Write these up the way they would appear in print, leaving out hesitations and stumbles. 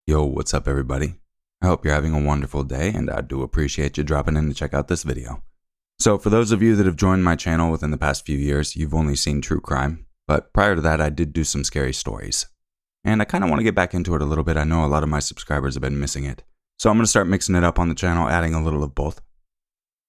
Yo, what's up everybody? I hope you're having a wonderful day, and I do appreciate you dropping in to check out this video. So for those of you that have joined my channel within the past few years, you've only seen true crime, but prior to that I did do some scary stories. And I kind of want to get back into it a little bit. I know a lot of my subscribers have been missing it. So I'm going to start mixing it up on the channel, adding a little of both.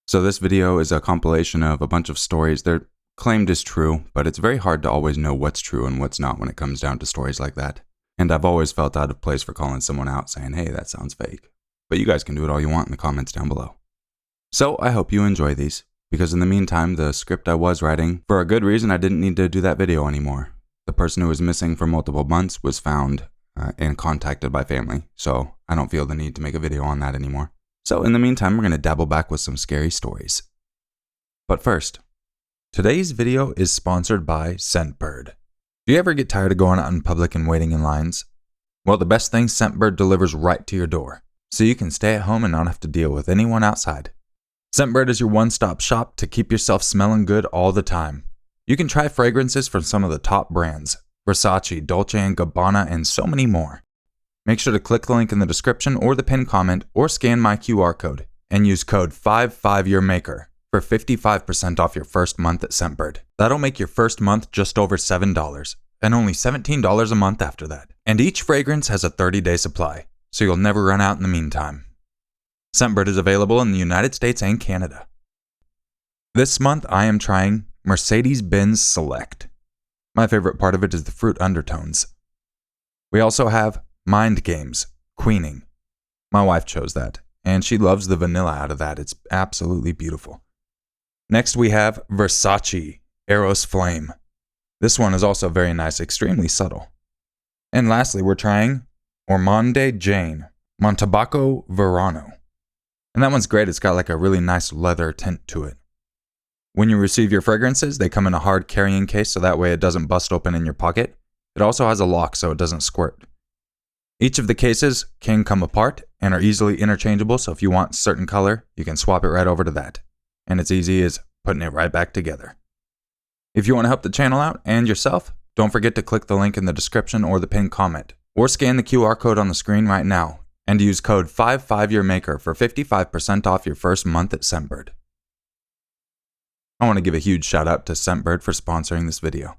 So this video is a compilation of a bunch of stories. They're claimed as true, but it's very hard to always know what's true and what's not when it comes down to stories like that. And I've always felt out of place for calling someone out saying, hey, that sounds fake. But you guys can do it all you want in the comments down below. So I hope you enjoy these, because in the meantime, the script I was writing, for a good reason, I didn't need to do that video anymore. The person who was missing for multiple months was found and contacted by family, so I don't feel the need to make a video on that anymore. So in the meantime, we're going to dabble back with some scary stories. But first, today's video is sponsored by Scentbird. Do you ever get tired of going out in public and waiting in lines? Well, the best thing, Scentbird delivers right to your door, so you can stay at home and not have to deal with anyone outside. Scentbird is your one-stop shop to keep yourself smelling good all the time. You can try fragrances from some of the top brands, Versace, Dolce & Gabbana, and so many more. Make sure to click the link in the description or the pinned comment or scan my QR code and use code 55Urmaker for 55% off your first month at Scentbird. That'll make your first month just over $7 and only $17 a month after that. And each fragrance has a 30-day supply, so you'll never run out in the meantime. Scentbird is available in the United States and Canada. This month I am trying Mercedes-Benz Select. My favorite part of it is the fruit undertones. We also have Mind Games, Queening. My wife chose that, and she loves the vanilla out of that. It's absolutely beautiful. Next we have Versace, Eros Flame. This one is also very nice, extremely subtle. And lastly, we're trying Ormonde Jane, Montalbano Verano. And that one's great, it's got like a really nice leather tint to it. When you receive your fragrances, they come in a hard carrying case so that way it doesn't bust open in your pocket. It also has a lock so it doesn't squirt. Each of the cases can come apart and are easily interchangeable, so if you want a certain color, you can swap it right over to that. And it's easy as putting it right back together. If you want to help the channel out and yourself, don't forget to click the link in the description or the pinned comment, or scan the QR code on the screen right now, and use code 55Urmaker for 55% off your first month at Scentbird. I want to give a huge shout out to Scentbird for sponsoring this video.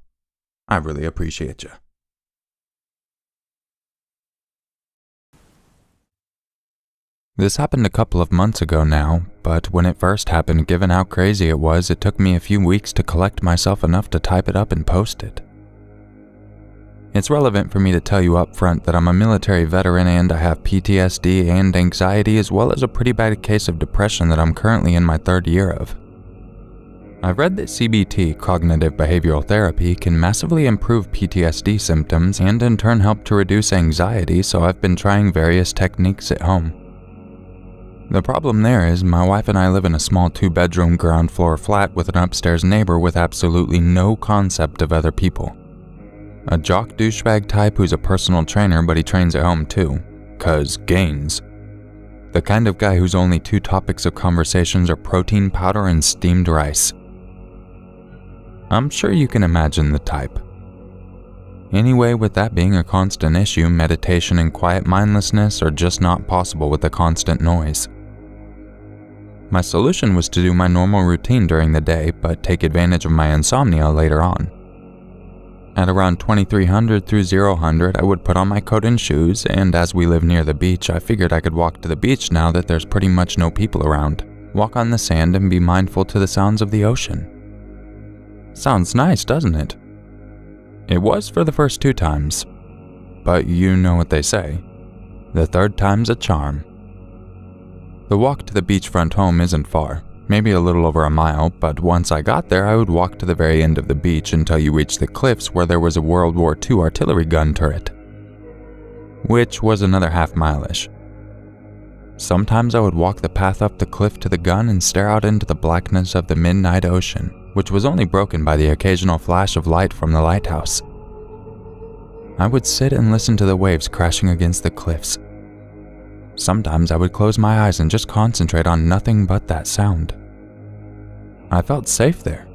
I really appreciate you. This happened a couple of months ago now, but when it first happened, given how crazy it was, it took me a few weeks to collect myself enough to type it up and post it. It's relevant for me to tell you up front that I'm a military veteran and I have PTSD and anxiety as well as a pretty bad case of depression that I'm currently in my third year of. I've read that CBT, cognitive behavioral therapy, can massively improve PTSD symptoms and in turn help to reduce anxiety, so I've been trying various techniques at home. The problem there is my wife and I live in a small 2-bedroom ground floor flat with an upstairs neighbor with absolutely no concept of other people. A jock douchebag type who's a personal trainer but he trains at home too, 'cause gains. The kind of guy whose only two topics of conversations are protein powder and steamed rice. I'm sure you can imagine the type. Anyway, with that being a constant issue, meditation and quiet mindlessness are just not possible with the constant noise. My solution was to do my normal routine during the day, but take advantage of my insomnia later on. At around 2300 through 0100, I would put on my coat and shoes, and as we live near the beach, I figured I could walk to the beach now that there's pretty much no people around, walk on the sand and be mindful to the sounds of the ocean. Sounds nice, doesn't it? It was for the first 2 times, but you know what they say, the third time's a charm. The walk to the beachfront home isn't far, maybe a little over a mile, but once I got there I would walk to the very end of the beach until you reached the cliffs where there was a World War II artillery gun turret, which was another half-mile-ish. Sometimes I would walk the path up the cliff to the gun and stare out into the blackness of the midnight ocean, which was only broken by the occasional flash of light from the lighthouse. I would sit and listen to the waves crashing against the cliffs. Sometimes I would close my eyes and just concentrate on nothing but that sound. I felt safe there,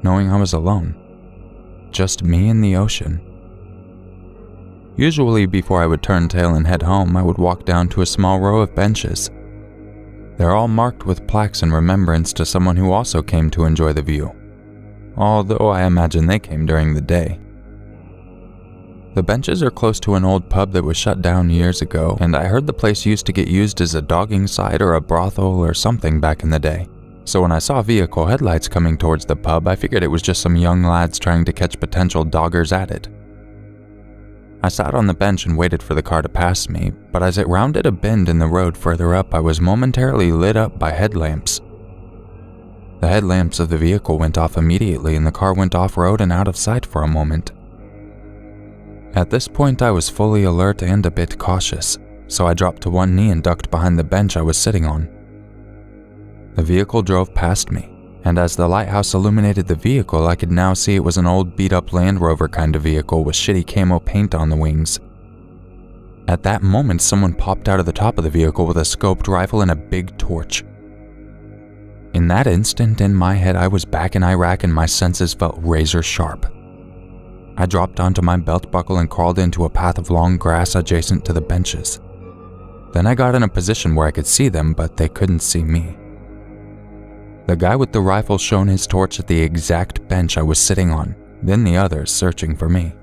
knowing I was alone. Just me and the ocean. Usually before I would turn tail and head home, I would walk down to a small row of benches. They're all marked with plaques in remembrance to someone who also came to enjoy the view, although I imagine they came during the day. The benches are close to an old pub that was shut down years ago, and I heard the place used to get used as a dogging site or a brothel or something back in the day. So when I saw vehicle headlights coming towards the pub, I figured it was just some young lads trying to catch potential doggers at it. I sat on the bench and waited for the car to pass me, but as it rounded a bend in the road further up, I was momentarily lit up by headlamps. The headlamps of the vehicle went off immediately and the car went off-road and out of sight for a moment. At this point, I was fully alert and a bit cautious, so I dropped to one knee and ducked behind the bench I was sitting on. The vehicle drove past me, and as the lighthouse illuminated the vehicle, I could now see it was an old beat-up Land Rover kind of vehicle with shitty camo paint on the wings. At that moment, someone popped out of the top of the vehicle with a scoped rifle and a big torch. In that instant, in my head, I was back in Iraq and my senses felt razor sharp. I dropped onto my belt buckle and crawled into a path of long grass adjacent to the benches. Then I got in a position where I could see them, but they couldn't see me. The guy with the rifle shone his torch at the exact bench I was sitting on, then the others searching for me.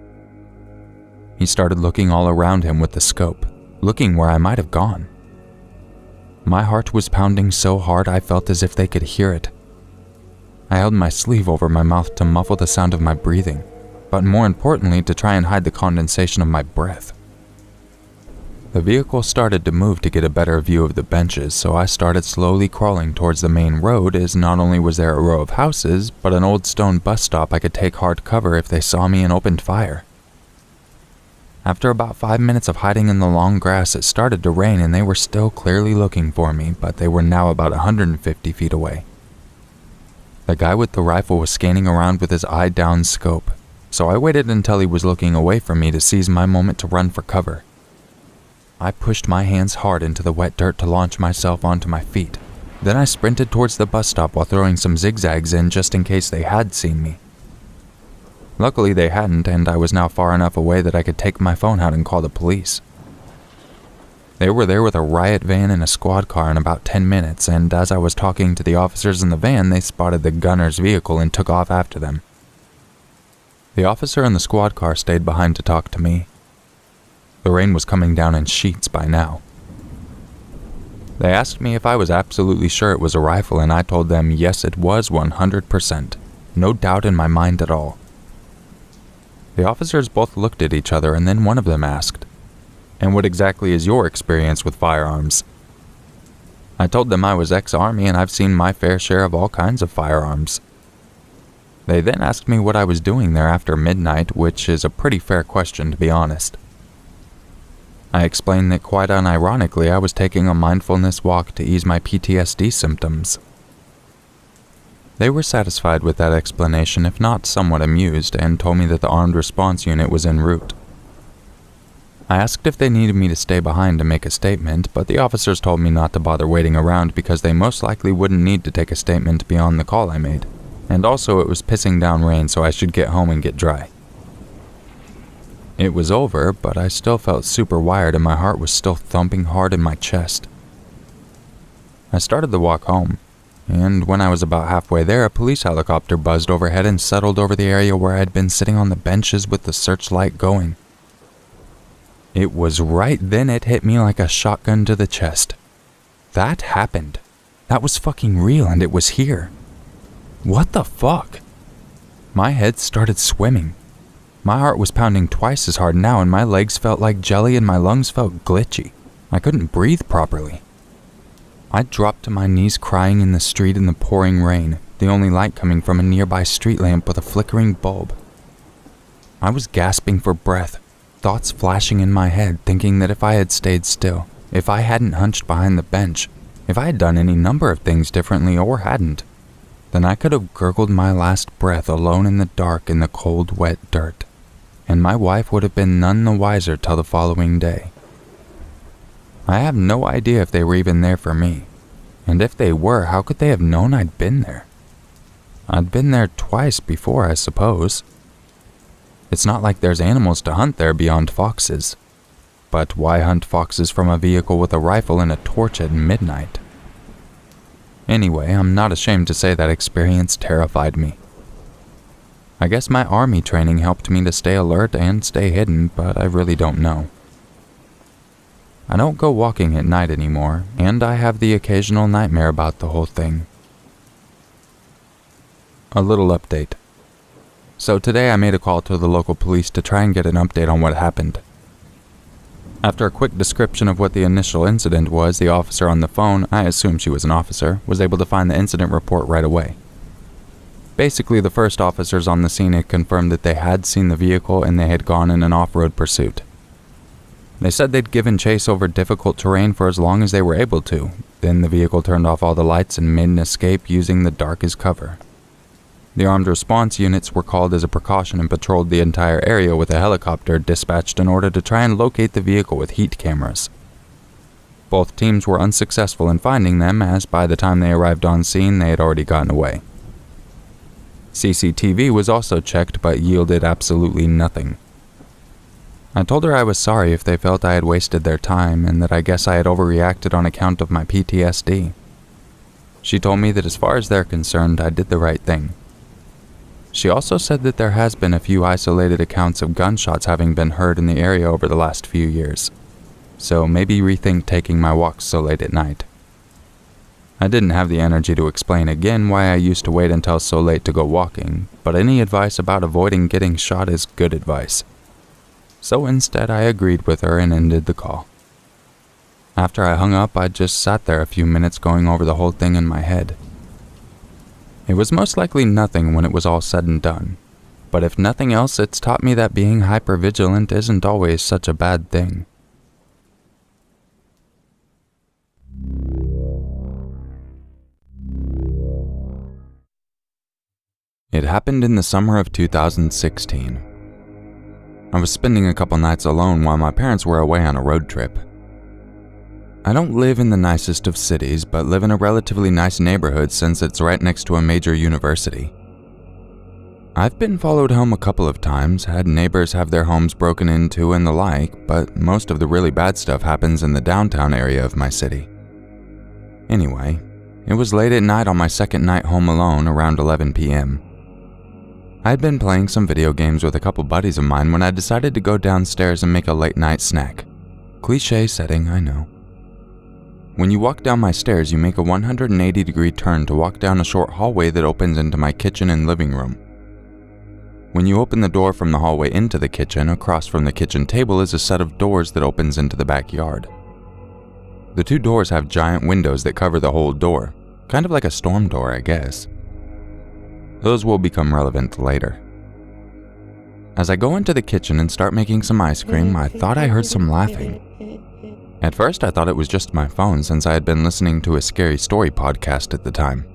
He started looking all around him with the scope, looking where I might have gone. My heart was pounding so hard I felt as if they could hear it. I held my sleeve over my mouth to muffle the sound of my breathing, but more importantly to try and hide the condensation of my breath. The vehicle started to move to get a better view of the benches, so I started slowly crawling towards the main road, as not only was there a row of houses, but an old stone bus stop I could take hard cover if they saw me and opened fire. After about 5 minutes of hiding in the long grass, it started to rain and they were still clearly looking for me, but they were now about 150 feet away. The guy with the rifle was scanning around with his eye down scope, so I waited until he was looking away from me to seize my moment to run for cover. I pushed my hands hard into the wet dirt to launch myself onto my feet. Then I sprinted towards the bus stop while throwing some zigzags in just in case they had seen me. Luckily they hadn't, and I was now far enough away that I could take my phone out and call the police. They were there with a riot van and a squad car in about 10 minutes, and as I was talking to the officers in the van, they spotted the gunner's vehicle and took off after them. The officer in the squad car stayed behind to talk to me. The rain was coming down in sheets by now. They asked me if I was absolutely sure it was a rifle, and I told them yes, it was 100%. No doubt in my mind at all. The officers both looked at each other, and then one of them asked, "And what exactly is your experience with firearms?" I told them I was ex-Army and I've seen my fair share of all kinds of firearms. They then asked me what I was doing there after midnight, which is a pretty fair question to be honest. I explained that quite unironically I was taking a mindfulness walk to ease my PTSD symptoms. They were satisfied with that explanation, if not somewhat amused, and told me that the armed response unit was en route. I asked if they needed me to stay behind to make a statement, but the officers told me not to bother waiting around because they most likely wouldn't need to take a statement beyond the call I made. And also it was pissing down rain, so I should get home and get dry. It was over, but I still felt super wired and my heart was still thumping hard in my chest. I started the walk home, and when I was about halfway there, a police helicopter buzzed overhead and settled over the area where I had been sitting on the benches with the searchlight going. It was right then it hit me like a shotgun to the chest. That happened. That was fucking real and it was here. What the fuck? My head started swimming. My heart was pounding twice as hard now and my legs felt like jelly and my lungs felt glitchy. I couldn't breathe properly. I dropped to my knees crying in the street in the pouring rain, the only light coming from a nearby street lamp with a flickering bulb. I was gasping for breath, thoughts flashing in my head, thinking that if I had stayed still, if I hadn't hunched behind the bench, if I had done any number of things differently or hadn't, then I could have gurgled my last breath alone in the dark in the cold, wet dirt, and my wife would have been none the wiser till the following day. I have no idea if they were even there for me, and if they were, how could they have known I'd been there? I'd been there twice before, I suppose. It's not like there's animals to hunt there beyond foxes. But why hunt foxes from a vehicle with a rifle and a torch at midnight? Anyway, I'm not ashamed to say that experience terrified me. I guess my army training helped me to stay alert and stay hidden, but I really don't know. I don't go walking at night anymore, and I have the occasional nightmare about the whole thing. A little update. So today I made a call to the local police to try and get an update on what happened. After a quick description of what the initial incident was, the officer on the phone, I assume she was an officer, was able to find the incident report right away. Basically, the first officers on the scene had confirmed that they had seen the vehicle and they had gone in an off-road pursuit. They said they'd given chase over difficult terrain for as long as they were able to. Then the vehicle turned off all the lights and made an escape using the dark as cover. The armed response units were called as a precaution and patrolled the entire area with a helicopter dispatched in order to try and locate the vehicle with heat cameras. Both teams were unsuccessful in finding them, as by the time they arrived on scene they had already gotten away. CCTV was also checked but yielded absolutely nothing. I told her I was sorry if they felt I had wasted their time and that I guess I had overreacted on account of my PTSD. She told me that as far as they're concerned, I did the right thing. She also said that there has been a few isolated accounts of gunshots having been heard in the area over the last few years, so maybe rethink taking my walks so late at night. I didn't have the energy to explain again why I used to wait until so late to go walking, but any advice about avoiding getting shot is good advice. So instead I agreed with her and ended the call. After I hung up, I just sat there a few minutes going over the whole thing in my head. It was most likely nothing when it was all said and done, but if nothing else, it's taught me that being hypervigilant isn't always such a bad thing. It happened in the summer of 2016. I was spending a couple nights alone while my parents were away on a road trip. I don't live in the nicest of cities, but live in a relatively nice neighborhood since it's right next to a major university. I've been followed home a couple of times, had neighbors have their homes broken into and the like, but most of the really bad stuff happens in the downtown area of my city. Anyway, it was late at night on my second night home alone, around 11 p.m. I had been playing some video games with a couple buddies of mine when I decided to go downstairs and make a late night snack. Cliché setting, I know. When you walk down my stairs, you make a 180-degree turn to walk down a short hallway that opens into my kitchen and living room. When you open the door from the hallway into the kitchen, across from the kitchen table is a set of doors that opens into the backyard. The two doors have giant windows that cover the whole door, kind of like a storm door, I guess. Those will become relevant later. As I go into the kitchen and start making some ice cream, I thought I heard some laughing. At first, I thought it was just my phone since I had been listening to a scary story podcast at the time.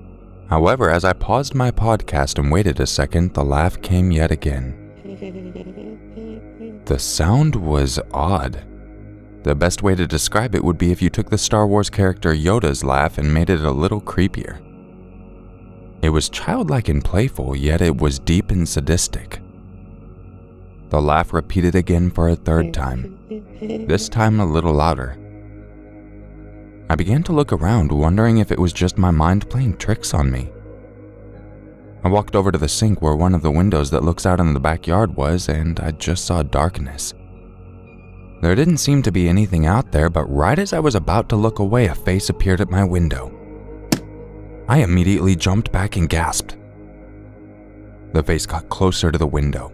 However, as I paused my podcast and waited a second, the laugh came yet again. The sound was odd. The best way to describe it would be if you took the Star Wars character Yoda's laugh and made it a little creepier. It was childlike and playful, yet it was deep and sadistic. The laugh repeated again for a third time, this time a little louder. I began to look around, wondering if it was just my mind playing tricks on me. I walked over to the sink where one of the windows that looks out into the backyard was, and I just saw darkness. There didn't seem to be anything out there, but right as I was about to look away, a face appeared at my window. I immediately jumped back and gasped. The face got closer to the window.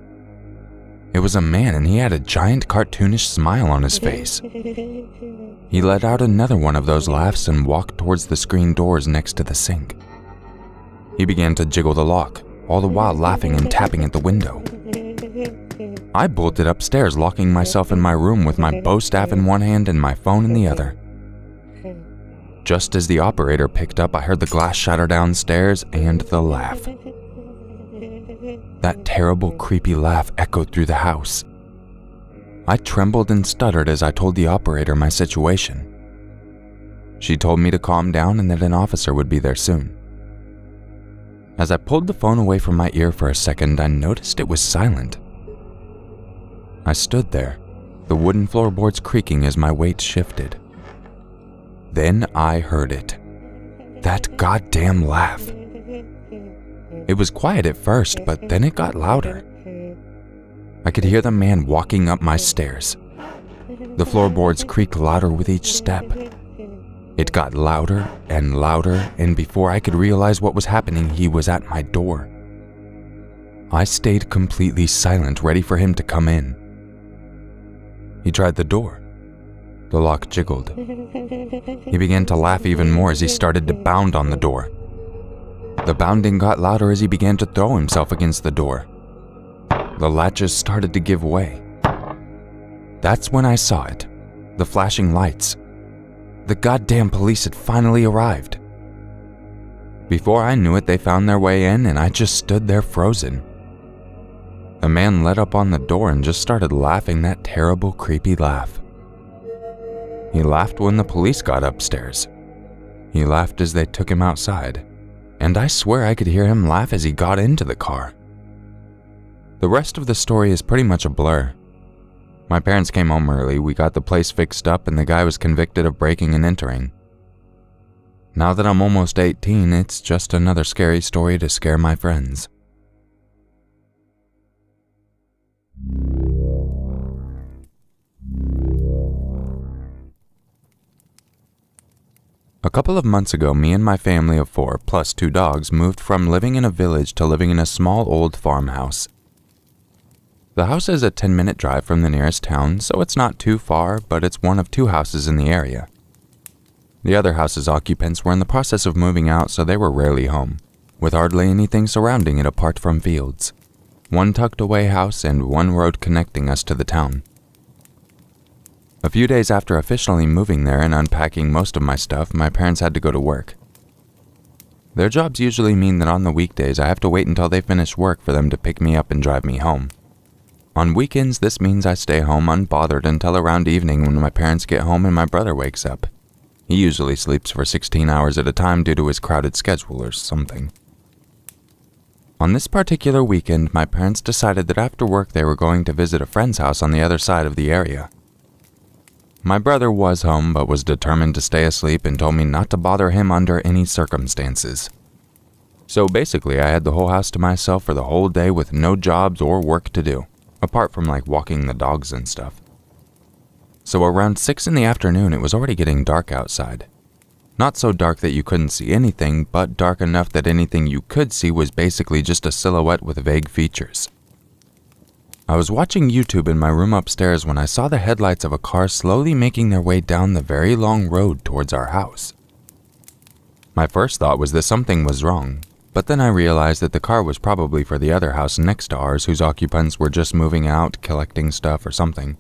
It was a man, and he had a giant cartoonish smile on his face. He let out another one of those laughs and walked towards the screen doors next to the sink. He began to jiggle the lock, all the while laughing and tapping at the window. I bolted upstairs, locking myself in my room with my bow staff in one hand and my phone in the other. Just as the operator picked up, I heard the glass shatter downstairs and the laugh. That terrible, creepy laugh echoed through the house. I trembled and stuttered as I told the operator my situation. She told me to calm down and that an officer would be there soon. As I pulled the phone away from my ear for a second, I noticed it was silent. I stood there, the wooden floorboards creaking as my weight shifted. Then I heard it. That goddamn laugh. It was quiet at first, but then it got louder. I could hear the man walking up my stairs. The floorboards creaked louder with each step. It got louder and louder, and before I could realize what was happening, he was at my door. I stayed completely silent, ready for him to come in. He tried the door. The lock jiggled. He began to laugh even more as he started to bound on the door. The bounding got louder as he began to throw himself against the door. The latches started to give way. That's when I saw it. The flashing lights. The goddamn police had finally arrived. Before I knew it, they found their way in, and I just stood there frozen. The man let up on the door and just started laughing that terrible, creepy laugh. He laughed when the police got upstairs. He laughed as they took him outside, and I swear I could hear him laugh as he got into the car. The rest of the story is pretty much a blur. My parents came home early, we got the place fixed up, and the guy was convicted of breaking and entering. Now that I'm almost 18, it's just another scary story to scare my friends. A couple of months ago, me and my family of 4, plus 2 dogs, moved from living in a village to living in a small old farmhouse. The house is a 10-minute drive from the nearest town, so it's not too far, but it's one of 2 houses in the area. The other house's occupants were in the process of moving out, so they were rarely home, with hardly anything surrounding it apart from fields. One tucked-away house and one road connecting us to the town. A few days after officially moving there and unpacking most of my stuff, my parents had to go to work. Their jobs usually mean that on the weekdays I have to wait until they finish work for them to pick me up and drive me home. On weekends, this means I stay home unbothered until around evening when my parents get home and my brother wakes up. He usually sleeps for 16 hours at a time due to his crowded schedule or something. On this particular weekend, my parents decided that after work they were going to visit a friend's house on the other side of the area. My brother was home but was determined to stay asleep and told me not to bother him under any circumstances. So basically, I had the whole house to myself for the whole day with no jobs or work to do, apart from like walking the dogs and stuff. So around 6 in the afternoon, it was already getting dark outside. Not so dark that you couldn't see anything, but dark enough that anything you could see was basically just a silhouette with vague features. I was watching YouTube in my room upstairs when I saw the headlights of a car slowly making their way down the very long road towards our house. My first thought was that something was wrong, but then I realized that the car was probably for the other house next to ours whose occupants were just moving out, collecting stuff or something.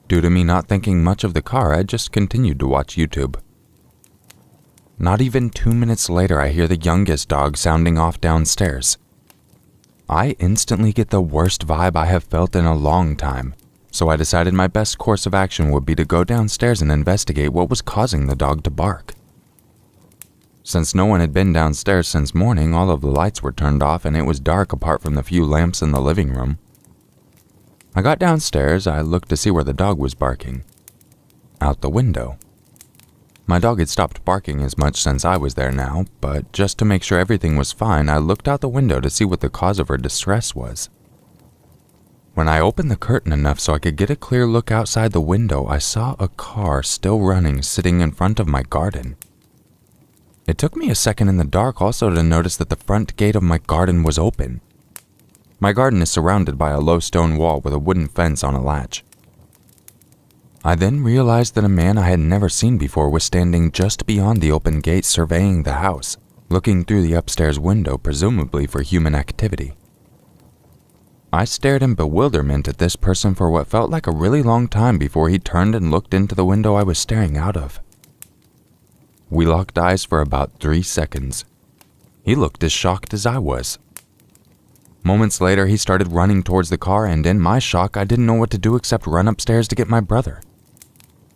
Due to me not thinking much of the car, I just continued to watch YouTube. Not even 2 minutes later, I hear the youngest dog sounding off downstairs. I instantly get the worst vibe I have felt in a long time, so I decided my best course of action would be to go downstairs and investigate what was causing the dog to bark. Since no one had been downstairs since morning, all of the lights were turned off and it was dark apart from the few lamps in the living room. I got downstairs, I looked to see where the dog was barking. Out the window. My dog had stopped barking as much since I was there now, but just to make sure everything was fine, I looked out the window to see what the cause of her distress was. When I opened the curtain enough so I could get a clear look outside the window, I saw a car still running sitting in front of my garden. It took me a second in the dark also to notice that the front gate of my garden was open. My garden is surrounded by a low stone wall with a wooden fence on a latch. I then realized that a man I had never seen before was standing just beyond the open gate surveying the house, looking through the upstairs window presumably for human activity. I stared in bewilderment at this person for what felt like a really long time before he turned and looked into the window I was staring out of. We locked eyes for about 3 seconds. He looked as shocked as I was. Moments later, he started running towards the car, and in my shock, I didn't know what to do except run upstairs to get my brother.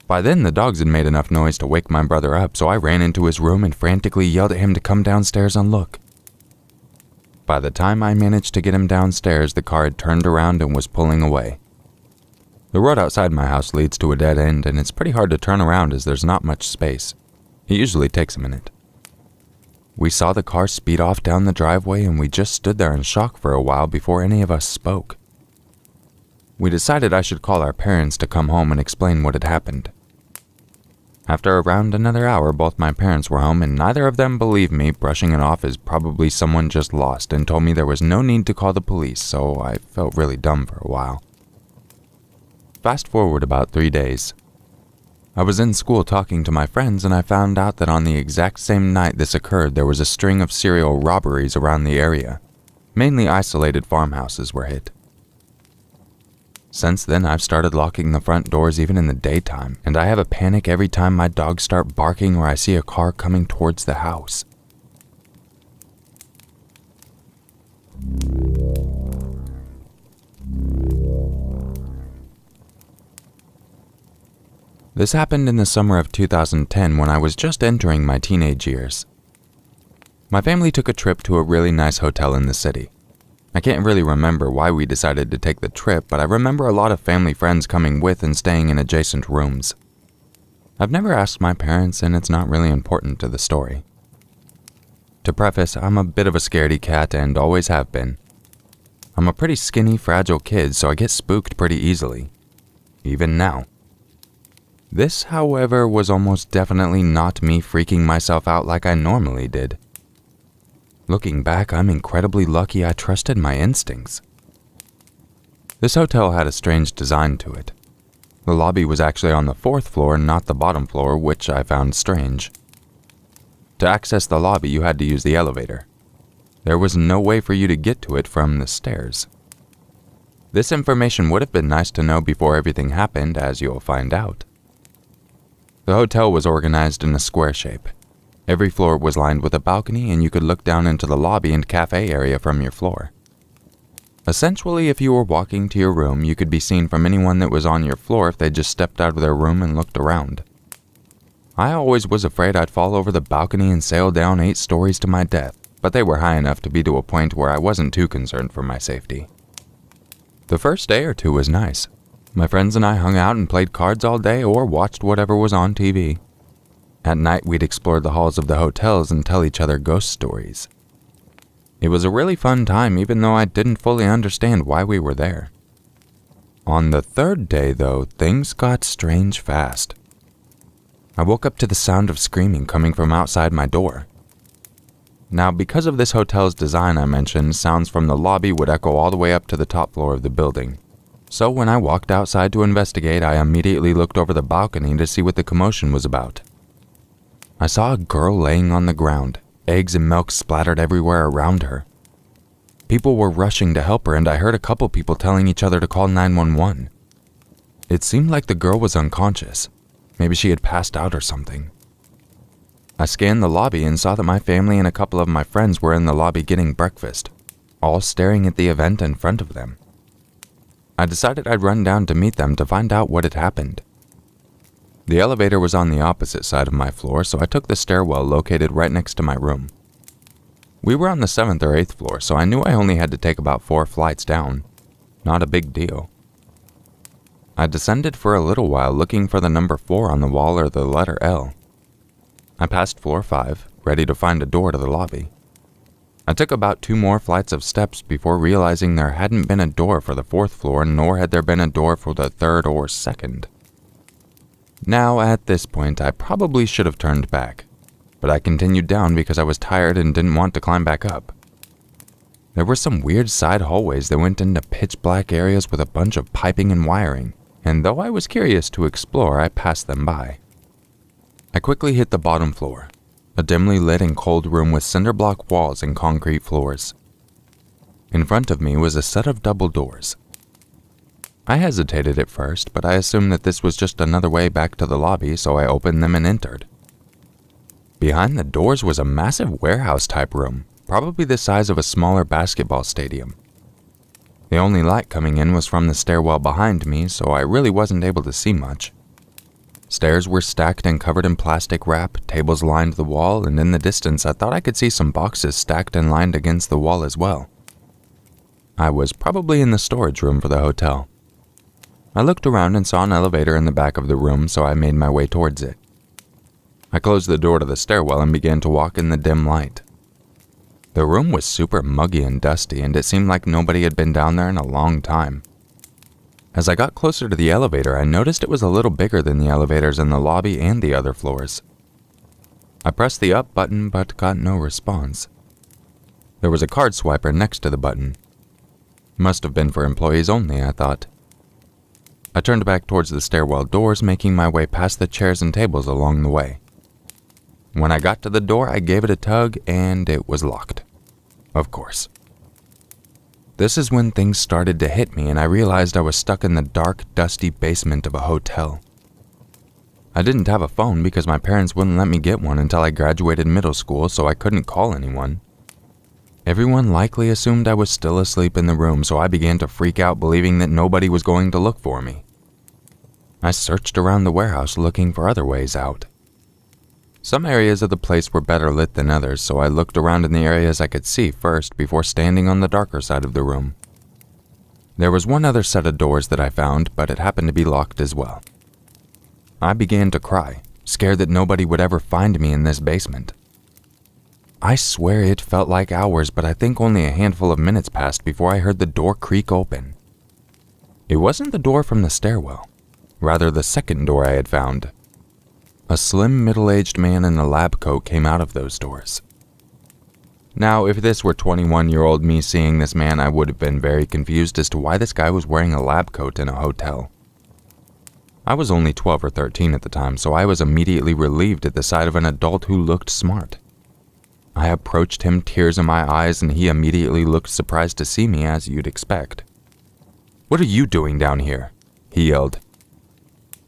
By then, the dogs had made enough noise to wake my brother up, so I ran into his room and frantically yelled at him to come downstairs and look. by the time I managed to get him downstairs, the car had turned around and was pulling away. The road outside my house leads to a dead end, and it's pretty hard to turn around as there's not much space. It usually takes a minute. We saw the car speed off down the driveway, and we just stood there in shock for a while before any of us spoke. We decided I should call our parents to come home and explain what had happened. After around another hour, both my parents were home, and neither of them believed me, brushing it off as probably someone just lost, and told me there was no need to call the police, so I felt really dumb for a while. Fast forward about 3 days. I was in school talking to my friends, and I found out that on the exact same night this occurred, there was a string of serial robberies around the area. Mainly isolated farmhouses were hit. Since then, I've started locking the front doors even in the daytime, and I have a panic every time my dogs start barking or I see a car coming towards the house. This happened in the summer of 2010 when I was just entering my teenage years. My family took a trip to a really nice hotel in the city. I can't really remember why we decided to take the trip, but I remember a lot of family friends coming with and staying in adjacent rooms. I've never asked my parents, and it's not really important to the story. To preface, I'm a bit of a scaredy cat and always have been. I'm a pretty skinny, fragile kid, so I get spooked pretty easily. Even now. This, however, was almost definitely not me freaking myself out like I normally did. Looking back, I'm incredibly lucky I trusted my instincts. This hotel had a strange design to it. The lobby was actually on the 4th floor, not the bottom floor, which I found strange. To access the lobby, you had to use the elevator. There was no way for you to get to it from the stairs. This information would have been nice to know before everything happened, as you'll find out. The hotel was organized in a square shape. Every floor was lined with a balcony, and you could look down into the lobby and cafe area from your floor. Essentially, if you were walking to your room, you could be seen from anyone that was on your floor if they just stepped out of their room and looked around. I always was afraid I'd fall over the balcony and sail down 8 stories to my death, but they were high enough to be to a point where I wasn't too concerned for my safety. The first day or two was nice. My friends and I hung out and played cards all day or watched whatever was on TV. At night, we'd explore the halls of the hotels and tell each other ghost stories. It was a really fun time, even though I didn't fully understand why we were there. On the 3rd day, though, things got strange fast. I woke up to the sound of screaming coming from outside my door. Now, because of this hotel's design I mentioned, sounds from the lobby would echo all the way up to the top floor of the building. So when I walked outside to investigate, I immediately looked over the balcony to see what the commotion was about. I saw a girl laying on the ground, eggs and milk splattered everywhere around her. People were rushing to help her, and I heard a couple people telling each other to call 911. It seemed like the girl was unconscious. Maybe she had passed out or something. I scanned the lobby and saw that my family and a couple of my friends were in the lobby getting breakfast, all staring at the event in front of them. I decided I'd run down to meet them to find out what had happened. The elevator was on the opposite side of my floor, so I took the stairwell located right next to my room. We were on the 7th or 8th floor, so I knew I only had to take about 4 flights down. Not a big deal. I descended for a little while looking for the number 4 on the wall or the letter L. I passed floor 5, ready to find a door to the lobby. I took about 2 more flights of steps before realizing there hadn't been a door for the 4th floor, nor had there been a door for the 3rd or 2nd. Now, at this point, I probably should have turned back, but I continued down because I was tired and didn't want to climb back up. There were some weird side hallways that went into pitch black areas with a bunch of piping and wiring, and though I was curious to explore, I passed them by. I quickly hit the bottom floor, a dimly lit and cold room with cinder block walls and concrete floors. In front of me was a set of double doors. I hesitated at first, but I assumed that this was just another way back to the lobby, so I opened them and entered. Behind the doors was a massive warehouse-type room, probably the size of a smaller basketball stadium. The only light coming in was from the stairwell behind me, so I really wasn't able to see much. Stairs were stacked and covered in plastic wrap, tables lined the wall, and in the distance I thought I could see some boxes stacked and lined against the wall as well. I was probably in the storage room for the hotel. I looked around and saw an elevator in the back of the room, so I made my way towards it. I closed the door to the stairwell and began to walk in the dim light. The room was super muggy and dusty, and it seemed like nobody had been down there in a long time. As I got closer to the elevator, I noticed it was a little bigger than the elevators in the lobby and the other floors. I pressed the up button but got no response. There was a card swiper next to the button. Must have been for employees only, I thought. I turned back towards the stairwell doors, making my way past the chairs and tables along the way. When I got to the door, I gave it a tug and it was locked. Of course. This is when things started to hit me and I realized I was stuck in the dark, dusty basement of a hotel. I didn't have a phone because my parents wouldn't let me get one until I graduated middle school, so I couldn't call anyone. Everyone likely assumed I was still asleep in the room, so I began to freak out, believing that nobody was going to look for me. I searched around the warehouse looking for other ways out. Some areas of the place were better lit than others, so I looked around in the areas I could see first before standing on the darker side of the room. There was one other set of doors that I found, but it happened to be locked as well. I began to cry, scared that nobody would ever find me in this basement. I swear it felt like hours, but I think only a handful of minutes passed before I heard the door creak open. It wasn't the door from the stairwell, rather the second door I had found. A slim, middle-aged man in a lab coat came out of those doors. Now, if this were 21-year-old me seeing this man, I would have been very confused as to why this guy was wearing a lab coat in a hotel. I was only 12 or 13 at the time, so I was immediately relieved at the sight of an adult who looked smart. I approached him, tears in my eyes, and he immediately looked surprised to see me, as you'd expect. "What are you doing down here?" he yelled.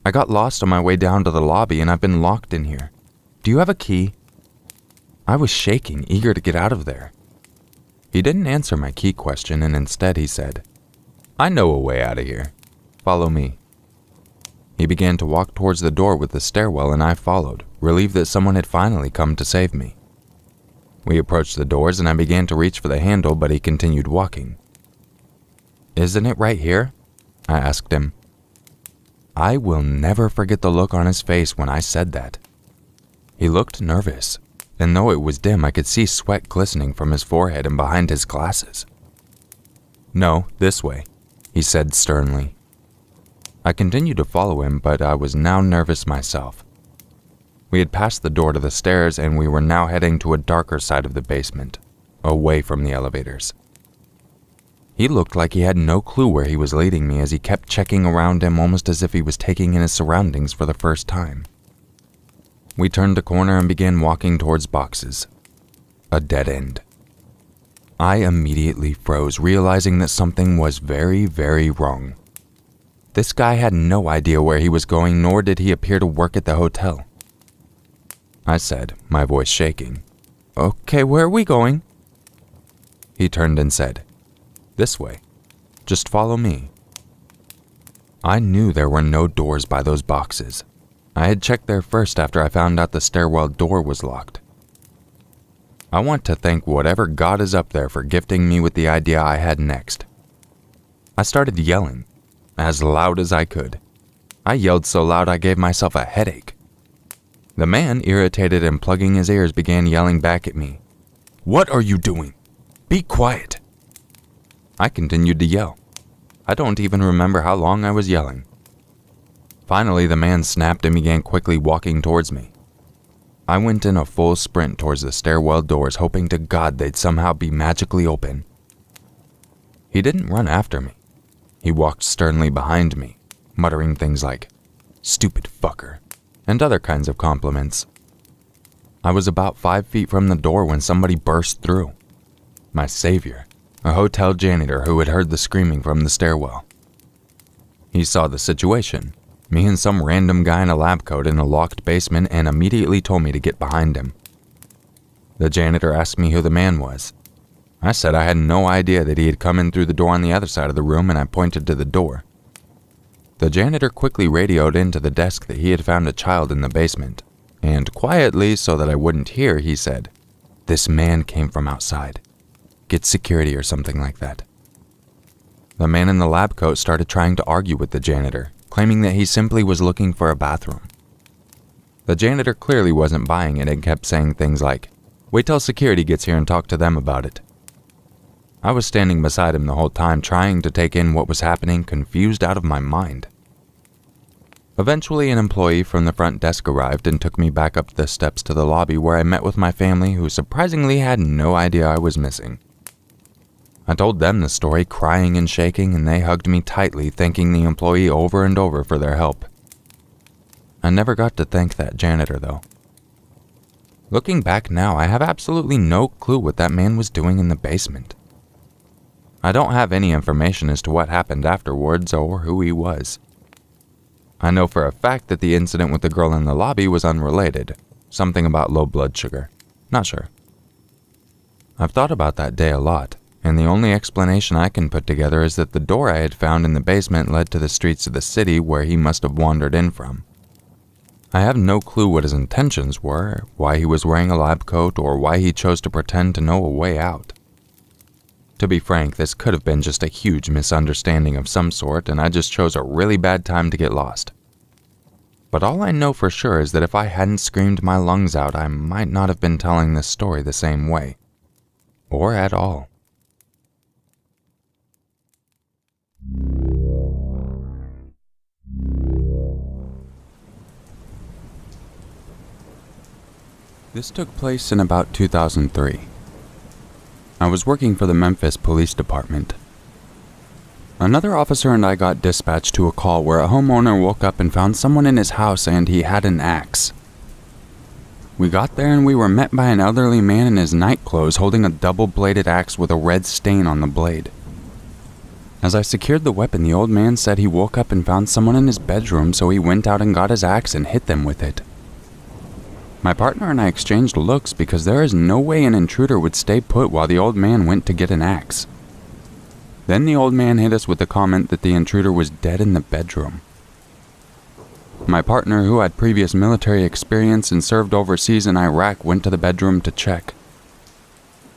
"I got lost on my way down to the lobby and I've been locked in here. Do you have a key?" I was shaking, eager to get out of there. He didn't answer my key question and instead he said, "I know a way out of here. Follow me." He began to walk towards the door with the stairwell and I followed, relieved that someone had finally come to save me. We approached the doors and I began to reach for the handle, but he continued walking. "Isn't it right here?" I asked him. I will never forget the look on his face when I said that. He looked nervous, and though it was dim, I could see sweat glistening from his forehead and behind his glasses. "No, this way," he said sternly. I continued to follow him, but I was now nervous myself. We had passed the door to the stairs, and we were now heading to a darker side of the basement, away from the elevators. He looked like he had no clue where he was leading me as he kept checking around him almost as if he was taking in his surroundings for the first time. We turned a corner and began walking towards boxes. A dead end. I immediately froze, realizing that something was very, very wrong. This guy had no idea where he was going, nor did he appear to work at the hotel. I said, my voice shaking, "Okay, where are we going?" He turned and said, "This way. Just follow me." I knew there were no doors by those boxes. I had checked there first after I found out the stairwell door was locked. I want to thank whatever God is up there for gifting me with the idea I had next. I started yelling, as loud as I could. I yelled so loud I gave myself a headache. The man, irritated and plugging his ears, began yelling back at me. "What are you doing? Be quiet." I continued to yell. I don't even remember how long I was yelling. Finally, the man snapped and began quickly walking towards me. I went in a full sprint towards the stairwell doors, hoping to God they'd somehow be magically open. He didn't run after me. He walked sternly behind me, muttering things like, "Stupid fucker," and other kinds of compliments. I was about 5 feet from the door when somebody burst through. My savior, a hotel janitor who had heard the screaming from the stairwell. He saw the situation, me and some random guy in a lab coat in a locked basement, and immediately told me to get behind him. The janitor asked me who the man was. I said I had no idea that he had come in through the door on the other side of the room, and I pointed to the door. the janitor quickly radioed into the desk that he had found a child in the basement, and quietly, so that I wouldn't hear, he said, "This man came from outside. Get security," or something like that. The man in the lab coat started trying to argue with the janitor, claiming that he simply was looking for a bathroom. The janitor clearly wasn't buying it and kept saying things like, "Wait till security gets here and talk to them about it." I was standing beside him the whole time, trying to take in what was happening, confused out of my mind. Eventually, an employee from the front desk arrived and took me back up the steps to the lobby, where I met with my family, who surprisingly had no idea I was missing. I told them the story, crying and shaking, and they hugged me tightly, thanking the employee over and over for their help. I never got to thank that janitor, though. Looking back now, I have absolutely no clue what that man was doing in the basement. I don't have any information as to what happened afterwards or who he was. I know for a fact that the incident with the girl in the lobby was unrelated. Something about low blood sugar. Not sure. I've thought about that day a lot, and the only explanation I can put together is that the door I had found in the basement led to the streets of the city where he must have wandered in from. I have no clue what his intentions were, why he was wearing a lab coat, or why he chose to pretend to know a way out. To be frank, this could have been just a huge misunderstanding of some sort, and I just chose a really bad time to get lost. But all I know for sure is that if I hadn't screamed my lungs out, I might not have been telling this story the same way. Or at all. This took place in about 2003. I was working for the Memphis Police Department. Another officer and I got dispatched to a call where a homeowner woke up and found someone in his house and he had an axe. We got there and we were met by an elderly man in his night clothes holding a double-bladed axe with a red stain on the blade. As I secured the weapon, the old man said he woke up and found someone in his bedroom, so he went out and got his axe and hit them with it. My partner and I exchanged looks because there is no way an intruder would stay put while the old man went to get an axe. Then the old man hit us with the comment that the intruder was dead in the bedroom. My partner, who had previous military experience and served overseas in Iraq, went to the bedroom to check.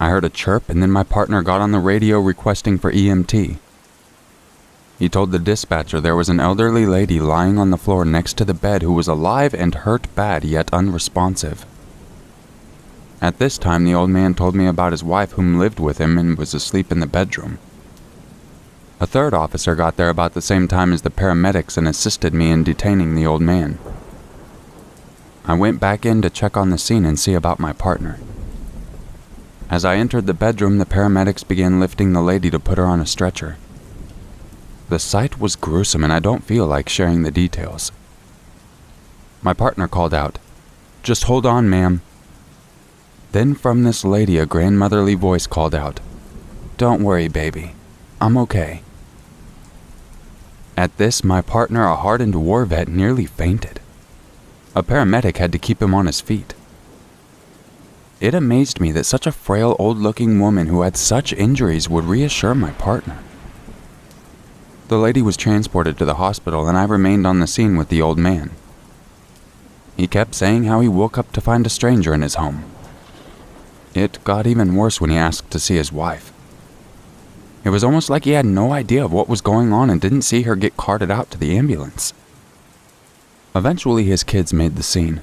I heard a chirp, and then my partner got on the radio requesting for EMT. He told the dispatcher there was an elderly lady lying on the floor next to the bed who was alive and hurt bad, yet unresponsive. At this time, the old man told me about his wife whom lived with him and was asleep in the bedroom. A third officer got there about the same time as the paramedics and assisted me in detaining the old man. I went back in to check on the scene and see about my partner. As I entered the bedroom, the paramedics began lifting the lady to put her on a stretcher. The sight was gruesome and I don't feel like sharing the details. My partner called out, "Just hold on, ma'am." Then from this lady, a grandmotherly voice called out, "Don't worry, baby. I'm okay." At this, my partner, a hardened war vet, nearly fainted. A paramedic had to keep him on his feet. It amazed me that such a frail, old-looking woman who had such injuries would reassure my partner. The lady was transported to the hospital and I remained on the scene with the old man. He kept saying how he woke up to find a stranger in his home. It got even worse when he asked to see his wife. It was almost like he had no idea of what was going on and didn't see her get carted out to the ambulance. Eventually, his kids made the scene.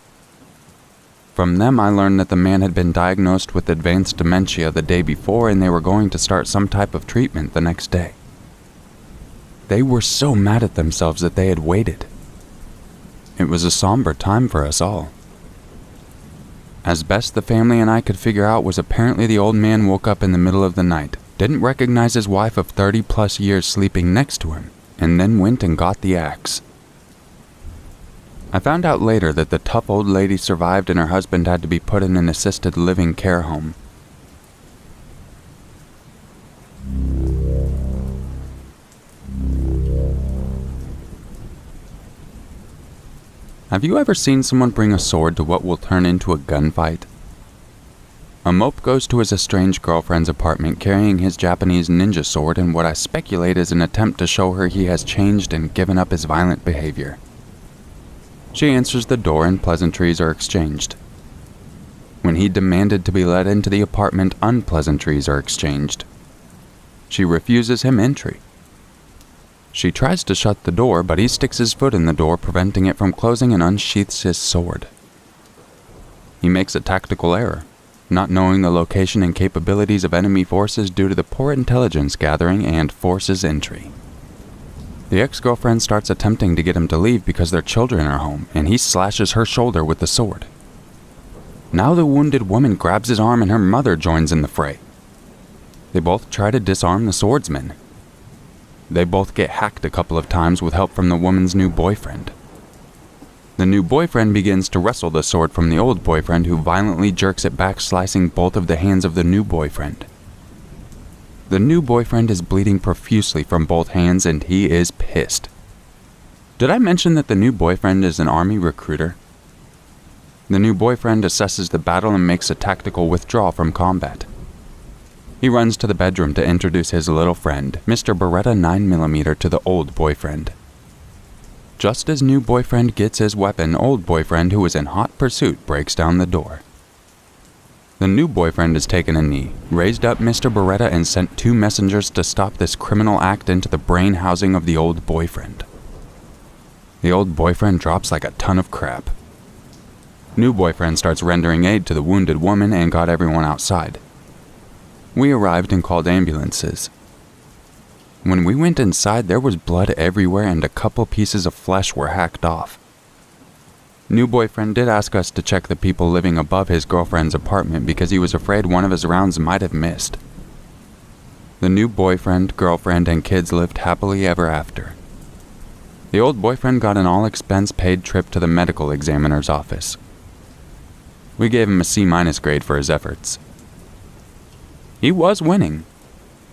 From them, I learned that the man had been diagnosed with advanced dementia the day before and they were going to start some type of treatment the next day. They were so mad at themselves that they had waited. It was a somber time for us all. As best the family and I could figure out was apparently the old man woke up in the middle of the night, didn't recognize his wife of 30+ years sleeping next to him, and then went and got the axe. I found out later that the tough old lady survived and her husband had to be put in an assisted living care home. Have you ever seen someone bring a sword to what will turn into a gunfight? A mope goes to his estranged girlfriend's apartment carrying his Japanese ninja sword in what I speculate is an attempt to show her he has changed and given up his violent behavior. She answers the door and pleasantries are exchanged. When he demanded to be let into the apartment, unpleasantries are exchanged. She refuses him entry. She tries to shut the door, but he sticks his foot in the door, preventing it from closing, and unsheaths his sword. He makes a tactical error, not knowing the location and capabilities of enemy forces due to the poor intelligence gathering, and forces entry. The ex-girlfriend starts attempting to get him to leave because their children are home, and he slashes her shoulder with the sword. Now the wounded woman grabs his arm and her mother joins in the fray. They both try to disarm the swordsman. They both get hacked a couple of times with help from the woman's new boyfriend. The new boyfriend begins to wrestle the sword from the old boyfriend, who violently jerks it back, slicing both of the hands of the new boyfriend. The new boyfriend is bleeding profusely from both hands and he is pissed. Did I mention that the new boyfriend is an army recruiter? The new boyfriend assesses the battle and makes a tactical withdrawal from combat. He runs to the bedroom to introduce his little friend, Mr. Beretta 9mm, to the old boyfriend. Just as new boyfriend gets his weapon, old boyfriend, who is in hot pursuit, breaks down the door. The new boyfriend has taken a knee, raised up Mr. Beretta, and sent 2 messengers to stop this criminal act into the brain housing of the old boyfriend. The old boyfriend drops like a ton of crap. New boyfriend starts rendering aid to the wounded woman and got everyone outside. We arrived and called ambulances. When we went inside, there was blood everywhere and a couple pieces of flesh were hacked off. New boyfriend did ask us to check the people living above his girlfriend's apartment because he was afraid one of his rounds might have missed. The new boyfriend, girlfriend, and kids lived happily ever after. The old boyfriend got an all-expense-paid trip to the medical examiner's office. We gave him a C- grade for his efforts. He was winning,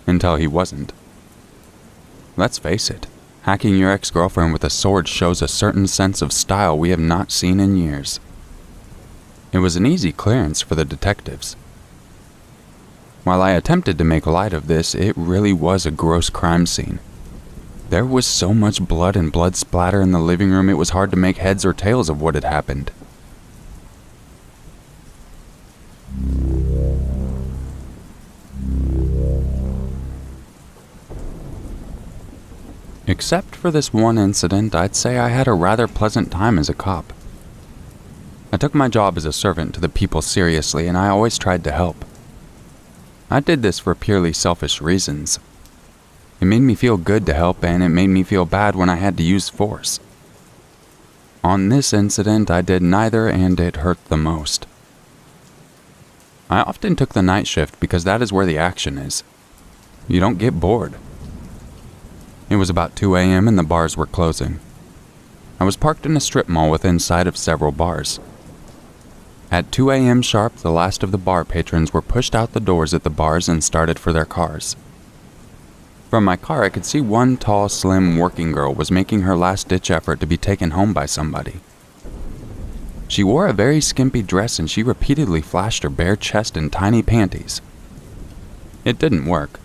until he wasn't. Let's face it, hacking your ex-girlfriend with a sword shows a certain sense of style we have not seen in years. It was an easy clearance for the detectives. While I attempted to make light of this, it really was a gross crime scene. There was so much blood and blood splatter in the living room it was hard to make heads or tails of what had happened. Except for this one incident, I'd say I had a rather pleasant time as a cop. I took my job as a servant to the people seriously, and I always tried to help. I did this for purely selfish reasons. It made me feel good to help, and it made me feel bad when I had to use force. On this incident, I did neither, and it hurt the most. I often took the night shift because that is where the action is. You don't get bored. It was about 2 a.m. and the bars were closing. I was parked in a strip mall within sight of several bars. At 2 a.m. sharp, the last of the bar patrons were pushed out the doors at the bars and started for their cars. From my car, I could see one tall, slim working girl was making her last-ditch effort to be taken home by somebody. She wore a very skimpy dress and she repeatedly flashed her bare chest and tiny panties. It didn't work.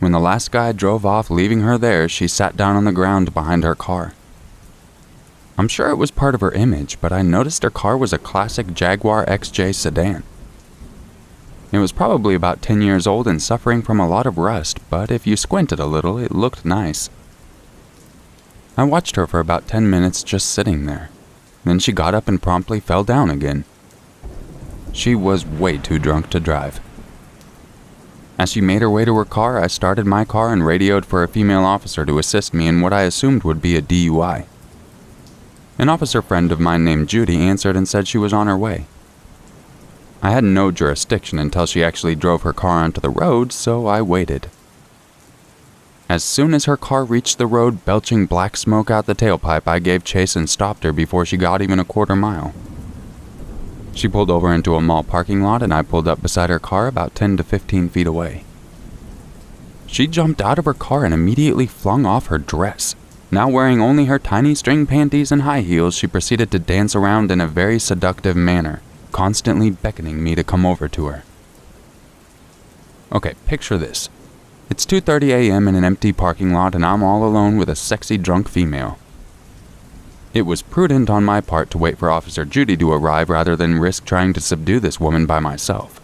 When the last guy drove off, leaving her there, she sat down on the ground behind her car. I'm sure it was part of her image, but I noticed her car was a classic Jaguar XJ sedan. It was probably about 10 years old and suffering from a lot of rust, but if you squinted a little, it looked nice. I watched her for about 10 minutes just sitting there. Then she got up and promptly fell down again. She was way too drunk to drive. As she made her way to her car, I started my car and radioed for a female officer to assist me in what I assumed would be a DUI. An officer friend of mine named Judy answered and said she was on her way. I had no jurisdiction until she actually drove her car onto the road, so I waited. As soon as her car reached the road, belching black smoke out the tailpipe, I gave chase and stopped her before she got even a quarter mile. She pulled over into a mall parking lot and I pulled up beside her car about 10 to 15 feet away. She jumped out of her car and immediately flung off her dress. Now wearing only her tiny string panties and high heels, she proceeded to dance around in a very seductive manner, constantly beckoning me to come over to her. Okay, picture this. It's 2:30 a.m. in an empty parking lot and I'm all alone with a sexy drunk female. It was prudent on my part to wait for Officer Judy to arrive rather than risk trying to subdue this woman by myself.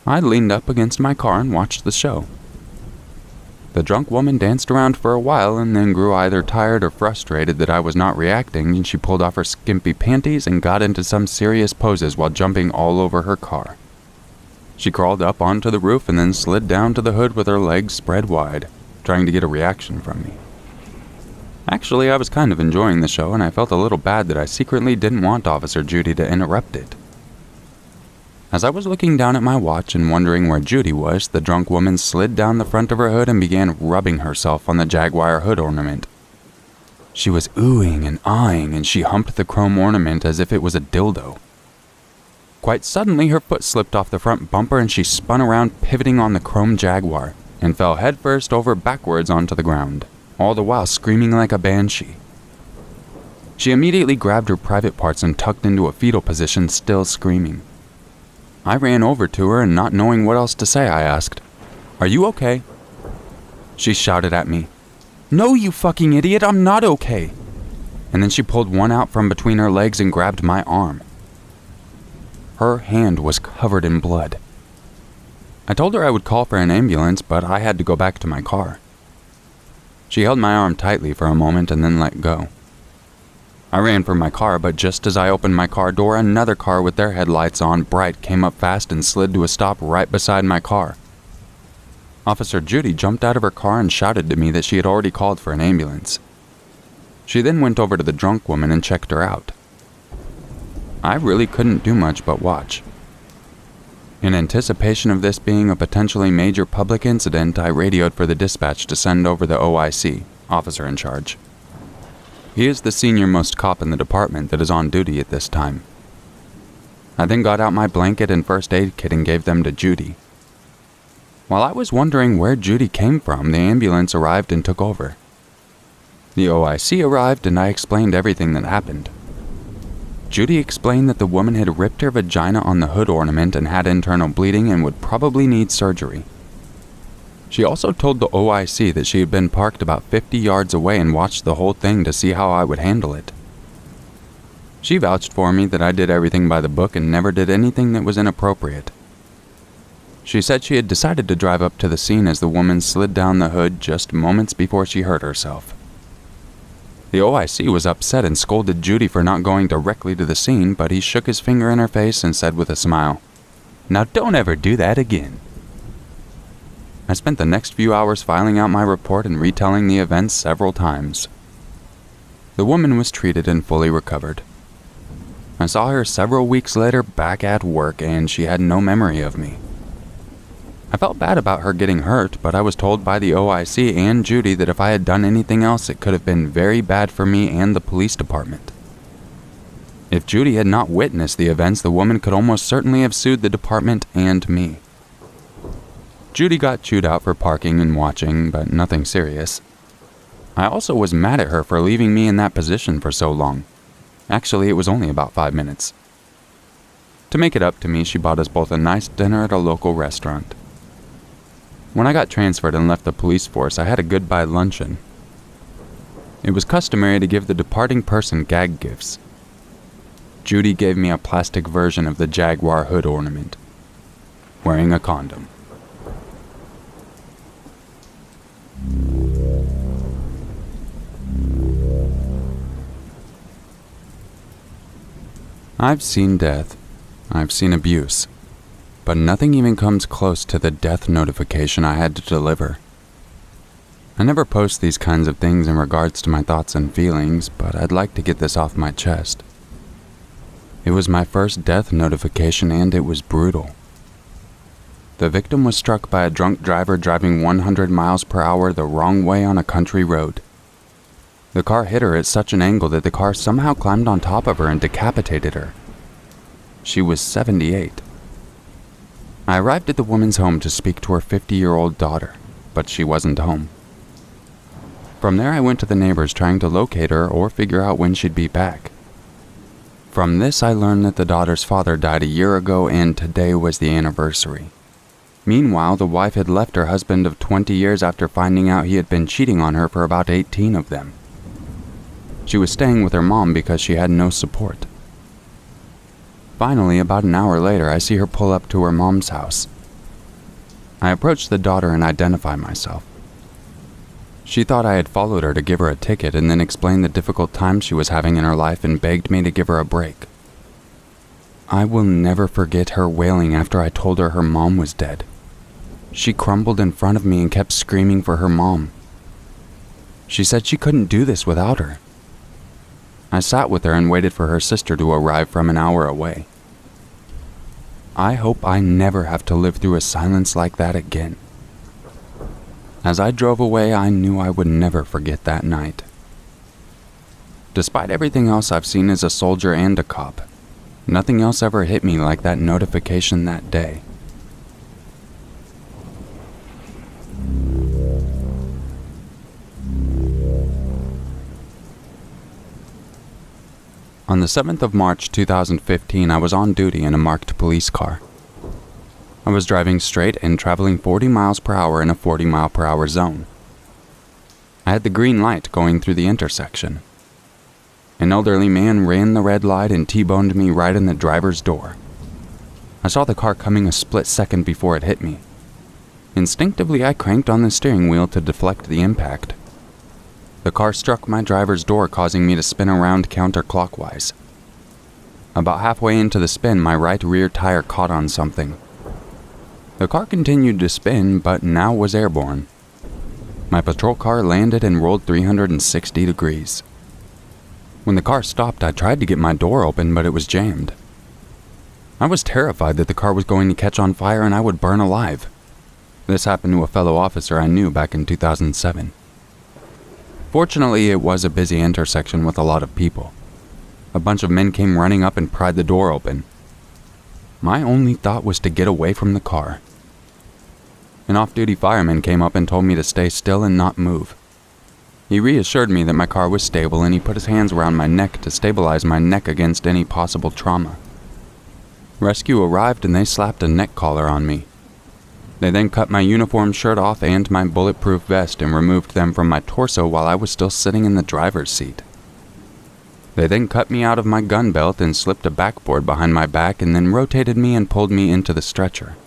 I leaned up against my car and watched the show. The drunk woman danced around for a while and then grew either tired or frustrated that I was not reacting, and she pulled off her skimpy panties and got into some serious poses while jumping all over her car. She crawled up onto the roof and then slid down to the hood with her legs spread wide, trying to get a reaction from me. Actually, I was kind of enjoying the show and I felt a little bad that I secretly didn't want Officer Judy to interrupt it. As I was looking down at my watch and wondering where Judy was, the drunk woman slid down the front of her hood and began rubbing herself on the jaguar hood ornament. She was oohing and ahhing and she humped the chrome ornament as if it was a dildo. Quite suddenly, her foot slipped off the front bumper and she spun around, pivoting on the chrome jaguar, and fell headfirst over backwards onto the ground, all the while screaming like a banshee. She immediately grabbed her private parts and tucked into a fetal position, still screaming. I ran over to her and, not knowing what else to say, I asked, "Are you okay?" She shouted at me, "No, you fucking idiot, I'm not okay." And then she pulled one out from between her legs and grabbed my arm. Her hand was covered in blood. I told her I would call for an ambulance, but I had to go back to my car. She held my arm tightly for a moment and then let go. I ran for my car, but just as I opened my car door, another car with their headlights on bright came up fast and slid to a stop right beside my car. Officer Judy jumped out of her car and shouted to me that she had already called for an ambulance. She then went over to the drunk woman and checked her out. I really couldn't do much but watch. In anticipation of this being a potentially major public incident, I radioed for the dispatch to send over the OIC, officer in charge. He is the senior-most cop in the department that is on duty at this time. I then got out my blanket and first aid kit and gave them to Judy. While I was wondering where Judy came from, the ambulance arrived and took over. The OIC arrived and I explained everything that happened. Judy explained that the woman had ripped her vagina on the hood ornament and had internal bleeding and would probably need surgery. She also told the OIC that she had been parked about 50 yards away and watched the whole thing to see how I would handle it. She vouched for me that I did everything by the book and never did anything that was inappropriate. She said she had decided to drive up to the scene as the woman slid down the hood just moments before she hurt herself. The OIC was upset and scolded Judy for not going directly to the scene, but he shook his finger in her face and said with a smile, "Now don't ever do that again." I spent the next few hours filing out my report and retelling the events several times. The woman was treated and fully recovered. I saw her several weeks later back at work and she had no memory of me. I felt bad about her getting hurt, but I was told by the OIC and Judy that if I had done anything else, it could have been very bad for me and the police department. If Judy had not witnessed the events, the woman could almost certainly have sued the department and me. Judy got chewed out for parking and watching, but nothing serious. I also was mad at her for leaving me in that position for so long. Actually, it was only about 5 minutes. To make it up to me, she bought us both a nice dinner at a local restaurant. When I got transferred and left the police force, I had a goodbye luncheon. It was customary to give the departing person gag gifts. Judy gave me a plastic version of the jaguar hood ornament, wearing a condom. I've seen death. I've seen abuse. But nothing even comes close to the death notification I had to deliver. I never post these kinds of things in regards to my thoughts and feelings, but I'd like to get this off my chest. It was my first death notification and it was brutal. The victim was struck by a drunk driver driving 100 miles per hour the wrong way on a country road. The car hit her at such an angle that the car somehow climbed on top of her and decapitated her. She was 78. I arrived at the woman's home to speak to her 50-year-old daughter, but she wasn't home. From there I went to the neighbors trying to locate her or figure out when she'd be back. From this, I learned that the daughter's father died a year ago and today was the anniversary. Meanwhile, the wife had left her husband of 20 years after finding out he had been cheating on her for about 18 of them. She was staying with her mom because she had no support. Finally, about an hour later, I see her pull up to her mom's house. I approach the daughter and identify myself. She thought I had followed her to give her a ticket and then explained the difficult time she was having in her life and begged me to give her a break. I will never forget her wailing after I told her mom was dead. She crumbled in front of me and kept screaming for her mom. She said she couldn't do this without her. I sat with her and waited for her sister to arrive from an hour away. I hope I never have to live through a silence like that again. As I drove away, I knew I would never forget that night. Despite everything else I've seen as a soldier and a cop, nothing else ever hit me like that notification that day. On the 7th of March 2015, I was on duty in a marked police car. I was driving straight and traveling 40 miles per hour in a 40 mile per hour zone. I had the green light going through the intersection. An elderly man ran the red light and T-boned me right in the driver's door. I saw the car coming a split second before it hit me. Instinctively, I cranked on the steering wheel to deflect the impact. The car struck my driver's door, causing me to spin around counterclockwise. About halfway into the spin, my right rear tire caught on something. The car continued to spin, but now was airborne. My patrol car landed and rolled 360 degrees. When the car stopped, I tried to get my door open, but it was jammed. I was terrified that the car was going to catch on fire and I would burn alive. This happened to a fellow officer I knew back in 2007. Fortunately, it was a busy intersection with a lot of people. A bunch of men came running up and pried the door open. My only thought was to get away from the car. An off-duty fireman came up and told me to stay still and not move. He reassured me that my car was stable and he put his hands around my neck to stabilize my neck against any possible trauma. Rescue arrived and they slapped a neck collar on me. They then cut my uniform shirt off and my bulletproof vest and removed them from my torso while I was still sitting in the driver's seat. They then cut me out of my gun belt and slipped a backboard behind my back and then rotated me and pulled me into the stretcher.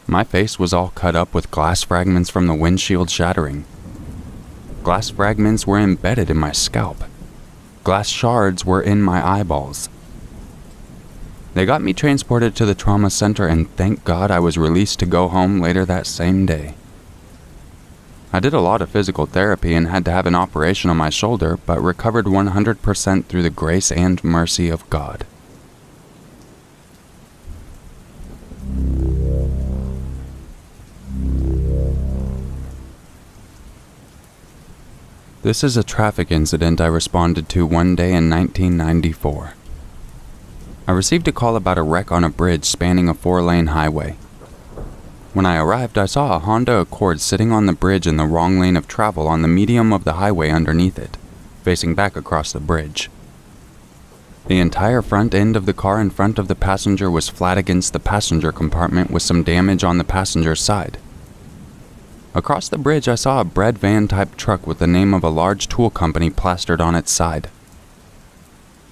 My face was all cut up with glass fragments from the windshield shattering. Glass fragments were embedded in my scalp. Glass shards were in my eyeballs. They got me transported to the trauma center and thank God I was released to go home later that same day. I did a lot of physical therapy and had to have an operation on my shoulder, but recovered 100% through the grace and mercy of God. This is a traffic incident I responded to one day in 1994. I received a call about a wreck on a bridge spanning a 4-lane highway. When I arrived, I saw a Honda Accord sitting on the bridge in the wrong lane of travel on the medium of the highway underneath it, facing back across the bridge. The entire front end of the car in front of the passenger was flat against the passenger compartment with some damage on the passenger's side. Across the bridge, I saw a bread van-type truck with the name of a large tool company plastered on its side.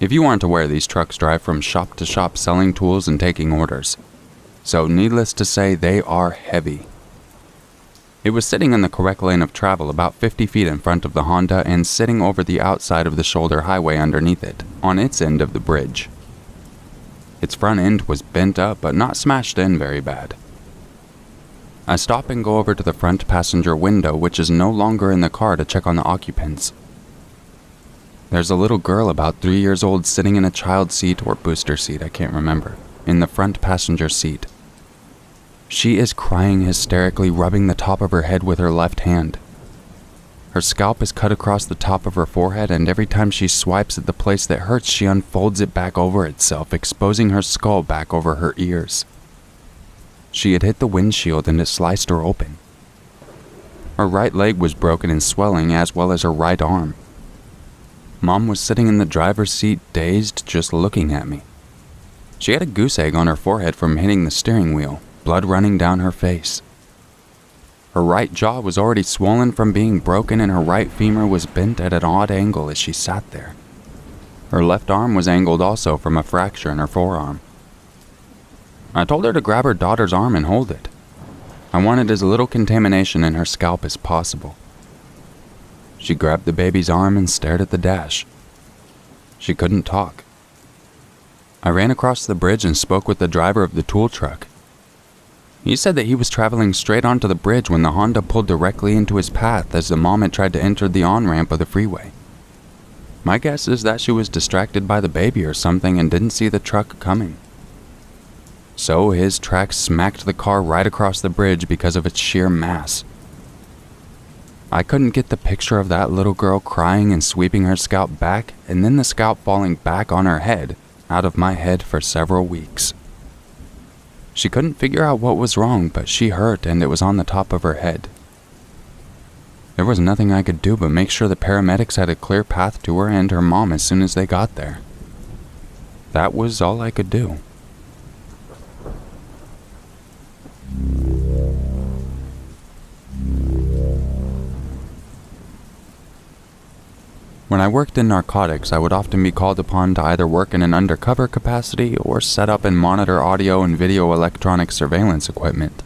If you aren't aware, these trucks drive from shop to shop selling tools and taking orders. So needless to say, they are heavy. It was sitting in the correct lane of travel about 50 feet in front of the Honda and sitting over the outside of the shoulder highway underneath it, on its end of the bridge. Its front end was bent up but not smashed in very bad. I stop and go over to the front passenger window, which is no longer in the car, to check on the occupants. There's a little girl about 3 years old sitting in a child seat or booster seat, I can't remember, in the front passenger seat. She is crying hysterically, rubbing the top of her head with her left hand. Her scalp is cut across the top of her forehead, and every time she swipes at the place that hurts, she unfolds it back over itself, exposing her skull back over her ears. She had hit the windshield and it sliced her open. Her right leg was broken and swelling, as well as her right arm. Mom was sitting in the driver's seat, dazed, just looking at me. She had a goose egg on her forehead from hitting the steering wheel, blood running down her face. Her right jaw was already swollen from being broken and her right femur was bent at an odd angle as she sat there. Her left arm was angled also from a fracture in her forearm. I told her to grab her daughter's arm and hold it. I wanted as little contamination in her scalp as possible. She grabbed the baby's arm and stared at the dash. She couldn't talk. I ran across the bridge and spoke with the driver of the tool truck. He said that he was traveling straight onto the bridge when the Honda pulled directly into his path as the mom had tried to enter the on-ramp of the freeway. My guess is that she was distracted by the baby or something and didn't see the truck coming. So his tracks smacked the car right across the bridge because of its sheer mass. I couldn't get the picture of that little girl crying and sweeping her scalp back and then the scalp falling back on her head out of my head for several weeks. She couldn't figure out what was wrong, but she hurt and it was on the top of her head. There was nothing I could do but make sure the paramedics had a clear path to her and her mom as soon as they got there. That was all I could do. When I worked in narcotics, I would often be called upon to either work in an undercover capacity or set up and monitor audio and video electronic surveillance equipment.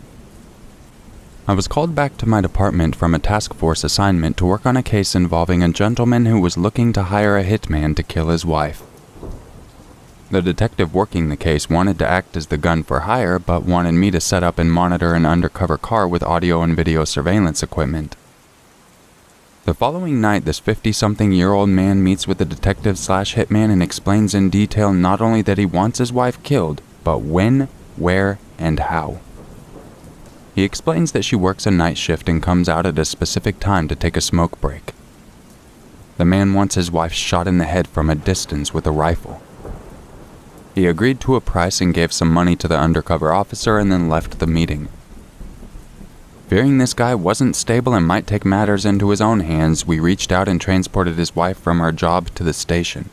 I was called back to my department from a task force assignment to work on a case involving a gentleman who was looking to hire a hitman to kill his wife. The detective working the case wanted to act as the gun for hire, but wanted me to set up and monitor an undercover car with audio and video surveillance equipment. The following night, this 50-something-year-old man meets with the detective/hitman and explains in detail not only that he wants his wife killed, but when, where, and how. He explains that she works a night shift and comes out at a specific time to take a smoke break. The man wants his wife shot in the head from a distance with a rifle. He agreed to a price and gave some money to the undercover officer and then left the meeting. Fearing this guy wasn't stable and might take matters into his own hands, we reached out and transported his wife from her job to the station.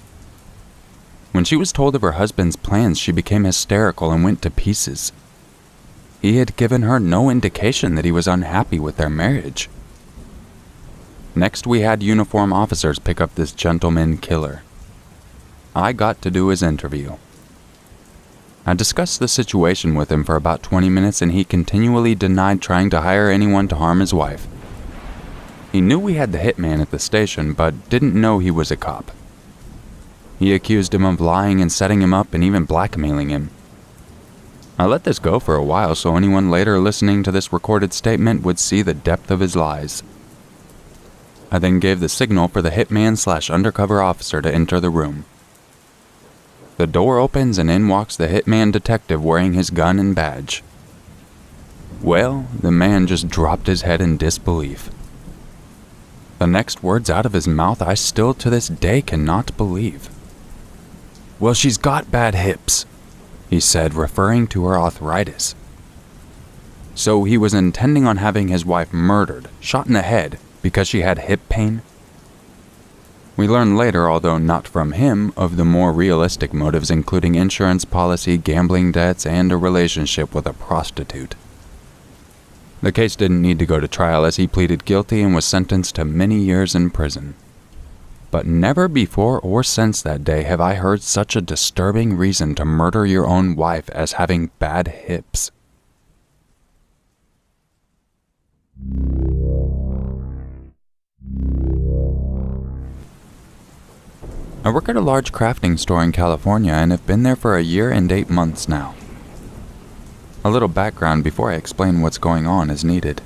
When she was told of her husband's plans, she became hysterical and went to pieces. He had given her no indication that he was unhappy with their marriage. Next, we had uniform officers pick up this gentleman killer. I got to do his interview. I discussed the situation with him for about 20 minutes and he continually denied trying to hire anyone to harm his wife. He knew we had the hitman at the station, but didn't know he was a cop. He accused him of lying and setting him up and even blackmailing him. I let this go for a while so anyone later listening to this recorded statement would see the depth of his lies. I then gave the signal for the hitman/undercover officer to enter the room. The door opens and in walks the hitman detective wearing his gun and badge. Well, the man just dropped his head in disbelief. The next words out of his mouth I still to this day cannot believe. "Well, she's got bad hips," he said, referring to her arthritis. So he was intending on having his wife murdered, shot in the head, because she had hip pain? We learned later, although not from him, of the more realistic motives including insurance policy, gambling debts, and a relationship with a prostitute. The case didn't need to go to trial as he pleaded guilty and was sentenced to many years in prison. But never before or since that day have I heard such a disturbing reason to murder your own wife as having bad hips. I work at a large crafting store in California and have been there for a year and 8 months now. A little background before I explain what's going on is needed.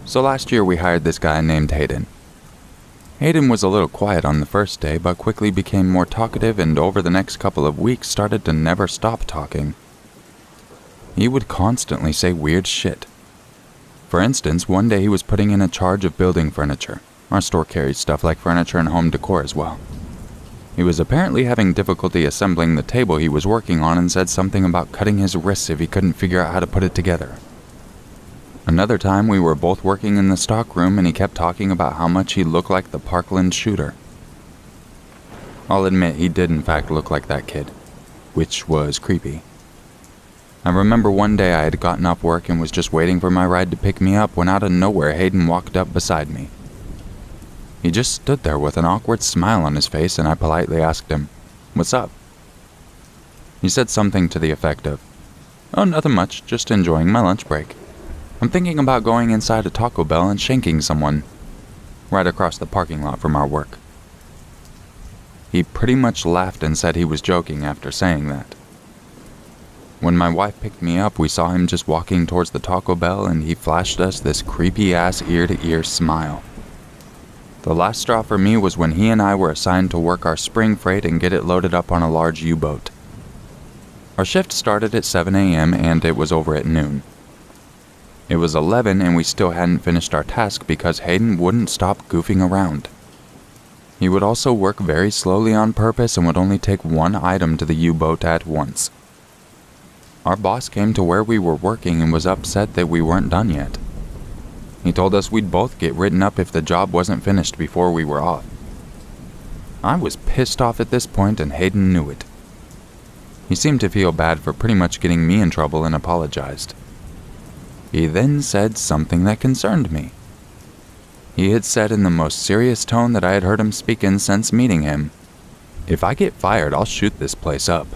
So last year we hired this guy named Hayden. Hayden was a little quiet on the first day, but quickly became more talkative and over the next couple of weeks started to never stop talking. He would constantly say weird shit. For instance, one day he was putting in a charge of building furniture. Our store carries stuff like furniture and home decor as well. He was apparently having difficulty assembling the table he was working on and said something about cutting his wrists if he couldn't figure out how to put it together. Another time we were both working in the stock room and he kept talking about how much he looked like the Parkland shooter. I'll admit he did in fact look like that kid, which was creepy. I remember one day I had gotten off work and was just waiting for my ride to pick me up when out of nowhere Hayden walked up beside me. He just stood there with an awkward smile on his face, and I politely asked him, "What's up?" He said something to the effect of, "Oh, nothing much, just enjoying my lunch break. I'm thinking about going inside a Taco Bell and shanking someone right across the parking lot from our work." He pretty much laughed and said he was joking after saying that. When my wife picked me up, we saw him just walking towards the Taco Bell, and he flashed us this creepy-ass ear-to-ear smile. The last straw for me was when he and I were assigned to work our spring freight and get it loaded up on a large U-boat. Our shift started at 7 a.m. and it was over at noon. It was 11 and we still hadn't finished our task because Hayden wouldn't stop goofing around. He would also work very slowly on purpose and would only take one item to the U-boat at once. Our boss came to where we were working and was upset that we weren't done yet. He told us we'd both get written up if the job wasn't finished before we were off. I was pissed off at this point and Hayden knew it. He seemed to feel bad for pretty much getting me in trouble and apologized. He then said something that concerned me. He had said in the most serious tone that I had heard him speak in since meeting him, "If I get fired, I'll shoot this place up."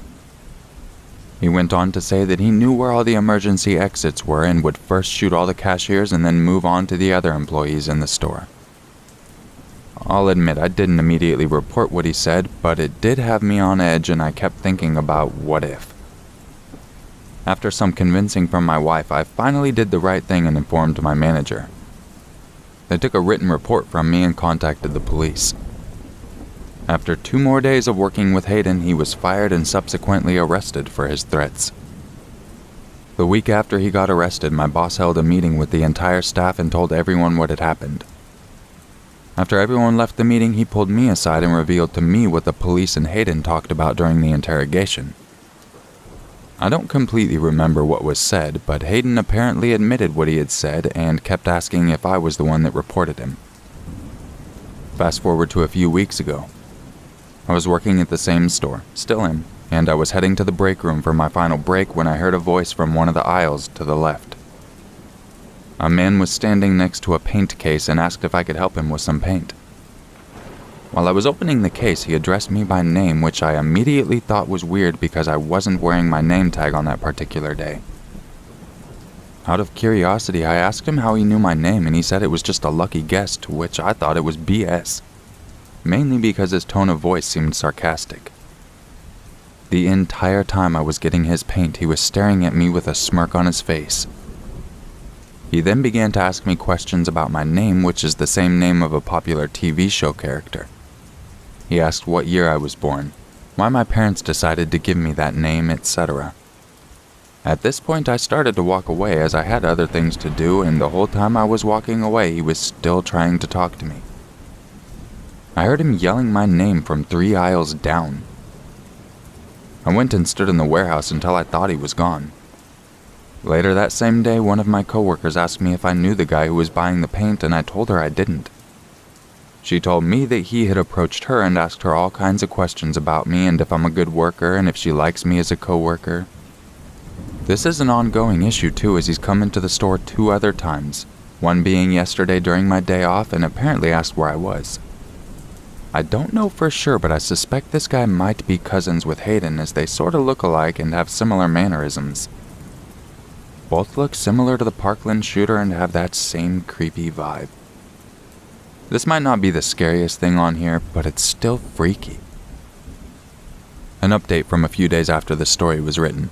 He went on to say that he knew where all the emergency exits were and would first shoot all the cashiers and then move on to the other employees in the store. I'll admit I didn't immediately report what he said, but it did have me on edge and I kept thinking about what if. After some convincing from my wife, I finally did the right thing and informed my manager. They took a written report from me and contacted the police. After 2 more days of working with Hayden, he was fired and subsequently arrested for his threats. The week after he got arrested, my boss held a meeting with the entire staff and told everyone what had happened. After everyone left the meeting, he pulled me aside and revealed to me what the police and Hayden talked about during the interrogation. I don't completely remember what was said, but Hayden apparently admitted what he had said and kept asking if I was the one that reported him. Fast forward to a few weeks ago. I was working at the same store, still am, and I was heading to the break room for my final break when I heard a voice from one of the aisles to the left. A man was standing next to a paint case and asked if I could help him with some paint. While I was opening the case, he addressed me by name, which I immediately thought was weird because I wasn't wearing my name tag on that particular day. Out of curiosity, I asked him how he knew my name, and he said it was just a lucky guess, to which I thought it was BS. Mainly because his tone of voice seemed sarcastic. The entire time I was getting his paint, he was staring at me with a smirk on his face. He then began to ask me questions about my name, which is the same name of a popular TV show character. He asked what year I was born, why my parents decided to give me that name, etc. At this point, I started to walk away as I had other things to do, and the whole time I was walking away, he was still trying to talk to me. I heard him yelling my name from 3 aisles down. I went and stood in the warehouse until I thought he was gone. Later that same day, one of my coworkers asked me if I knew the guy who was buying the paint, and I told her I didn't. She told me that he had approached her and asked her all kinds of questions about me and if I'm a good worker and if she likes me as a coworker. This is an ongoing issue too, as he's come into the store 2 other times, one being yesterday during my day off, and apparently asked where I was. I don't know for sure, but I suspect this guy might be cousins with Hayden, as they sort of look alike and have similar mannerisms. Both look similar to the Parkland shooter and have that same creepy vibe. This might not be the scariest thing on here, but it's still freaky. An update from a few days after this story was written.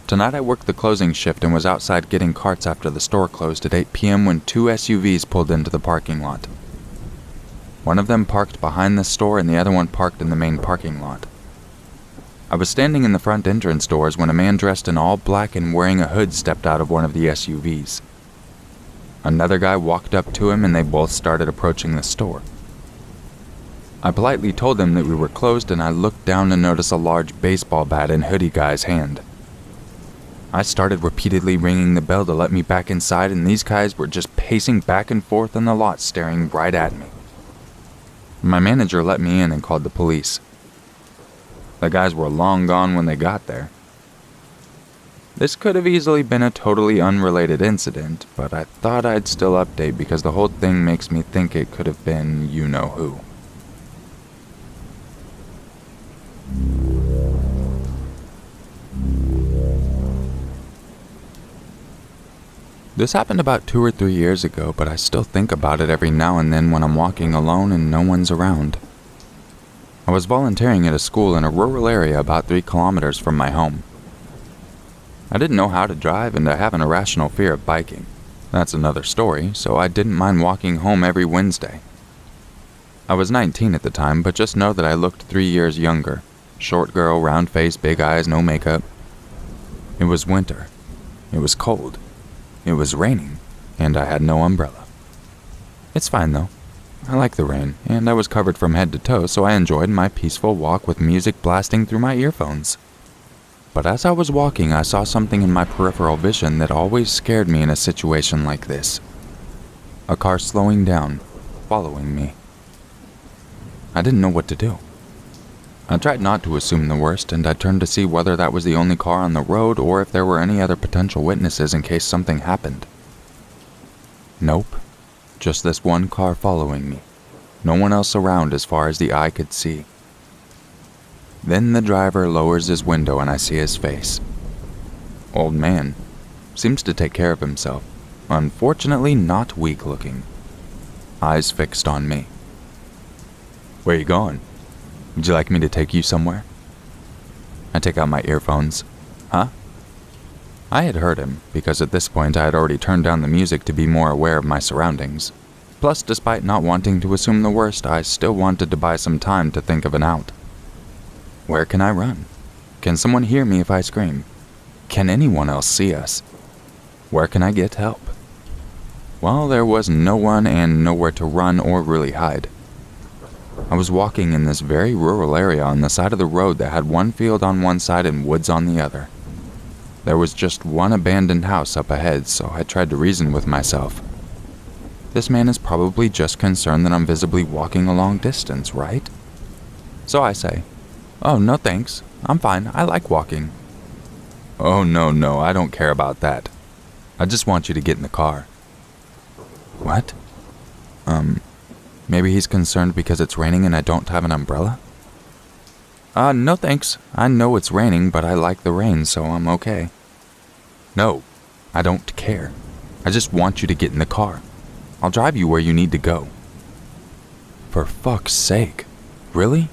Tonight I worked the closing shift and was outside getting carts after the store closed at 8 p.m. when 2 SUVs pulled into the parking lot. One of them parked behind the store and the other one parked in the main parking lot. I was standing in the front entrance doors when a man dressed in all black and wearing a hood stepped out of one of the SUVs. Another guy walked up to him and they both started approaching the store. I politely told them that we were closed, and I looked down to notice a large baseball bat in hoodie guy's hand. I started repeatedly ringing the bell to let me back inside, and these guys were just pacing back and forth in the lot staring right at me. My manager let me in and called the police. The guys were long gone when they got there. This could have easily been a totally unrelated incident, but I thought I'd still update because the whole thing makes me think it could have been you-know-who. This happened about 2 or 3 years ago, but I still think about it every now and then when I'm walking alone and no one's around. I was volunteering at a school in a rural area about 3 kilometers from my home. I didn't know how to drive and I have an irrational fear of biking. That's another story, so I didn't mind walking home every Wednesday. I was 19 at the time, but just know that I looked 3 years younger. Short girl, round face, big eyes, no makeup. It was winter. It was cold. It was raining, and I had no umbrella. It's fine though. I like the rain, and I was covered from head to toe, so I enjoyed my peaceful walk with music blasting through my earphones. But as I was walking, I saw something in my peripheral vision that always scared me in a situation like this. A car slowing down, following me. I didn't know what to do. I tried not to assume the worst, and I turned to see whether that was the only car on the road or if there were any other potential witnesses in case something happened. Nope. Just this one car following me. No one else around as far as the eye could see. Then the driver lowers his window and I see his face. Old man. Seems to take care of himself. Unfortunately not weak looking. Eyes fixed on me. Where you going? Would you like me to take you somewhere? I take out my earphones. Huh? I had heard him, because at this point I had already turned down the music to be more aware of my surroundings. Plus, despite not wanting to assume the worst, I still wanted to buy some time to think of an out. Where can I run? Can someone hear me if I scream? Can anyone else see us? Where can I get help? Well, there was no one and nowhere to run or really hide. I was walking in this very rural area on the side of the road that had one field on one side and woods on the other. There was just one abandoned house up ahead, so I tried to reason with myself. This man is probably just concerned that I'm visibly walking a long distance, right? So I say, "Oh, no thanks. I'm fine. I like walking." "Oh, no, I don't care about that. I just want you to get in the car." What? Maybe he's concerned because it's raining and I don't have an umbrella? No thanks. I know it's raining, but I like the rain, so I'm okay. No, I don't care. I just want you to get in the car. I'll drive you where you need to go. For fuck's sake. Really?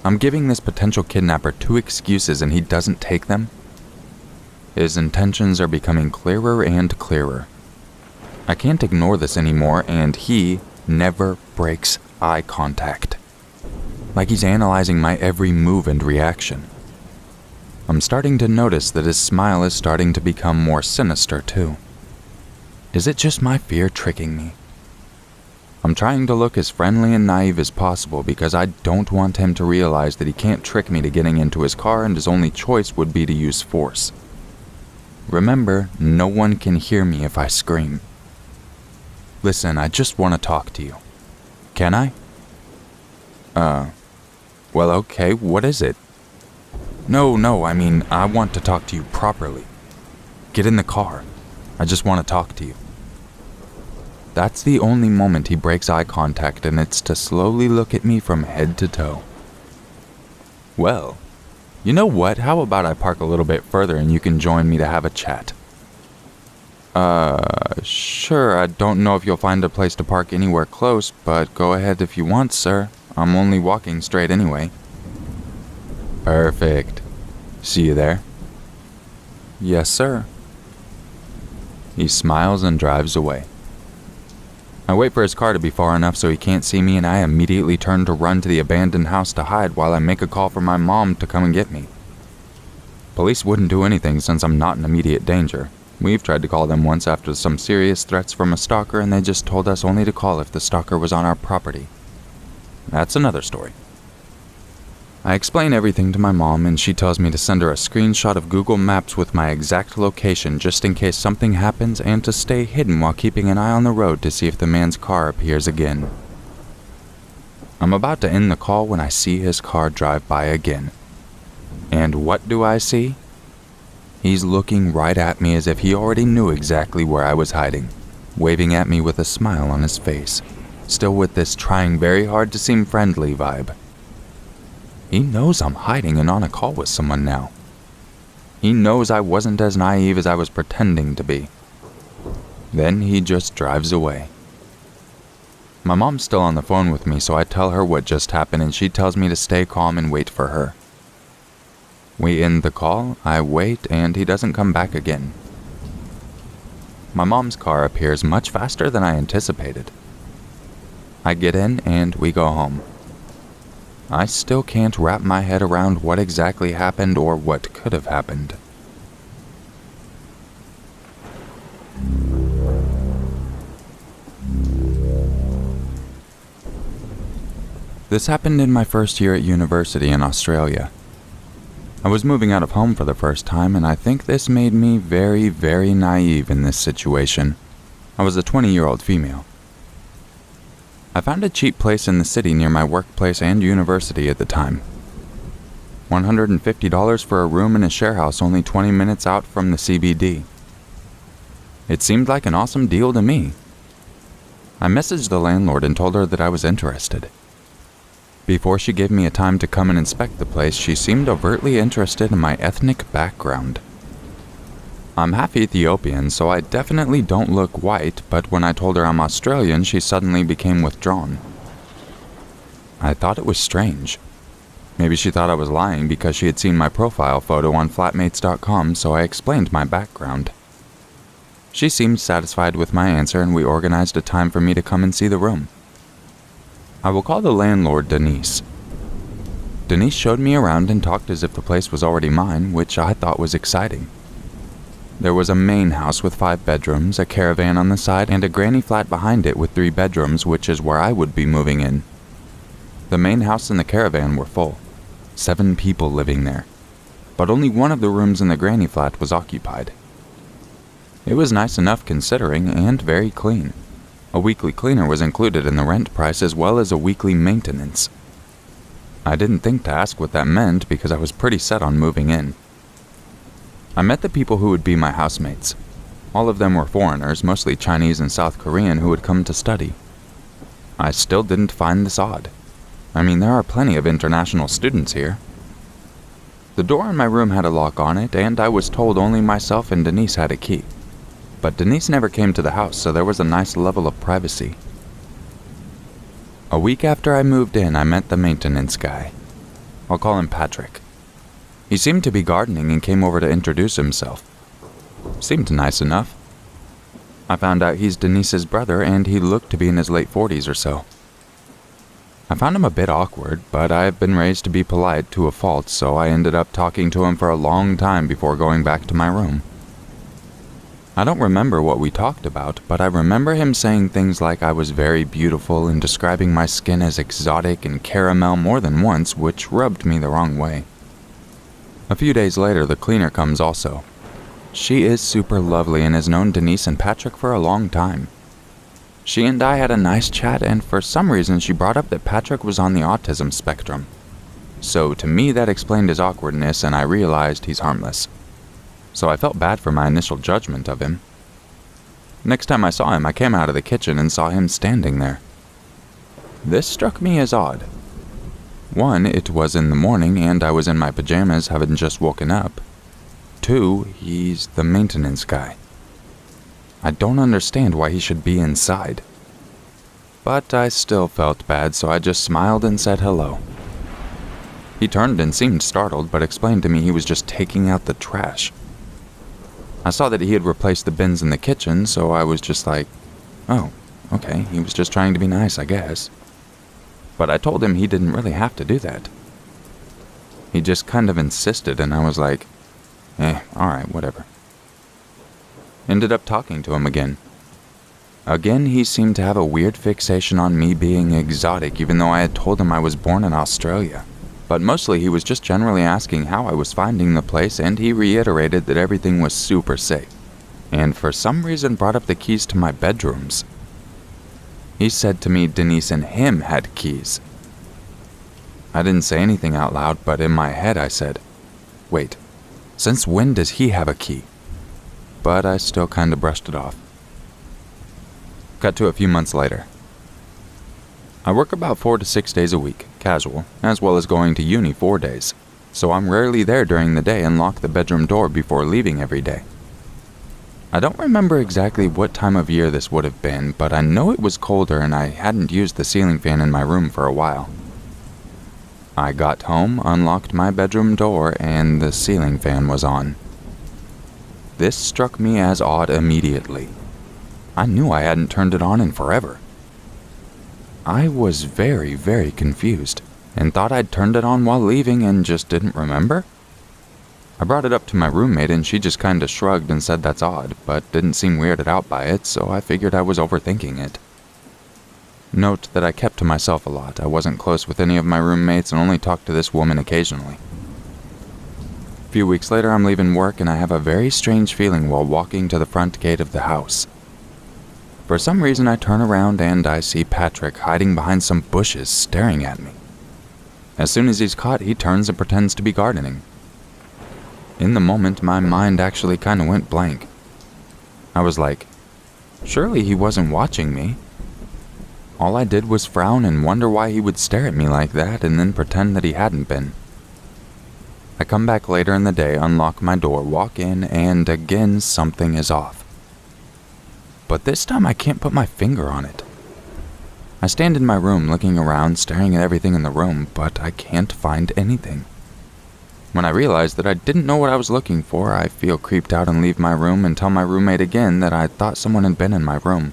I'm giving this potential kidnapper 2 excuses and he doesn't take them? His intentions are becoming clearer and clearer. I can't ignore this anymore, and he never breaks eye contact. Like he's analyzing my every move and reaction. I'm starting to notice that his smile is starting to become more sinister too. Is it just my fear tricking me? I'm trying to look as friendly and naive as possible because I don't want him to realize that he can't trick me to getting into his car and his only choice would be to use force. Remember, no one can hear me if I scream. Listen, I just want to talk to you. Can I? Well, okay, what is it? No, I mean, I want to talk to you properly. Get in the car. I just want to talk to you. That's the only moment he breaks eye contact, and it's to slowly look at me from head to toe. Well, you know what? How about I park a little bit further and you can join me to have a chat? Sure, I don't know if you'll find a place to park anywhere close, but go ahead if you want, sir. I'm only walking straight anyway. Perfect. See you there? Yes, sir. He smiles and drives away. I wait for his car to be far enough so he can't see me, and I immediately turn to run to the abandoned house to hide while I make a call for my mom to come and get me. Police wouldn't do anything since I'm not in immediate danger. We've tried to call them once after some serious threats from a stalker, and they just told us only to call if the stalker was on our property. That's another story. I explain everything to my mom, and she tells me to send her a screenshot of Google Maps with my exact location just in case something happens, and to stay hidden while keeping an eye on the road to see if the man's car appears again. I'm about to end the call when I see his car drive by again. And what do I see? He's looking right at me as if he already knew exactly where I was hiding, waving at me with a smile on his face, still with this trying very hard to seem friendly vibe. He knows I'm hiding and on a call with someone now. He knows I wasn't as naive as I was pretending to be. Then he just drives away. My mom's still on the phone with me, so I tell her what just happened and she tells me to stay calm and wait for her. We end the call, I wait, and he doesn't come back again. My mom's car appears much faster than I anticipated. I get in and we go home. I still can't wrap my head around what exactly happened or what could have happened. This happened in my first year at university in Australia. I was moving out of home for the first time, and I think this made me very, very naive in this situation. I was a 20-year-old female. I found a cheap place in the city near my workplace and university at the time. $150 for a room in a share house only 20 minutes out from the CBD. It seemed like an awesome deal to me. I messaged the landlord and told her that I was interested. Before she gave me a time to come and inspect the place, she seemed overtly interested in my ethnic background. I'm half Ethiopian, so I definitely don't look white, but when I told her I'm Australian, she suddenly became withdrawn. I thought it was strange. Maybe she thought I was lying because she had seen my profile photo on flatmates.com, so I explained my background. She seemed satisfied with my answer, and we organized a time for me to come and see the room. I will call the landlord Denise. Denise showed me around and talked as if the place was already mine, which I thought was exciting. There was a main house with 5 bedrooms, a caravan on the side, and a granny flat behind it with 3 bedrooms, which is where I would be moving in. The main house and the caravan were full, 7 people living there, but only one of the rooms in the granny flat was occupied. It was nice enough considering, and very clean. A weekly cleaner was included in the rent price as well as a weekly maintenance. I didn't think to ask what that meant because I was pretty set on moving in. I met the people who would be my housemates. All of them were foreigners, mostly Chinese and South Korean, who had come to study. I still didn't find this odd. I mean, there are plenty of international students here. The door in my room had a lock on it, and I was told only myself and Denise had a key. But Denise never came to the house, so there was a nice level of privacy. A week after I moved in, I met the maintenance guy. I'll call him Patrick. He seemed to be gardening and came over to introduce himself. Seemed nice enough. I found out he's Denise's brother, and he looked to be in his late 40s or so. I found him a bit awkward, but I've been raised to be polite to a fault, so I ended up talking to him for a long time before going back to my room. I don't remember what we talked about, but I remember him saying things like I was very beautiful and describing my skin as exotic and caramel more than once, which rubbed me the wrong way. A few days later, the cleaner comes also. She is super lovely and has known Denise and Patrick for a long time. She and I had a nice chat, and for some reason she brought up that Patrick was on the autism spectrum. So to me that explained his awkwardness, and I realized he's harmless. So I felt bad for my initial judgment of him. Next time I saw him, I came out of the kitchen and saw him standing there. This struck me as odd. 1, it was in the morning and I was in my pajamas having just woken up. 2, he's the maintenance guy. I don't understand why he should be inside. But I still felt bad, so I just smiled and said hello. He turned and seemed startled, but explained to me he was just taking out the trash. I saw that he had replaced the bins in the kitchen, so I was just like, oh, okay, he was just trying to be nice, I guess. But I told him he didn't really have to do that. He just kind of insisted, and I was like, alright, whatever. Ended up talking to him again. Again, he seemed to have a weird fixation on me being exotic, even though I had told him I was born in Australia. But mostly he was just generally asking how I was finding the place, and he reiterated that everything was super safe, and for some reason brought up the keys to my bedrooms. He said to me Denise and him had keys, I didn't say anything out loud, but in my head I said, "Wait, since when does he have a key?" But I still kinda brushed it off. Cut to a few months later. I work about 4 to 6 days a week, casual, as well as going to uni 4 days, so I'm rarely there during the day and lock the bedroom door before leaving every day. I don't remember exactly what time of year this would have been, but I know it was colder and I hadn't used the ceiling fan in my room for a while. I got home, unlocked my bedroom door, and the ceiling fan was on. This struck me as odd immediately. I knew I hadn't turned it on in forever. I was very, very confused, and thought I'd turned it on while leaving and just didn't remember. I brought it up to my roommate and she just kinda shrugged and said that's odd, but didn't seem weirded out by it, so I figured I was overthinking it. Note that I kept to myself a lot. I wasn't close with any of my roommates and only talked to this woman occasionally. A few weeks later, I'm leaving work and I have a very strange feeling while walking to the front gate of the house. For some reason, I turn around and I see Patrick hiding behind some bushes staring at me. As soon as he's caught, he turns and pretends to be gardening. In the moment, my mind actually kinda went blank. I was like, surely he wasn't watching me. All I did was frown and wonder why he would stare at me like that and then pretend that he hadn't been. I come back later in the day, unlock my door, walk in, and again something is off. But this time I can't put my finger on it. I stand in my room looking around, staring at everything in the room, but I can't find anything. When I realize that I didn't know what I was looking for, I feel creeped out and leave my room and tell my roommate again that I thought someone had been in my room.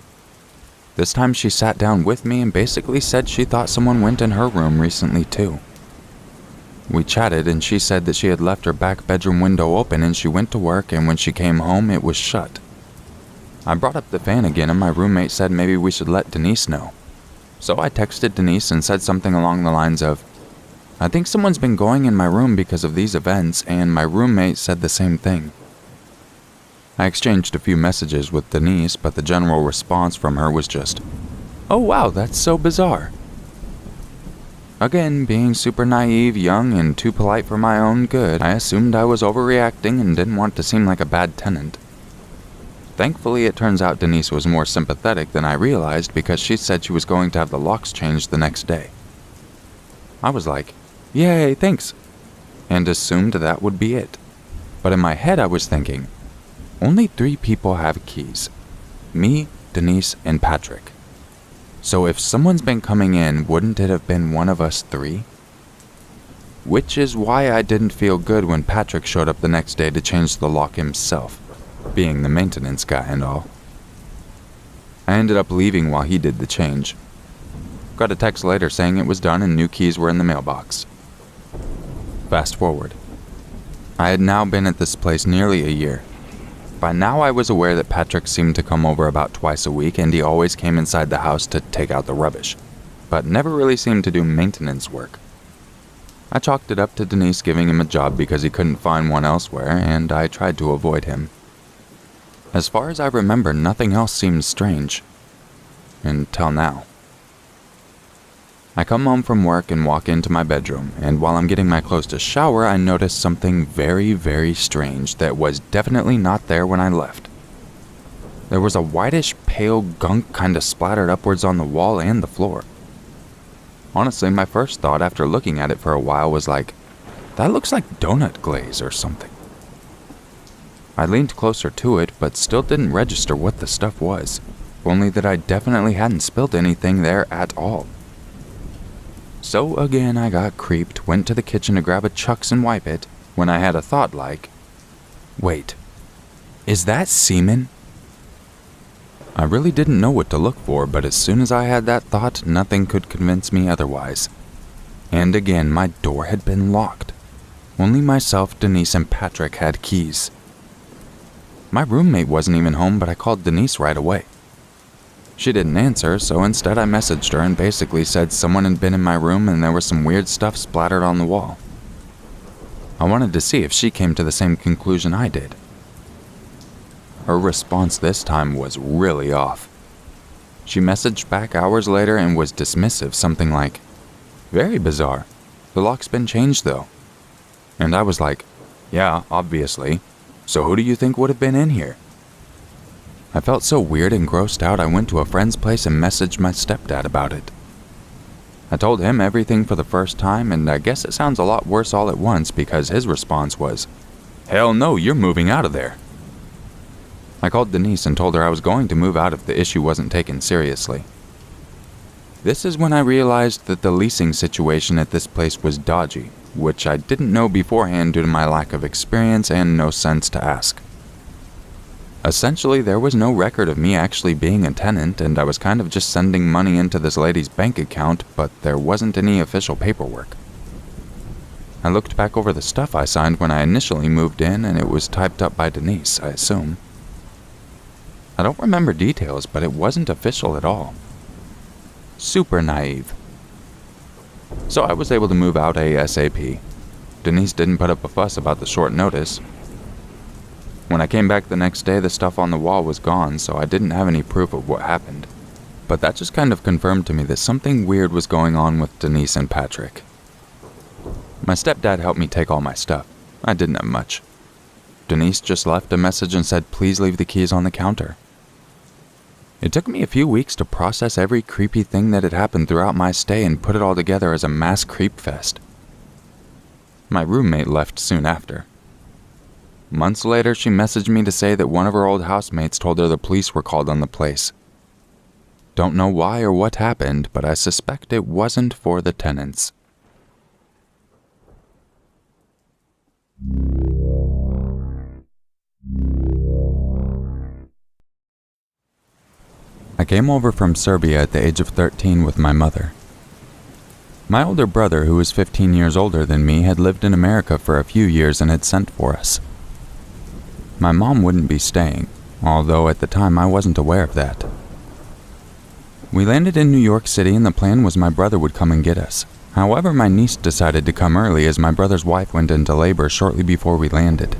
This time she sat down with me and basically said she thought someone went in her room recently too. We chatted and she said that she had left her back bedroom window open and she went to work, and when she came home it was shut. I brought up the fan again and my roommate said maybe we should let Denise know. So I texted Denise and said something along the lines of, "I think someone's been going in my room because of these events," and my roommate said the same thing. I exchanged a few messages with Denise, but the general response from her was just, "Oh wow, that's so bizarre." Again, being super naive, young, and too polite for my own good, I assumed I was overreacting and didn't want to seem like a bad tenant. Thankfully, it turns out Denise was more sympathetic than I realized because she said she was going to have the locks changed the next day. I was like, "Yay, thanks," and assumed that would be it. But in my head I was thinking, only 3 people have keys. Me, Denise, and Patrick. So if someone's been coming in, wouldn't it have been one of us 3? Which is why I didn't feel good when Patrick showed up the next day to change the lock himself, being the maintenance guy and all. I ended up leaving while he did the change. Got a text later saying it was done and new keys were in the mailbox. Fast forward. I had now been at this place nearly a year. By now I was aware that Patrick seemed to come over about twice a week and he always came inside the house to take out the rubbish, but never really seemed to do maintenance work. I chalked it up to Denise giving him a job because he couldn't find one elsewhere, and I tried to avoid him. As far as I remember, nothing else seemed strange. Until now. I come home from work and walk into my bedroom, and while I'm getting my clothes to shower, I notice something very, very strange that was definitely not there when I left. There was a whitish, pale gunk kinda splattered upwards on the wall and the floor. Honestly, my first thought after looking at it for a while was like, that looks like donut glaze or something. I leaned closer to it, but still didn't register what the stuff was, only that I definitely hadn't spilled anything there at all. So again, I got creeped, went to the kitchen to grab a Chucks and wipe it, when I had a thought like, wait, is that semen? I really didn't know what to look for, but as soon as I had that thought, nothing could convince me otherwise. And again, my door had been locked. Only myself, Denise, and Patrick had keys. My roommate wasn't even home, but I called Denise right away. She didn't answer, so instead I messaged her and basically said someone had been in my room and there was some weird stuff splattered on the wall. I wanted to see if she came to the same conclusion I did. Her response this time was really off. She messaged back hours later and was dismissive, something like, "Very bizarre. The lock's been changed though. And I was like, yeah, obviously. So who do you think would have been in here? I felt so weird and grossed out I went to a friend's place and messaged my stepdad about it. I told him everything for the first time, and I guess it sounds a lot worse all at once because his response was, "Hell no, you're moving out of there." I called Denise and told her I was going to move out if the issue wasn't taken seriously. This is when I realized that the leasing situation at this place was dodgy, which I didn't know beforehand due to my lack of experience and no sense to ask. Essentially, there was no record of me actually being a tenant, and I was kind of just sending money into this lady's bank account, but there wasn't any official paperwork. I looked back over the stuff I signed when I initially moved in, and it was typed up by Denise, I assume. I don't remember details, but it wasn't official at all. Super naive. So I was able to move out ASAP. Denise didn't put up a fuss about the short notice. When I came back the next day, the stuff on the wall was gone, so I didn't have any proof of what happened. But that just kind of confirmed to me that something weird was going on with Denise and Patrick. My stepdad helped me take all my stuff. I didn't have much. Denise just left a message and said, "Please leave the keys on the counter." It took me a few weeks to process every creepy thing that had happened throughout my stay and put it all together as a mass creep fest. My roommate left soon after. Months later, she messaged me to say that one of her old housemates told her the police were called on the place. Don't know why or what happened, but I suspect it wasn't for the tenants. I came over from Serbia at the age of 13 with my mother. My older brother, who was 15 years older than me, had lived in America for a few years and had sent for us. My mom wouldn't be staying, although at the time I wasn't aware of that. We landed in New York City and the plan was my brother would come and get us. However, my niece decided to come early as my brother's wife went into labor shortly before we landed.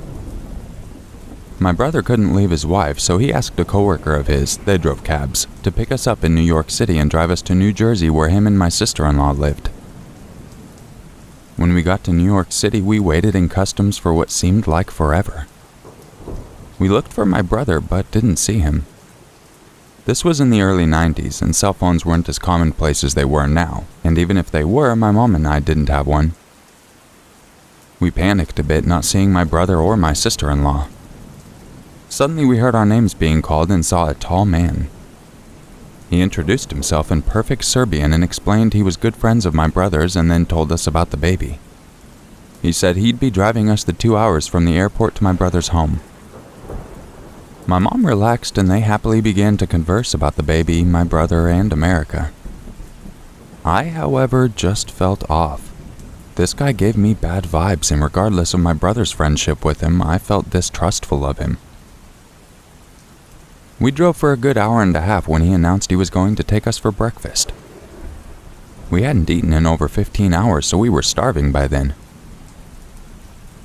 My brother couldn't leave his wife, so he asked a coworker of his, they drove cabs, to pick us up in New York City and drive us to New Jersey where him and my sister-in-law lived. When we got to New York City, we waited in customs for what seemed like forever. We looked for my brother, but didn't see him. This was in the early 90s, and cell phones weren't as commonplace as they were now, and even if they were, my mom and I didn't have one. We panicked a bit not seeing my brother or my sister-in-law. Suddenly we heard our names being called and saw a tall man. He introduced himself in perfect Serbian and explained he was good friends of my brother's and then told us about the baby. He said he'd be driving us the 2 hours from the airport to my brother's home. My mom relaxed and they happily began to converse about the baby, my brother, and America. I, however, just felt off. This guy gave me bad vibes, and regardless of my brother's friendship with him, I felt distrustful of him. We drove for a good hour and a half when he announced he was going to take us for breakfast. We hadn't eaten in over 15 hours, so we were starving by then.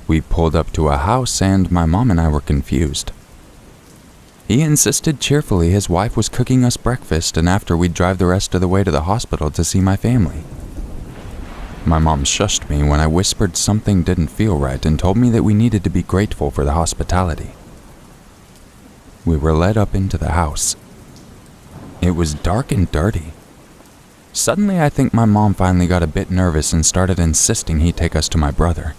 We pulled up to a house and my mom and I were confused. He insisted cheerfully his wife was cooking us breakfast and after we'd drive the rest of the way to the hospital to see my family. My mom shushed me when I whispered something didn't feel right and told me that we needed to be grateful for the hospitality. We were led up into the house. It was dark and dirty. Suddenly, I think my mom finally got a bit nervous and started insisting he take us to my brother.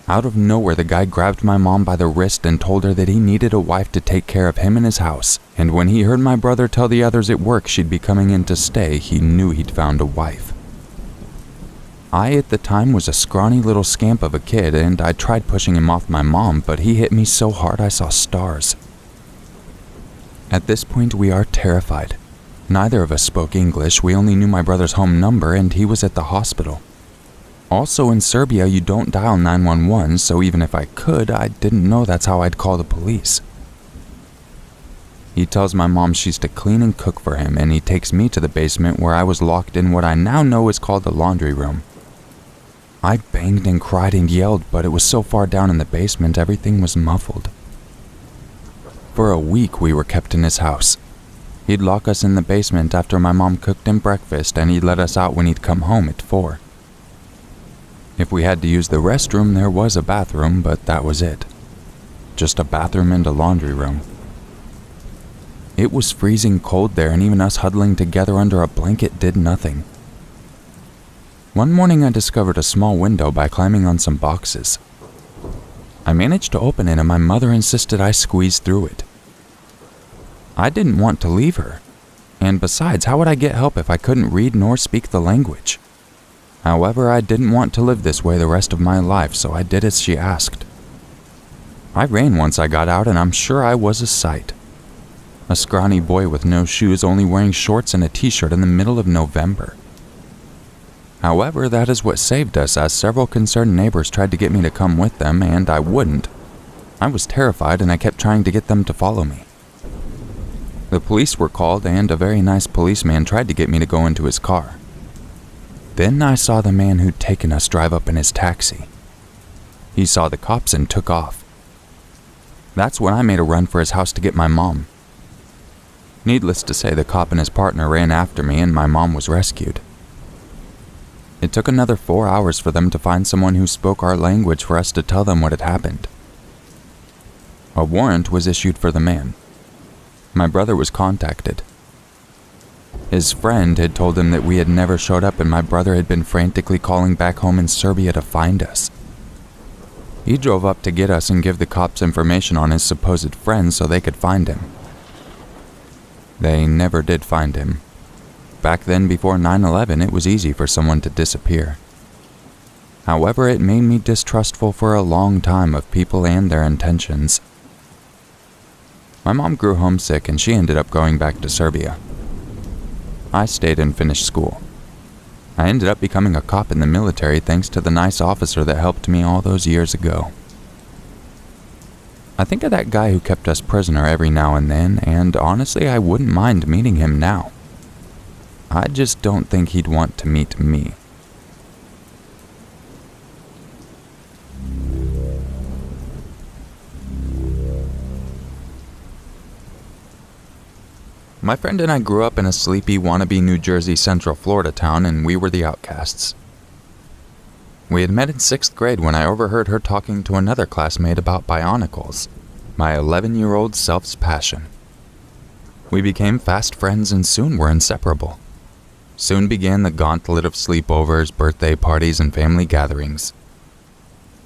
Out of nowhere, the guy grabbed my mom by the wrist and told her that he needed a wife to take care of him and his house, and when he heard my brother tell the others at work she'd be coming in to stay, he knew he'd found a wife. I, at the time, was a scrawny little scamp of a kid, and I tried pushing him off my mom, but he hit me so hard I saw stars. At this point, we are terrified. Neither of us spoke English, we only knew my brother's home number, and he was at the hospital. Also, in Serbia, you don't dial 911, so even if I could, I didn't know that's how I'd call the police. He tells my mom she's to clean and cook for him, and he takes me to the basement where I was locked in what I now know is called the laundry room. I banged and cried and yelled, but it was so far down in the basement, everything was muffled. For a week, we were kept in his house. He'd lock us in the basement after my mom cooked him breakfast, and he'd let us out when he'd come home at 4. If we had to use the restroom, there was a bathroom, but that was it. Just a bathroom and a laundry room. It was freezing cold there, and even us huddling together under a blanket did nothing. One morning I discovered a small window by climbing on some boxes. I managed to open it, and my mother insisted I squeeze through it. I didn't want to leave her, and besides, how would I get help if I couldn't read nor speak the language? However, I didn't want to live this way the rest of my life, so I did as she asked. I ran once I got out, and I'm sure I was a sight. A scrawny boy with no shoes, only wearing shorts and a t-shirt in the middle of November. However, that is what saved us, as several concerned neighbors tried to get me to come with them, and I wouldn't. I was terrified, and I kept trying to get them to follow me. The police were called, and a very nice policeman tried to get me to go into his car. Then I saw the man who'd taken us drive up in his taxi. He saw the cops and took off. That's when I made a run for his house to get my mom. Needless to say, the cop and his partner ran after me, and my mom was rescued. It took another 4 hours for them to find someone who spoke our language for us to tell them what had happened. A warrant was issued for the man. My brother was contacted. His friend had told him that we had never showed up, and my brother had been frantically calling back home in Serbia to find us. He drove up to get us and give the cops information on his supposed friend so they could find him. They never did find him. Back then, before 9/11, it was easy for someone to disappear. However, it made me distrustful for a long time of people and their intentions. My mom grew homesick, and she ended up going back to Serbia. I stayed and finished school. I ended up becoming a cop in the military thanks to the nice officer that helped me all those years ago. I think of that guy who kept us prisoner every now and then, and honestly, I wouldn't mind meeting him now. I just don't think he'd want to meet me. My friend and I grew up in a sleepy wannabe New Jersey Central Florida town, and we were the outcasts. We had met in 6th grade when I overheard her talking to another classmate about bionicles, my 11-year-old self's passion. We became fast friends and soon were inseparable. Soon began the gauntlet of sleepovers, birthday parties, and family gatherings.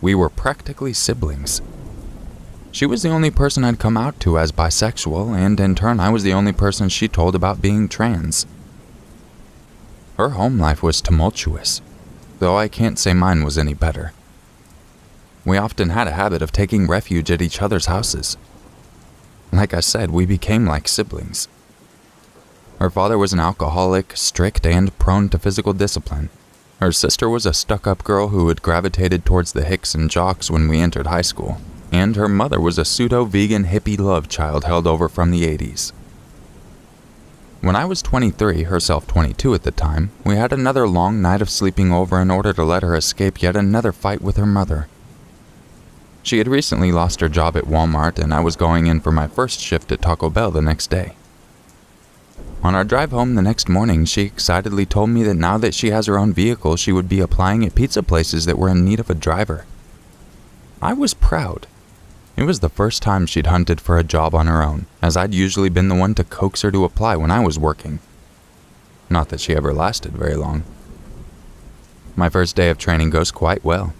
We were practically siblings. She was the only person I'd come out to as bisexual, and in turn I was the only person she told about being trans. Her home life was tumultuous, though I can't say mine was any better. We often had a habit of taking refuge at each other's houses. Like I said, we became like siblings. Her father was an alcoholic, strict, and prone to physical discipline. Her sister was a stuck-up girl who had gravitated towards the hicks and jocks when we entered high school, and her mother was a pseudo-vegan hippie love child held over from the 80s. When I was 23, herself 22 at the time, we had another long night of sleeping over in order to let her escape yet another fight with her mother. She had recently lost her job at Walmart, and I was going in for my first shift at Taco Bell the next day. On our drive home the next morning, she excitedly told me that now that she has her own vehicle, she would be applying at pizza places that were in need of a driver. I was proud. It was the first time she'd hunted for a job on her own, as I'd usually been the one to coax her to apply when I was working. Not that she ever lasted very long. My first day of training goes quite well.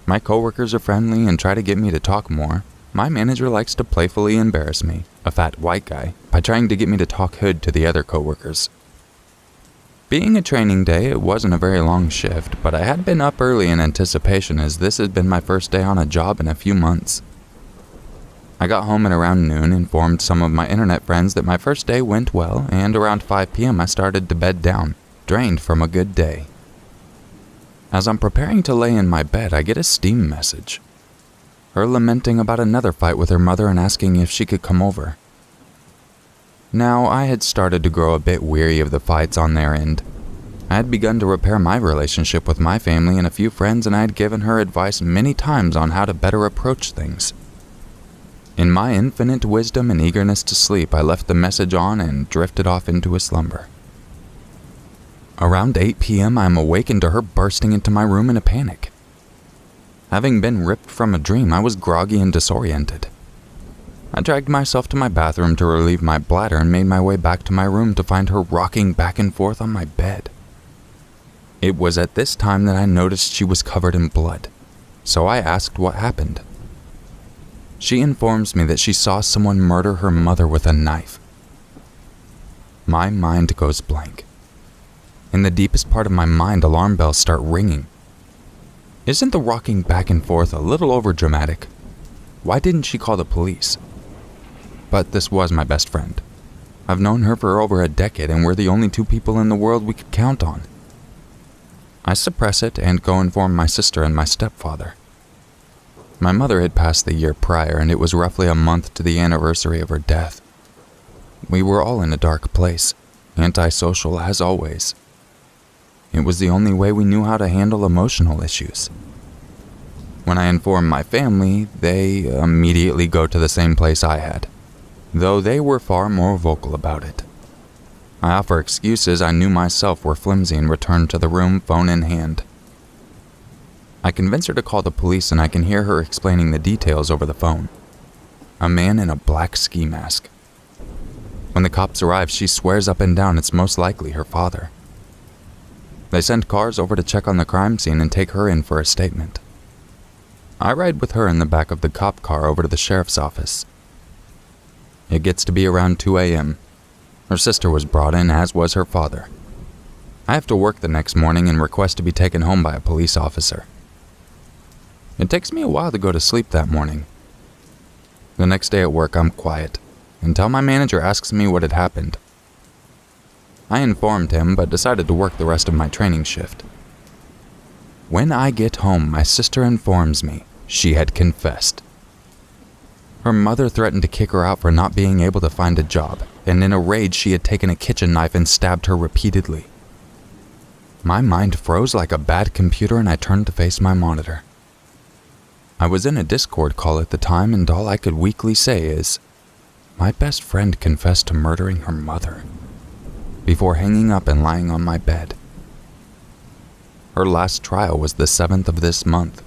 My coworkers are friendly and try to get me to talk more. My manager likes to playfully embarrass me, a fat white guy, by trying to get me to talk hood to the other coworkers. Being a training day, it wasn't a very long shift, but I had been up early in anticipation as this had been my first day on a job in a few months. I got home at around noon, informed some of my internet friends that my first day went well, and around 5 p.m. I started to bed down, drained from a good day. As I'm preparing to lay in my bed, I get a Steam message. Her lamenting about another fight with her mother and asking if she could come over. Now, I had started to grow a bit weary of the fights on their end. I had begun to repair my relationship with my family and a few friends, and I had given her advice many times on how to better approach things. In my infinite wisdom and eagerness to sleep, I left the message on and drifted off into a slumber. Around 8 p.m., I am awakened to her bursting into my room in a panic. Having been ripped from a dream, I was groggy and disoriented. I dragged myself to my bathroom to relieve my bladder and made my way back to my room to find her rocking back and forth on my bed. It was at this time that I noticed she was covered in blood, so I asked what happened. She informs me that she saw someone murder her mother with a knife. My mind goes blank. In the deepest part of my mind, alarm bells start ringing. Isn't the rocking back and forth a little overdramatic? Why didn't she call the police? But this was my best friend. I've known her for over a decade, and we're the only two people in the world we could count on. I suppress it and go inform my sister and my stepfather. My mother had passed the year prior, and it was roughly a month to the anniversary of her death. We were all in a dark place, antisocial as always. It was the only way we knew how to handle emotional issues. When I inform my family, they immediately go to the same place I had, though they were far more vocal about it. I offer excuses I knew myself were flimsy and returned to the room, phone in hand. I convince her to call the police, and I can hear her explaining the details over the phone. A man in a black ski mask. When the cops arrive, she swears up and down it's most likely her father. They send cars over to check on the crime scene and take her in for a statement. I ride with her in the back of the cop car over to the sheriff's office. It gets to be around 2 a.m. Her sister was brought in, as was her father. I have to work the next morning and request to be taken home by a police officer. It takes me a while to go to sleep that morning. The next day at work, I'm quiet, until my manager asks me what had happened. I informed him, but decided to work the rest of my training shift. When I get home, my sister informs me she had confessed. Her mother threatened to kick her out for not being able to find a job, and in a rage she had taken a kitchen knife and stabbed her repeatedly. My mind froze like a bad computer, and I turned to face my monitor. I was in a Discord call at the time, and all I could weakly say is, my best friend confessed to murdering her mother, before hanging up and lying on my bed. Her last trial was the 7th of this month.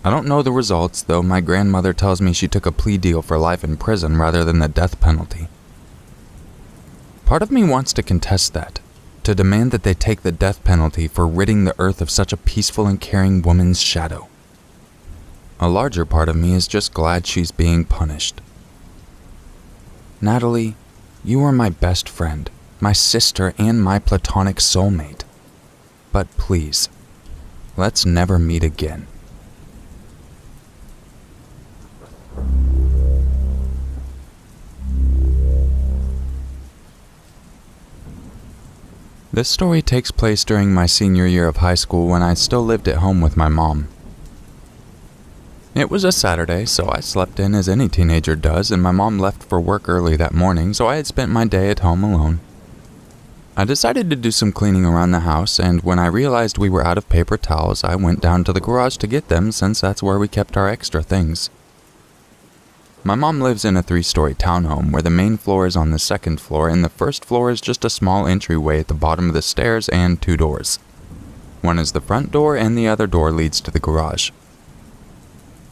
I don't know the results, though my grandmother tells me she took a plea deal for life in prison rather than the death penalty. Part of me wants to contest that, to demand that they take the death penalty for ridding the earth of such a peaceful and caring woman's shadow. A larger part of me is just glad she's being punished. Natalie, you are my best friend, my sister, and my platonic soulmate. But please, let's never meet again. This story takes place during my senior year of high school when I still lived at home with my mom. It was a Saturday, so I slept in as any teenager does, and my mom left for work early that morning, so I had spent my day at home alone. I decided to do some cleaning around the house, and when I realized we were out of paper towels, I went down to the garage to get them since that's where we kept our extra things. My mom lives in a 3-story townhome where the main floor is on the 2nd floor and the 1st floor is just a small entryway at the bottom of the stairs and 2 doors. One is the front door and the other door leads to the garage.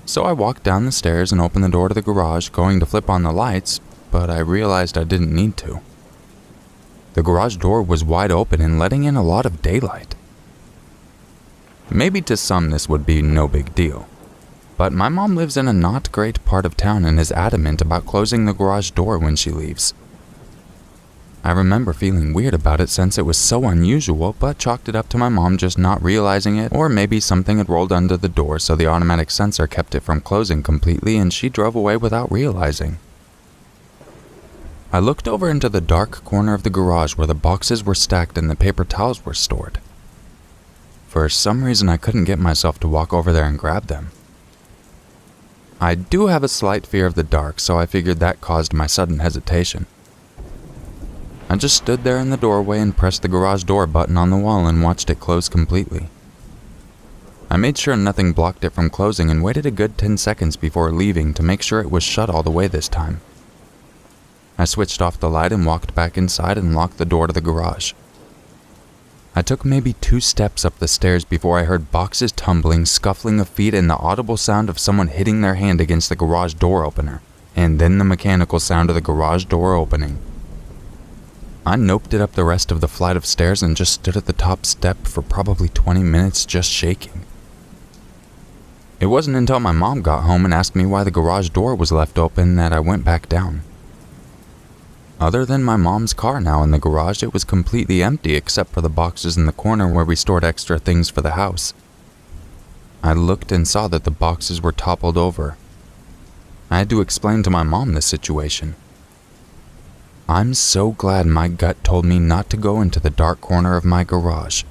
So I walked down the stairs and opened the door to the garage, going to flip on the lights, but I realized I didn't need to. The garage door was wide open and letting in a lot of daylight. Maybe to some this would be no big deal, but my mom lives in a not great part of town and is adamant about closing the garage door when she leaves. I remember feeling weird about it since it was so unusual, but chalked it up to my mom just not realizing it, or maybe something had rolled under the door so the automatic sensor kept it from closing completely and she drove away without realizing. I looked over into the dark corner of the garage where the boxes were stacked and the paper towels were stored. For some reason I couldn't get myself to walk over there and grab them. I do have a slight fear of the dark, so I figured that caused my sudden hesitation. I just stood there in the doorway and pressed the garage door button on the wall and watched it close completely. I made sure nothing blocked it from closing and waited a good 10 seconds before leaving to make sure it was shut all the way this time. I switched off the light and walked back inside and locked the door to the garage. I took maybe 2 steps up the stairs before I heard boxes tumbling, scuffling of feet, and the audible sound of someone hitting their hand against the garage door opener, and then the mechanical sound of the garage door opening. I noped it up the rest of the flight of stairs and just stood at the top step for probably 20 minutes just shaking. It wasn't until my mom got home and asked me why the garage door was left open that I went back down. Other than my mom's car now in the garage, it was completely empty except for the boxes in the corner where we stored extra things for the house. I looked and saw that the boxes were toppled over. I had to explain to my mom the situation. I'm so glad my gut told me not to go into the dark corner of my garage.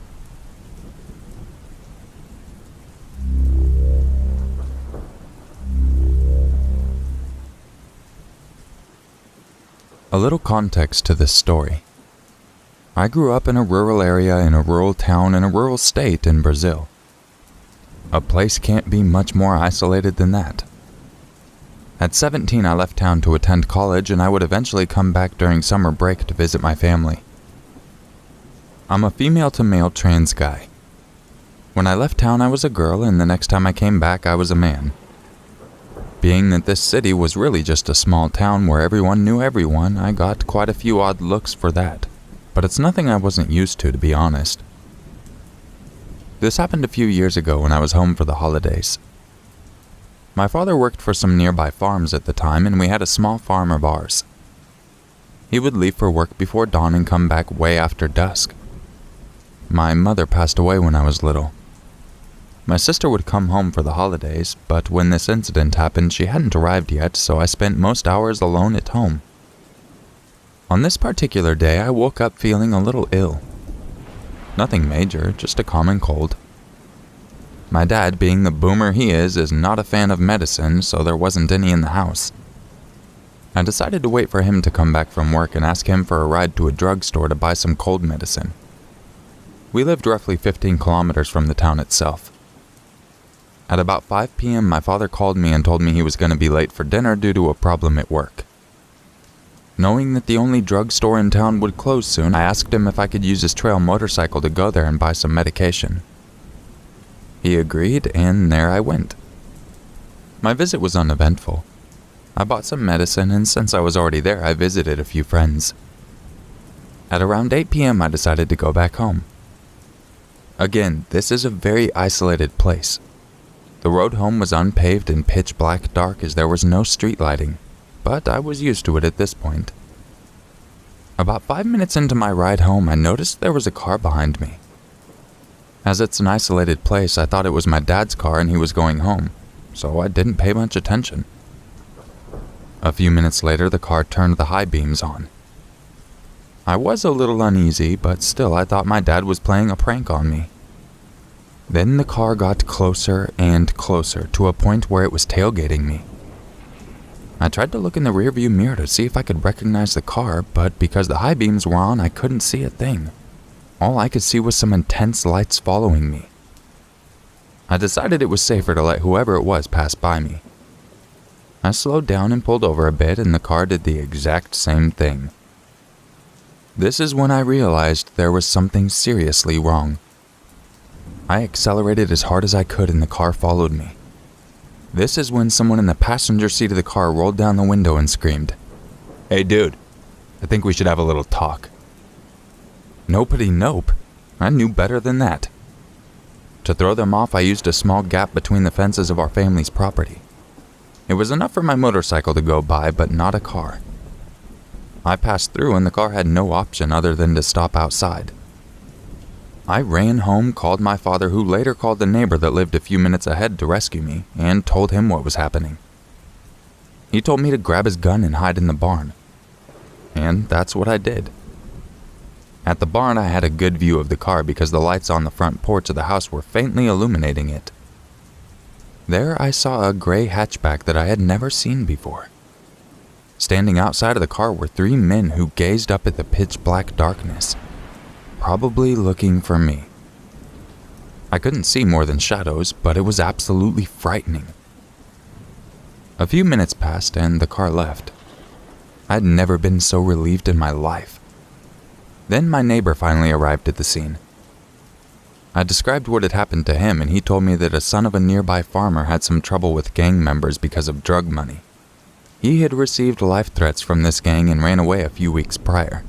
A little context to this story. I grew up in a rural area, in a rural town, in a rural state in Brazil. A place can't be much more isolated than that. At 17, I left town to attend college, and I would eventually come back during summer break to visit my family. I'm a female-to-male trans guy. When I left town, I was a girl, and the next time I came back, I was a man. Being that this city was really just a small town where everyone knew everyone, I got quite a few odd looks for that. But it's nothing I wasn't used to be honest. This happened a few years ago when I was home for the holidays. My father worked for some nearby farms at the time, and we had a small farm of ours. He would leave for work before dawn and come back way after dusk. My mother passed away when I was little. My sister would come home for the holidays, but when this incident happened, she hadn't arrived yet, so I spent most hours alone at home. On this particular day, I woke up feeling a little ill. Nothing major, just a common cold. My dad, being the boomer he is not a fan of medicine, so there wasn't any in the house. I decided to wait for him to come back from work and ask him for a ride to a drugstore to buy some cold medicine. We lived roughly 15 kilometers from the town itself. At about 5 p.m., my father called me and told me he was going to be late for dinner due to a problem at work. Knowing that the only drugstore in town would close soon, I asked him if I could use his trail motorcycle to go there and buy some medication. He agreed, and there I went. My visit was uneventful. I bought some medicine, and since I was already there, I visited a few friends. At around 8 p.m., I decided to go back home. Again, this is a very isolated place. The road home was unpaved and pitch black dark as there was no street lighting, but I was used to it at this point. About 5 minutes into my ride home, I noticed there was a car behind me. As it's an isolated place, I thought it was my dad's car and he was going home, so I didn't pay much attention. A few minutes later, the car turned the high beams on. I was a little uneasy, but still I thought my dad was playing a prank on me. Then the car got closer and closer to a point where it was tailgating me. I tried to look in the rearview mirror to see if I could recognize the car, but because the high beams were on, I couldn't see a thing. All I could see was some intense lights following me. I decided it was safer to let whoever it was pass by me. I slowed down and pulled over a bit, and the car did the exact same thing. This is when I realized there was something seriously wrong. I accelerated as hard as I could and the car followed me. This is when someone in the passenger seat of the car rolled down the window and screamed, "Hey dude, I think we should have a little talk." Nopety nope. I knew better than that. To throw them off, I used a small gap between the fences of our family's property. It was enough for my motorcycle to go by, but not a car. I passed through and the car had no option other than to stop outside. I ran home, called my father, who later called the neighbor that lived a few minutes ahead to rescue me, and told him what was happening. He told me to grab his gun and hide in the barn. And that's what I did. At the barn, I had a good view of the car because the lights on the front porch of the house were faintly illuminating it. There I saw a gray hatchback that I had never seen before. Standing outside of the car were 3 men who gazed up at the pitch-black darkness, probably looking for me. I couldn't see more than shadows, but it was absolutely frightening. A few minutes passed and the car left. I'd never been so relieved in my life. Then my neighbor finally arrived at the scene. I described what had happened to him, and he told me that a son of a nearby farmer had some trouble with gang members because of drug money. He had received life threats from this gang and ran away a few weeks prior.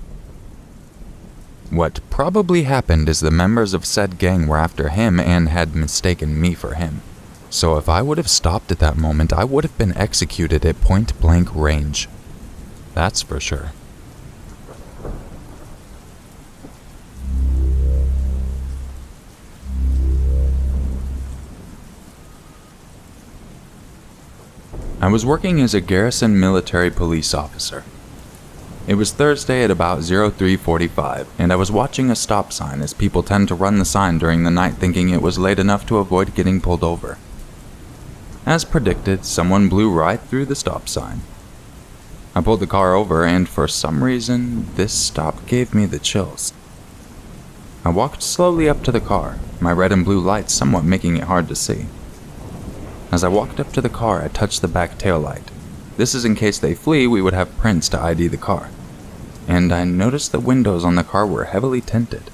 What probably happened is the members of said gang were after him and had mistaken me for him. So if I would have stopped at that moment, I would have been executed at point-blank range. That's for sure. I was working as a garrison military police officer. It was Thursday at about 03:45, and I was watching a stop sign as people tend to run the sign during the night thinking it was late enough to avoid getting pulled over. As predicted, someone blew right through the stop sign. I pulled the car over, and for some reason, this stop gave me the chills. I walked slowly up to the car, my red and blue lights somewhat making it hard to see. As I walked up to the car, I touched the back taillight. This is in case they flee, we would have prints to ID the car. And I noticed the windows on the car were heavily tinted.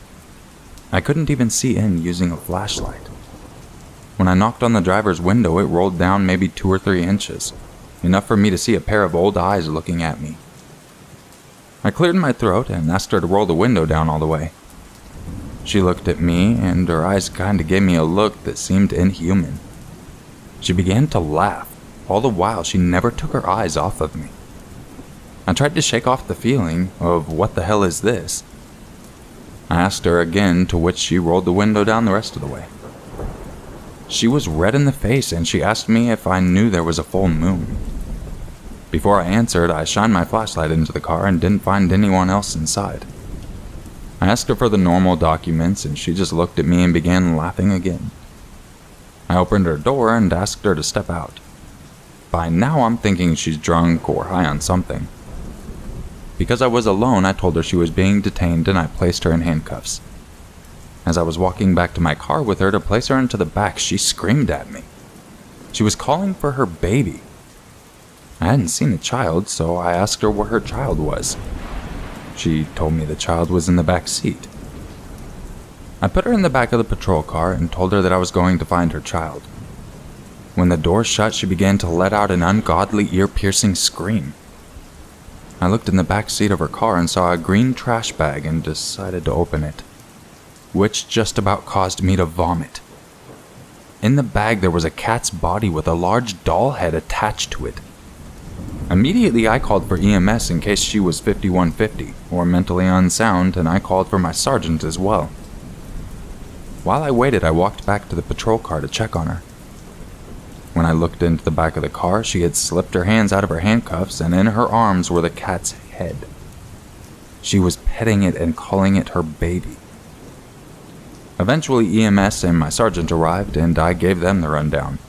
I couldn't even see in using a flashlight. When I knocked on the driver's window, it rolled down maybe 2 or 3 inches, enough for me to see a pair of old eyes looking at me. I cleared my throat and asked her to roll the window down all the way. She looked at me, and her eyes kinda gave me a look that seemed inhuman. She began to laugh, all the while she never took her eyes off of me. I tried to shake off the feeling of what the hell is this? I asked her again, to which she rolled the window down the rest of the way. She was red in the face, and she asked me if I knew there was a full moon. Before I answered, I shined my flashlight into the car and didn't find anyone else inside. I asked her for the normal documents, and she just looked at me and began laughing again. I opened her door and asked her to step out. By now I'm thinking she's drunk or high on something. Because I was alone, I told her she was being detained and I placed her in handcuffs. As I was walking back to my car with her to place her into the back, she screamed at me. She was calling for her baby. I hadn't seen a child, so I asked her where her child was. She told me the child was in the back seat. I put her in the back of the patrol car and told her that I was going to find her child. When the door shut, she began to let out an ungodly, ear-piercing scream. I looked in the back seat of her car and saw a green trash bag and decided to open it, which just about caused me to vomit. In the bag there was a cat's body with a large doll head attached to it. Immediately I called for EMS in case she was 5150 or mentally unsound, and I called for my sergeant as well. While I waited, I walked back to the patrol car to check on her. When I looked into the back of the car, she had slipped her hands out of her handcuffs, and in her arms were the cat's head. She was petting it and calling it her baby. Eventually, EMS and my sergeant arrived, and I gave them the rundown.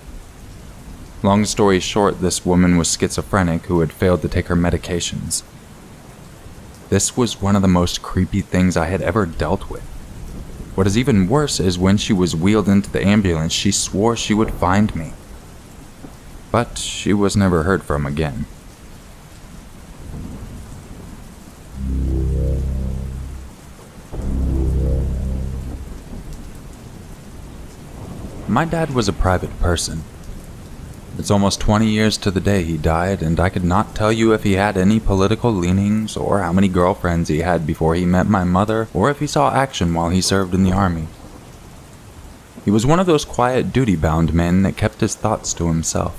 Long story short, this woman was schizophrenic who had failed to take her medications. This was one of the most creepy things I had ever dealt with. What is even worse is when she was wheeled into the ambulance, she swore she would find me. But she was never heard from again. My dad was a private person. It's almost 20 years to the day he died, and I could not tell you if he had any political leanings or how many girlfriends he had before he met my mother, or if he saw action while he served in the army. He was one of those quiet, duty-bound men that kept his thoughts to himself.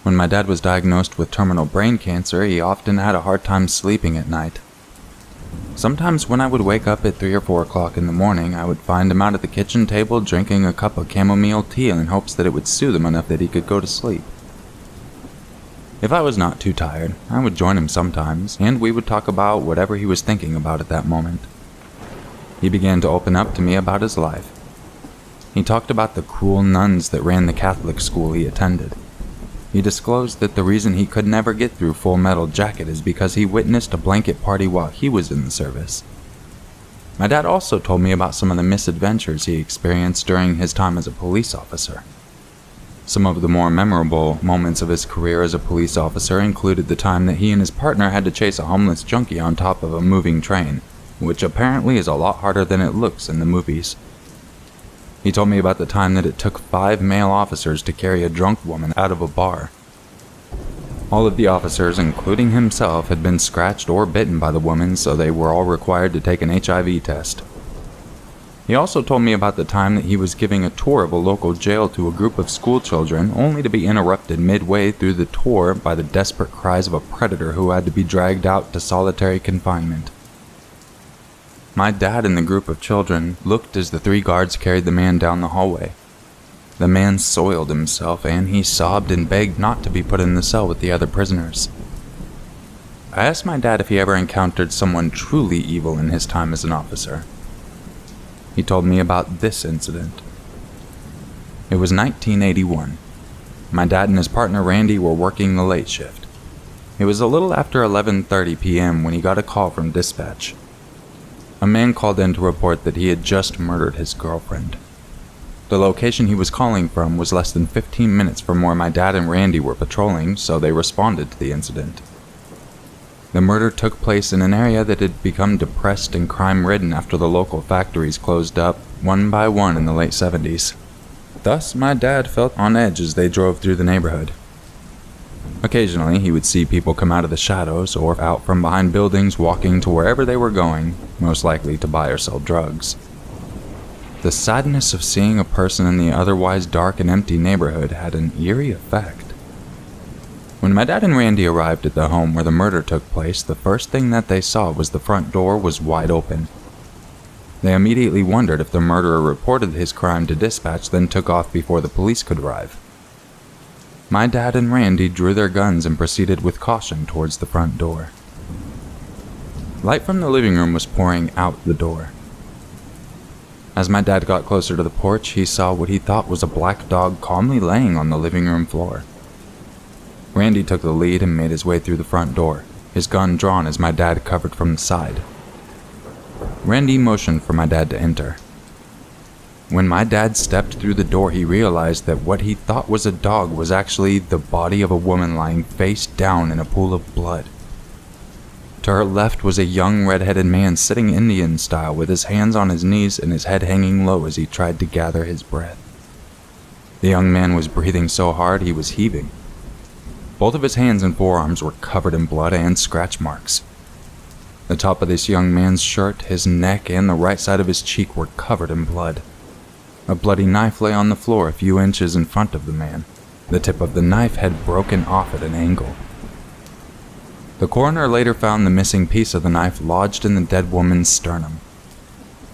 When my dad was diagnosed with terminal brain cancer, he often had a hard time sleeping at night. Sometimes when I would wake up at 3 or 4 o'clock in the morning, I would find him out at the kitchen table drinking a cup of chamomile tea in hopes that it would soothe him enough that he could go to sleep. If I was not too tired, I would join him sometimes, and we would talk about whatever he was thinking about at that moment. He began to open up to me about his life. He talked about the cruel nuns that ran the Catholic school he attended. He disclosed that the reason he could never get through Full Metal Jacket is because he witnessed a blanket party while he was in the service. My dad also told me about some of the misadventures he experienced during his time as a police officer. Some of the more memorable moments of his career as a police officer included the time that he and his partner had to chase a homeless junkie on top of a moving train, which apparently is a lot harder than it looks in the movies. He told me about the time that it took 5 male officers to carry a drunk woman out of a bar. All of the officers, including himself, had been scratched or bitten by the woman, so they were all required to take an HIV test. He also told me about the time that he was giving a tour of a local jail to a group of school children, only to be interrupted midway through the tour by the desperate cries of a predator who had to be dragged out to solitary confinement. My dad and the group of children looked as the 3 guards carried the man down the hallway. The man soiled himself, and he sobbed and begged not to be put in the cell with the other prisoners. I asked my dad if he ever encountered someone truly evil in his time as an officer. He told me about this incident. It was 1981. My dad and his partner Randy were working the late shift. It was a little after 11:30 p.m. when he got a call from dispatch. A man called in to report that he had just murdered his girlfriend. The location he was calling from was less than 15 minutes from where my dad and Randy were patrolling, so they responded to the incident. The murder took place in an area that had become depressed and crime-ridden after the local factories closed up one by one in the late 70s. Thus, my dad felt on edge as they drove through the neighborhood. Occasionally, he would see people come out of the shadows or out from behind buildings walking to wherever they were going, most likely to buy or sell drugs. The sadness of seeing a person in the otherwise dark and empty neighborhood had an eerie effect. When my dad and Randy arrived at the home where the murder took place, the first thing that they saw was the front door was wide open. They immediately wondered if the murderer reported his crime to dispatch, then took off before the police could arrive. My dad and Randy drew their guns and proceeded with caution towards the front door. Light from the living room was pouring out the door. As my dad got closer to the porch, he saw what he thought was a black dog calmly laying on the living room floor. Randy took the lead and made his way through the front door, his gun drawn as my dad covered from the side. Randy motioned for my dad to enter. When my dad stepped through the door, he realized that what he thought was a dog was actually the body of a woman lying face down in a pool of blood. To her left was a young red-headed man sitting Indian style with his hands on his knees and his head hanging low as he tried to gather his breath. The young man was breathing so hard he was heaving. Both of his hands and forearms were covered in blood and scratch marks. The top of this young man's shirt, his neck, and the right side of his cheek were covered in blood. A bloody knife lay on the floor a few inches in front of the man. The tip of the knife had broken off at an angle. The coroner later found the missing piece of the knife lodged in the dead woman's sternum.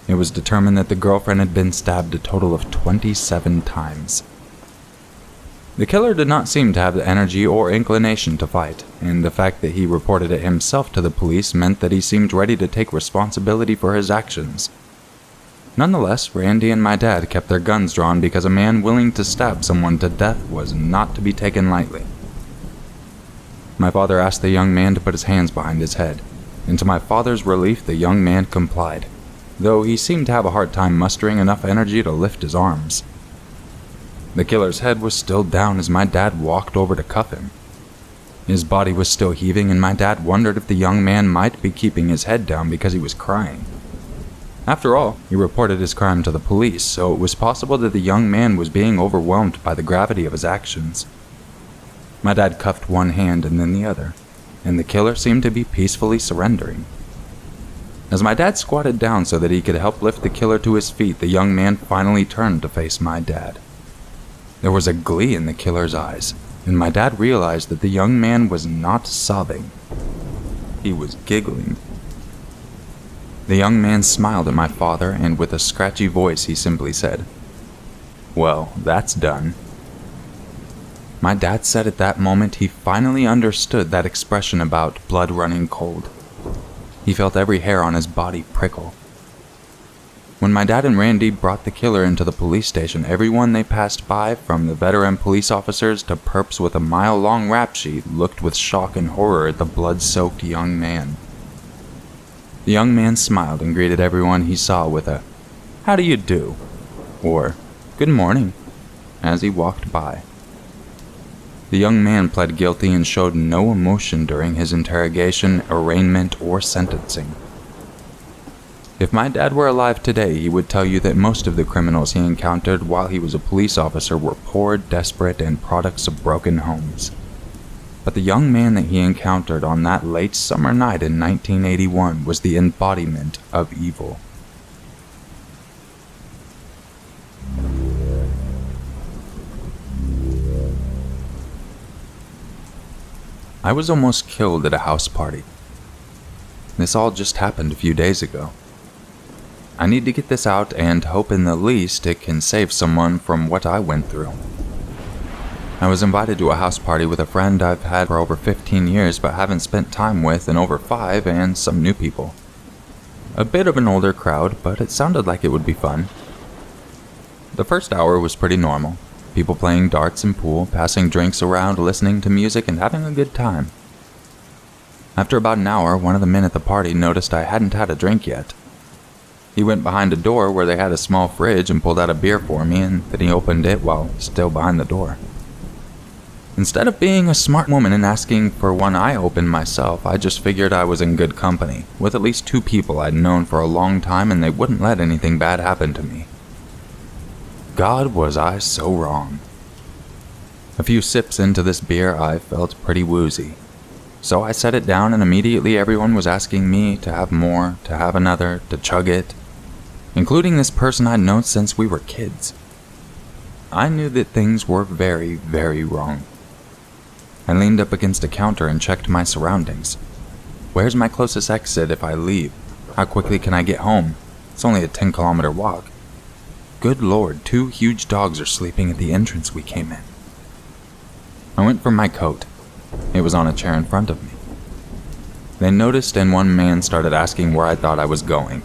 It was determined that the girlfriend had been stabbed a total of 27 times. The killer did not seem to have the energy or inclination to fight, and the fact that he reported it himself to the police meant that he seemed ready to take responsibility for his actions. Nonetheless, Randy and my dad kept their guns drawn because a man willing to stab someone to death was not to be taken lightly. My father asked the young man to put his hands behind his head, and to my father's relief, the young man complied, though he seemed to have a hard time mustering enough energy to lift his arms. The killer's head was still down as my dad walked over to cuff him. His body was still heaving, and my dad wondered if the young man might be keeping his head down because he was crying. After all, he reported his crime to the police, so it was possible that the young man was being overwhelmed by the gravity of his actions. My dad cuffed one hand and then the other, and the killer seemed to be peacefully surrendering. As my dad squatted down so that he could help lift the killer to his feet, the young man finally turned to face my dad. There was a glee in the killer's eyes, and my dad realized that the young man was not sobbing. He was giggling. The young man smiled at my father, and with a scratchy voice he simply said, "Well, that's done." My dad said at that moment he finally understood that expression about blood running cold. He felt every hair on his body prickle. When my dad and Randy brought the killer into the police station, everyone they passed by, from the veteran police officers to perps with a mile-long rap sheet, looked with shock and horror at the blood-soaked young man. The young man smiled and greeted everyone he saw with a, "How do you do?" or "Good morning," as he walked by. The young man pled guilty and showed no emotion during his interrogation, arraignment, or sentencing. If my dad were alive today, he would tell you that most of the criminals he encountered while he was a police officer were poor, desperate, and products of broken homes. But the young man that he encountered on that late summer night in 1981 was the embodiment of evil. I was almost killed at a house party. This all just happened a few days ago. I need to get this out and hope in the least it can save someone from what I went through. I was invited to a house party with a friend I've had for over 15 years but haven't spent time with in over 5, and some new people. A bit of an older crowd, but it sounded like it would be fun. The first hour was pretty normal. People playing darts and pool, passing drinks around, listening to music, and having a good time. After about an hour, one of the men at the party noticed I hadn't had a drink yet. He went behind a door where they had a small fridge and pulled out a beer for me, and then he opened it while still behind the door. Instead of being a smart woman and asking for one I opened myself, I just figured I was in good company, with at least 2 people I'd known for a long time, and they wouldn't let anything bad happen to me. God, was I so wrong. A few sips into this beer, I felt pretty woozy. So I set it down, and immediately everyone was asking me to have more, to have another, to chug it, including this person I'd known since we were kids. I knew that things were very, very wrong. I leaned up against a counter and checked my surroundings. Where's my closest exit if I leave? How quickly can I get home? It's only a 10-kilometer walk. Good Lord, 2 huge dogs are sleeping at the entrance we came in. I went for my coat. It was on a chair in front of me. They noticed, and one man started asking where I thought I was going.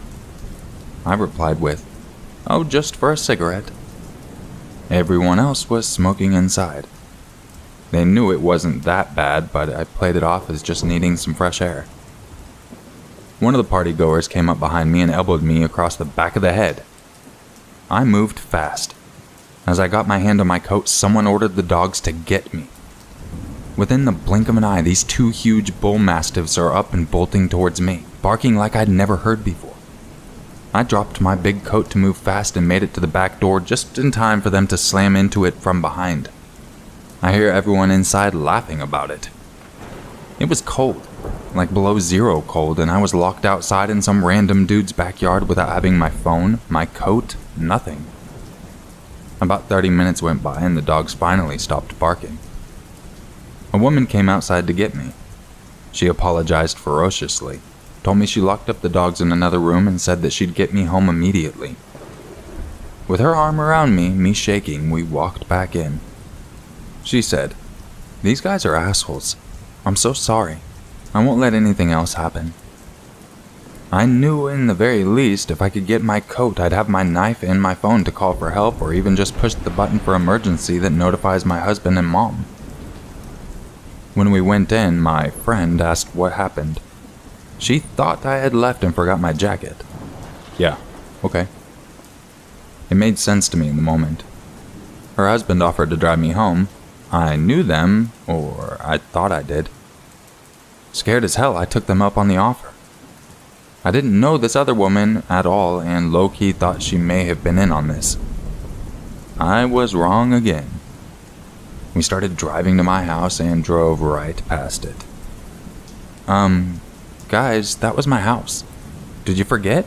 I replied with, "Oh, just for a cigarette." Everyone else was smoking inside. They knew it wasn't that bad, but I played it off as just needing some fresh air. One of the partygoers came up behind me and elbowed me across the back of the head. I moved fast. As I got my hand on my coat, someone ordered the dogs to get me. Within the blink of an eye, these 2 huge bull mastiffs are up and bolting towards me, barking like I'd never heard before. I dropped my big coat to move fast and made it to the back door just in time for them to slam into it from behind. I hear everyone inside laughing about it. It was cold, like below 0 cold, and I was locked outside in some random dude's backyard without having my phone, my coat, nothing. About 30 minutes went by and the dogs finally stopped barking. A woman came outside to get me. She apologized ferociously, told me she locked up the dogs in another room, and said that she'd get me home immediately. With her arm around me shaking, we walked back in. She said, "These guys are assholes. I'm so sorry. I won't let anything else happen." I knew in the very least if I could get my coat, I'd have my knife and my phone to call for help, or even just push the button for emergency that notifies my husband and mom. When we went in, my friend asked what happened. She thought I had left and forgot my jacket. Yeah, okay. It made sense to me in the moment. Her husband offered to drive me home. I knew them, or I thought I did. Scared as hell, I took them up on the offer. I didn't know this other woman at all, and low-key thought she may have been in on this. I was wrong again. We started driving to my house and drove right past it. Guys, that was my house. Did you forget?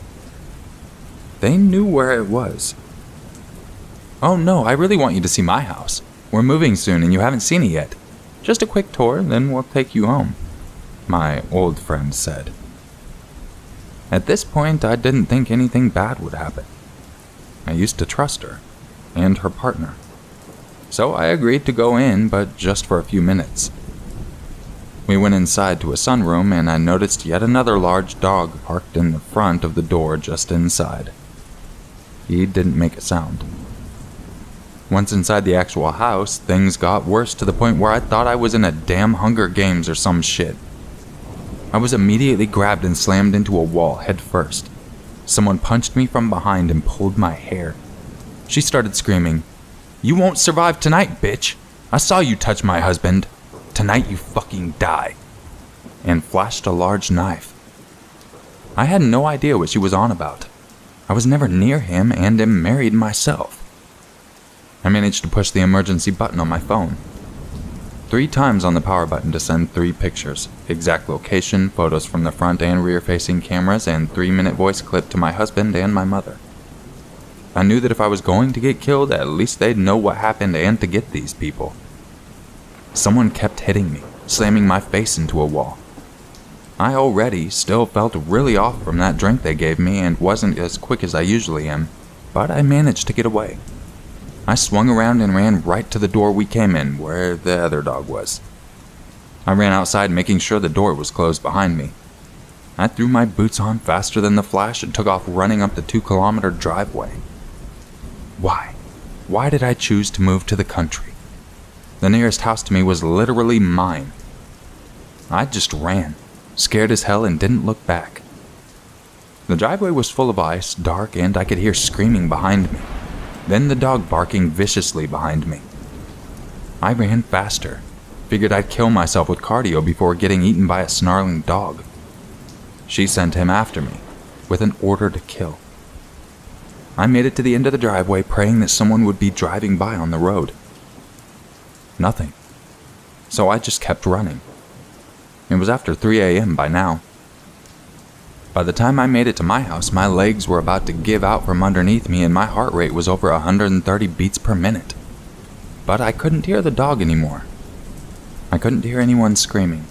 They knew where it was. Oh no, I really want you to see my house. We're moving soon and you haven't seen it yet. Just a quick tour, then we'll take you home, my old friend said. At this point, I didn't think anything bad would happen. I used to trust her, and her partner. So I agreed to go in, but just for a few minutes. We went inside to a sunroom, and I noticed yet another large dog parked in the front of the door just inside. He didn't make a sound. Once inside the actual house, things got worse to the point where I thought I was in a damn Hunger Games or some shit. I was immediately grabbed and slammed into a wall head first. Someone punched me from behind and pulled my hair. She started screaming, "You won't survive tonight, bitch! I saw you touch my husband! Tonight you fucking die!" and flashed a large knife. I had no idea what she was on about. I was never near him and am married myself. I managed to push the emergency button on my phone. 3 times on the power button to send 3 pictures, exact location, photos from the front and rear facing cameras, and 3-minute voice clip to my husband and my mother. I knew that if I was going to get killed, at least they'd know what happened and to get these people. Someone kept hitting me, slamming my face into a wall. I already still felt really off from that drink they gave me and wasn't as quick as I usually am, but I managed to get away. I swung around and ran right to the door we came in, where the other dog was. I ran outside, making sure the door was closed behind me. I threw my boots on faster than the flash and took off running up the 2-kilometer driveway. Why? Why did I choose to move to the country? The nearest house to me was literally mine. I just ran, scared as hell, and didn't look back. The driveway was full of ice, dark, and I could hear screaming behind me. Then the dog barking viciously behind me. I ran faster, figured I'd kill myself with cardio before getting eaten by a snarling dog. She sent him after me, with an order to kill. I made it to the end of the driveway, praying that someone would be driving by on the road. Nothing. So I just kept running. It was after 3 a.m. by now. By the time I made it to my house, my legs were about to give out from underneath me and my heart rate was over 130 beats per minute. But I couldn't hear the dog anymore. I couldn't hear anyone screaming.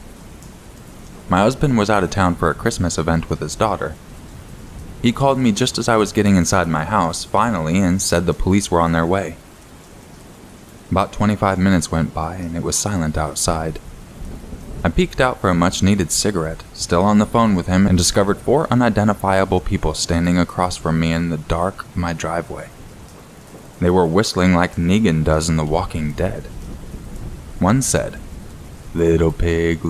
My husband was out of town for a Christmas event with his daughter. He called me just as I was getting inside my house, finally, and said the police were on their way. About 25 minutes went by and it was silent outside. I peeked out for a much-needed cigarette, still on the phone with him, and discovered 4 unidentifiable people standing across from me in the dark of my driveway. They were whistling like Negan does in The Walking Dead. One said, little pig,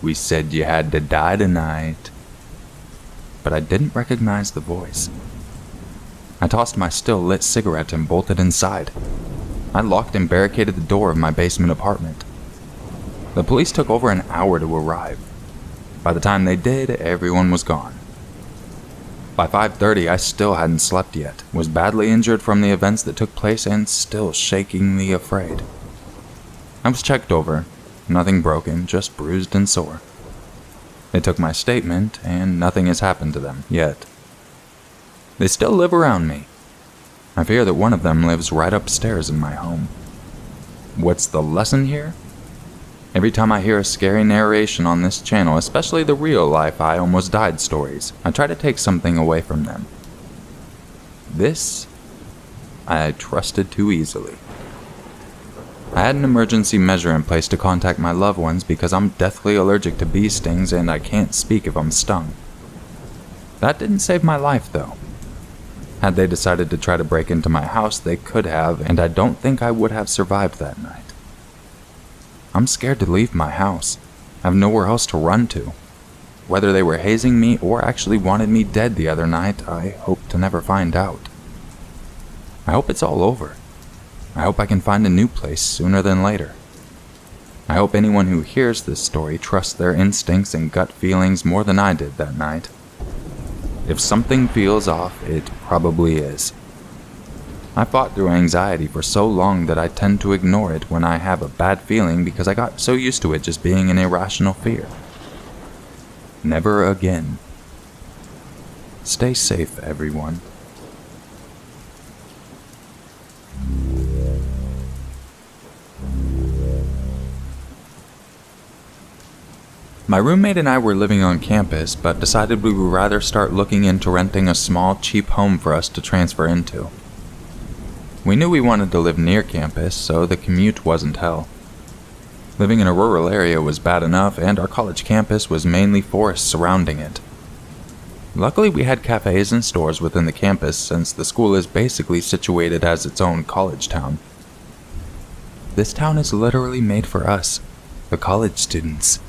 we said you had to die tonight." But I didn't recognize the voice. I tossed my still lit cigarette and bolted inside. I locked and barricaded the door of my basement apartment. The police took over an hour to arrive. By the time they did, everyone was gone. By 5:30, I still hadn't slept yet, was badly injured from the events that took place, and still shakingly afraid. I was checked over. Nothing broken, just bruised and sore. They took my statement, and nothing has happened to them, yet. They still live around me. I fear that one of them lives right upstairs in my home. What's the lesson here? Every time I hear a scary narration on this channel, especially the real-life I almost died stories, I try to take something away from them. This, I trusted too easily. I had an emergency measure in place to contact my loved ones because I'm deathly allergic to bee stings and I can't speak if I'm stung. That didn't save my life, though. Had they decided to try to break into my house, they could have, and I don't think I would have survived that night. I'm scared to leave my house. I have nowhere else to run to. Whether they were hazing me or actually wanted me dead the other night, I hope to never find out. I hope it's all over. I hope I can find a new place sooner than later. I hope anyone who hears this story trusts their instincts and gut feelings more than I did that night. If something feels off, it probably is. I fought through anxiety for so long that I tend to ignore it when I have a bad feeling because I got so used to it just being an irrational fear. Never again. Stay safe, everyone. My roommate and I were living on campus, but decided we would rather start looking into renting a small, cheap home for us to transfer into. We knew we wanted to live near campus, so the commute wasn't hell. Living in a rural area was bad enough, and our college campus was mainly forest surrounding it. Luckily, we had cafes and stores within the campus, since the school is basically situated as its own college town. This town is literally made for us, the college students,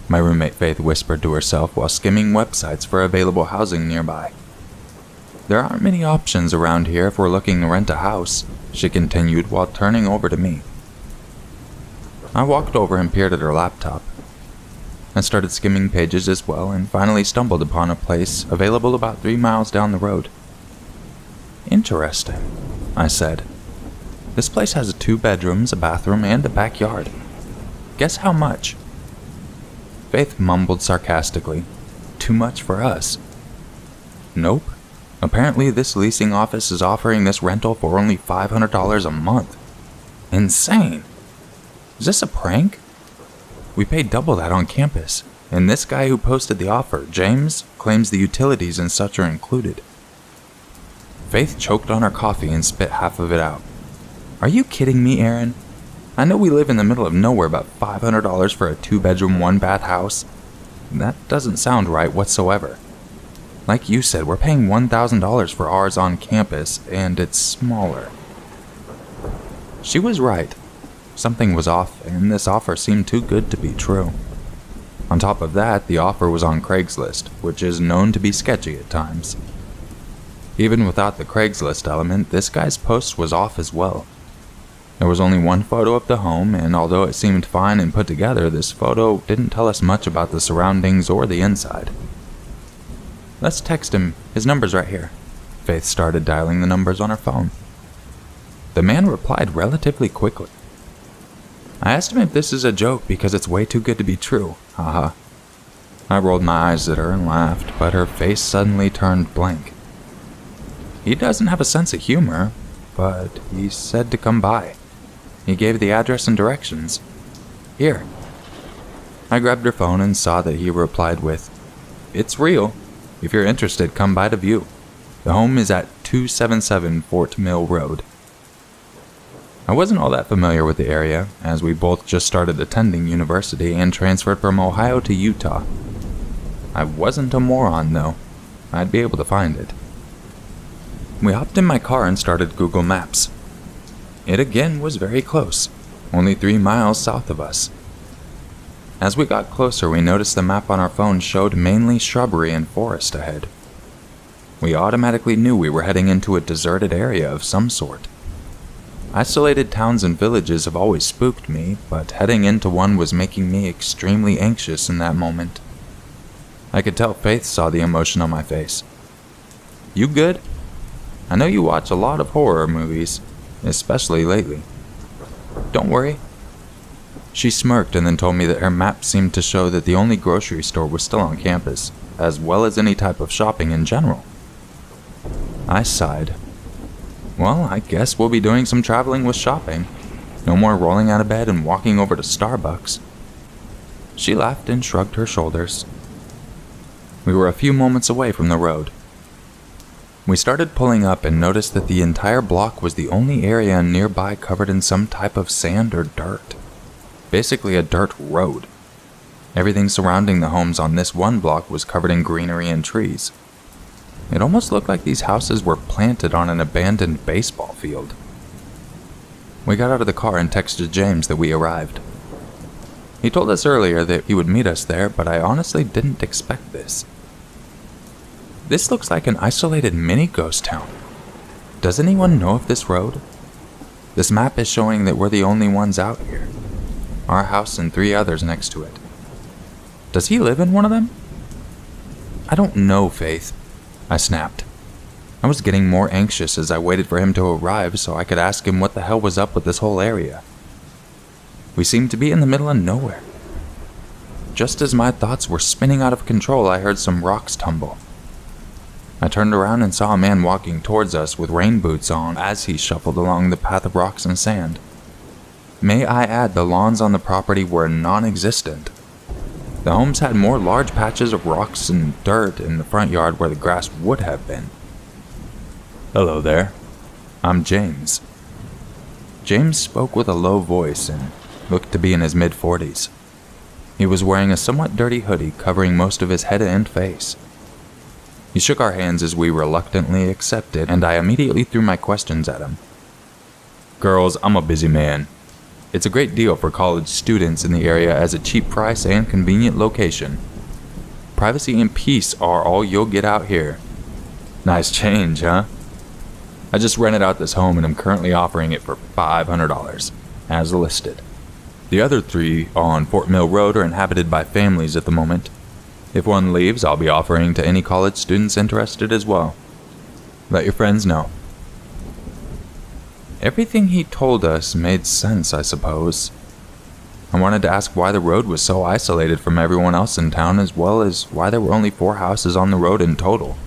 my roommate Faith whispered to herself while skimming websites for available housing nearby. There aren't many options around here if we're looking to rent a house, she continued while turning over to me. I walked over and peered at her laptop. I started skimming pages as well and finally stumbled upon a place available about 3 miles down the road. "Interesting," I said. "This place has 2 bedrooms, a bathroom, and a backyard. Guess how much?" Faith mumbled sarcastically, "Too much for us." "Nope. Apparently this leasing office is offering this rental for only $500 a month. Insane. Is this a prank? We pay double that on campus, and this guy who posted the offer, James, claims the utilities and such are included." Faith choked on her coffee and spit half of it out. "Are you kidding me, Aaron? I know we live in the middle of nowhere, but $500 for a 2-bedroom, 1-bath house? That doesn't sound right whatsoever. Like you said, we're paying $1,000 for ours on campus, and it's smaller." She was right. Something was off, and this offer seemed too good to be true. On top of that, the offer was on Craigslist, which is known to be sketchy at times. Even without the Craigslist element, this guy's post was off as well. There was only one photo of the home, and although it seemed fine and put together, this photo didn't tell us much about the surroundings or the inside. "Let's text him. His number's right here." Faith started dialing the numbers on her phone. The man replied relatively quickly. "I asked him if this is a joke because it's way too good to be true, haha." I rolled my eyes at her and laughed, but her face suddenly turned blank. "He doesn't have a sense of humor, but he said to come by. He gave the address and directions. Here." I grabbed her phone and saw that he replied with, "It's real. If you're interested, come by to view. The home is at 277 Fort Mill Road." I wasn't all that familiar with the area, as we both just started attending university and transferred from Ohio to Utah. I wasn't a moron, though. I'd be able to find it. We hopped in my car and started Google Maps. It again was very close, only 3 miles south of us. As we got closer, we noticed the map on our phone showed mainly shrubbery and forest ahead. We automatically knew we were heading into a deserted area of some sort. Isolated towns and villages have always spooked me, but heading into one was making me extremely anxious in that moment. I could tell Faith saw the emotion on my face. "You good? I know you watch a lot of horror movies, especially lately." "Don't worry." She smirked and then told me that her map seemed to show that the only grocery store was still on campus, as well as any type of shopping in general. I sighed. Well, I guess we'll be doing some traveling with shopping. No more rolling out of bed and walking over to Starbucks. She laughed and shrugged her shoulders. We were a few moments away from the road. We started pulling up and noticed that the entire block was the only area nearby covered in some type of sand or dirt. Basically a dirt road. Everything surrounding the homes on this one block was covered in greenery and trees. It almost looked like these houses were planted on an abandoned baseball field. We got out of the car and texted James that we arrived. He told us earlier that he would meet us there, but I honestly didn't expect this. This looks like an isolated mini ghost town. Does anyone know of this road? This map is showing that we're the only ones out here. Our house and 3 others next to it. Does he live in one of them? I don't know, Faith, I snapped. I was getting more anxious as I waited for him to arrive so I could ask him what the hell was up with this whole area. We seemed to be in the middle of nowhere. Just as my thoughts were spinning out of control, I heard some rocks tumble. I turned around and saw a man walking towards us with rain boots on as he shuffled along the path of rocks and sand. May I add, the lawns on the property were non-existent. The homes had more large patches of rocks and dirt in the front yard where the grass would have been. Hello there. I'm James. James spoke with a low voice and looked to be in his mid-40s. He was wearing a somewhat dirty hoodie covering most of his head and face. He shook our hands as we reluctantly accepted, and I immediately threw my questions at him. Girls, I'm a busy man. It's a great deal for college students in the area as a cheap price and convenient location. Privacy and peace are all you'll get out here. Nice change, huh? I just rented out this home and I'm currently offering it for $500, as listed. The other 3 on Fort Mill Road are inhabited by families at the moment. If one leaves, I'll be offering to any college students interested as well. Let your friends know. Everything he told us made sense, I suppose. I wanted to ask why the road was so isolated from everyone else in town, as well as why there were only 4 houses on the road in total.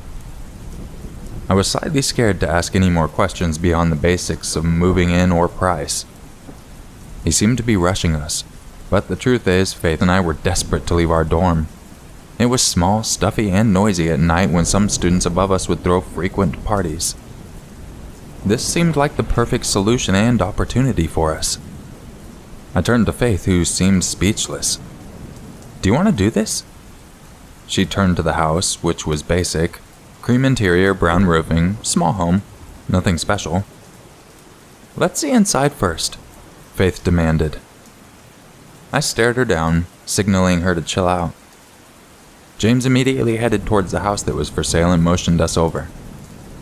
I was slightly scared to ask any more questions beyond the basics of moving in or price. He seemed to be rushing us, but the truth is, Faith and I were desperate to leave our dorm. It was small, stuffy, and noisy at night when some students above us would throw frequent parties. This seemed like the perfect solution and opportunity for us. I turned to Faith, who seemed speechless. Do you want to do this? She turned to the house, which was basic. Cream interior, brown roofing, small home, nothing special. Let's see inside first, Faith demanded. I stared her down, signaling her to chill out. James immediately headed towards the house that was for sale and motioned us over.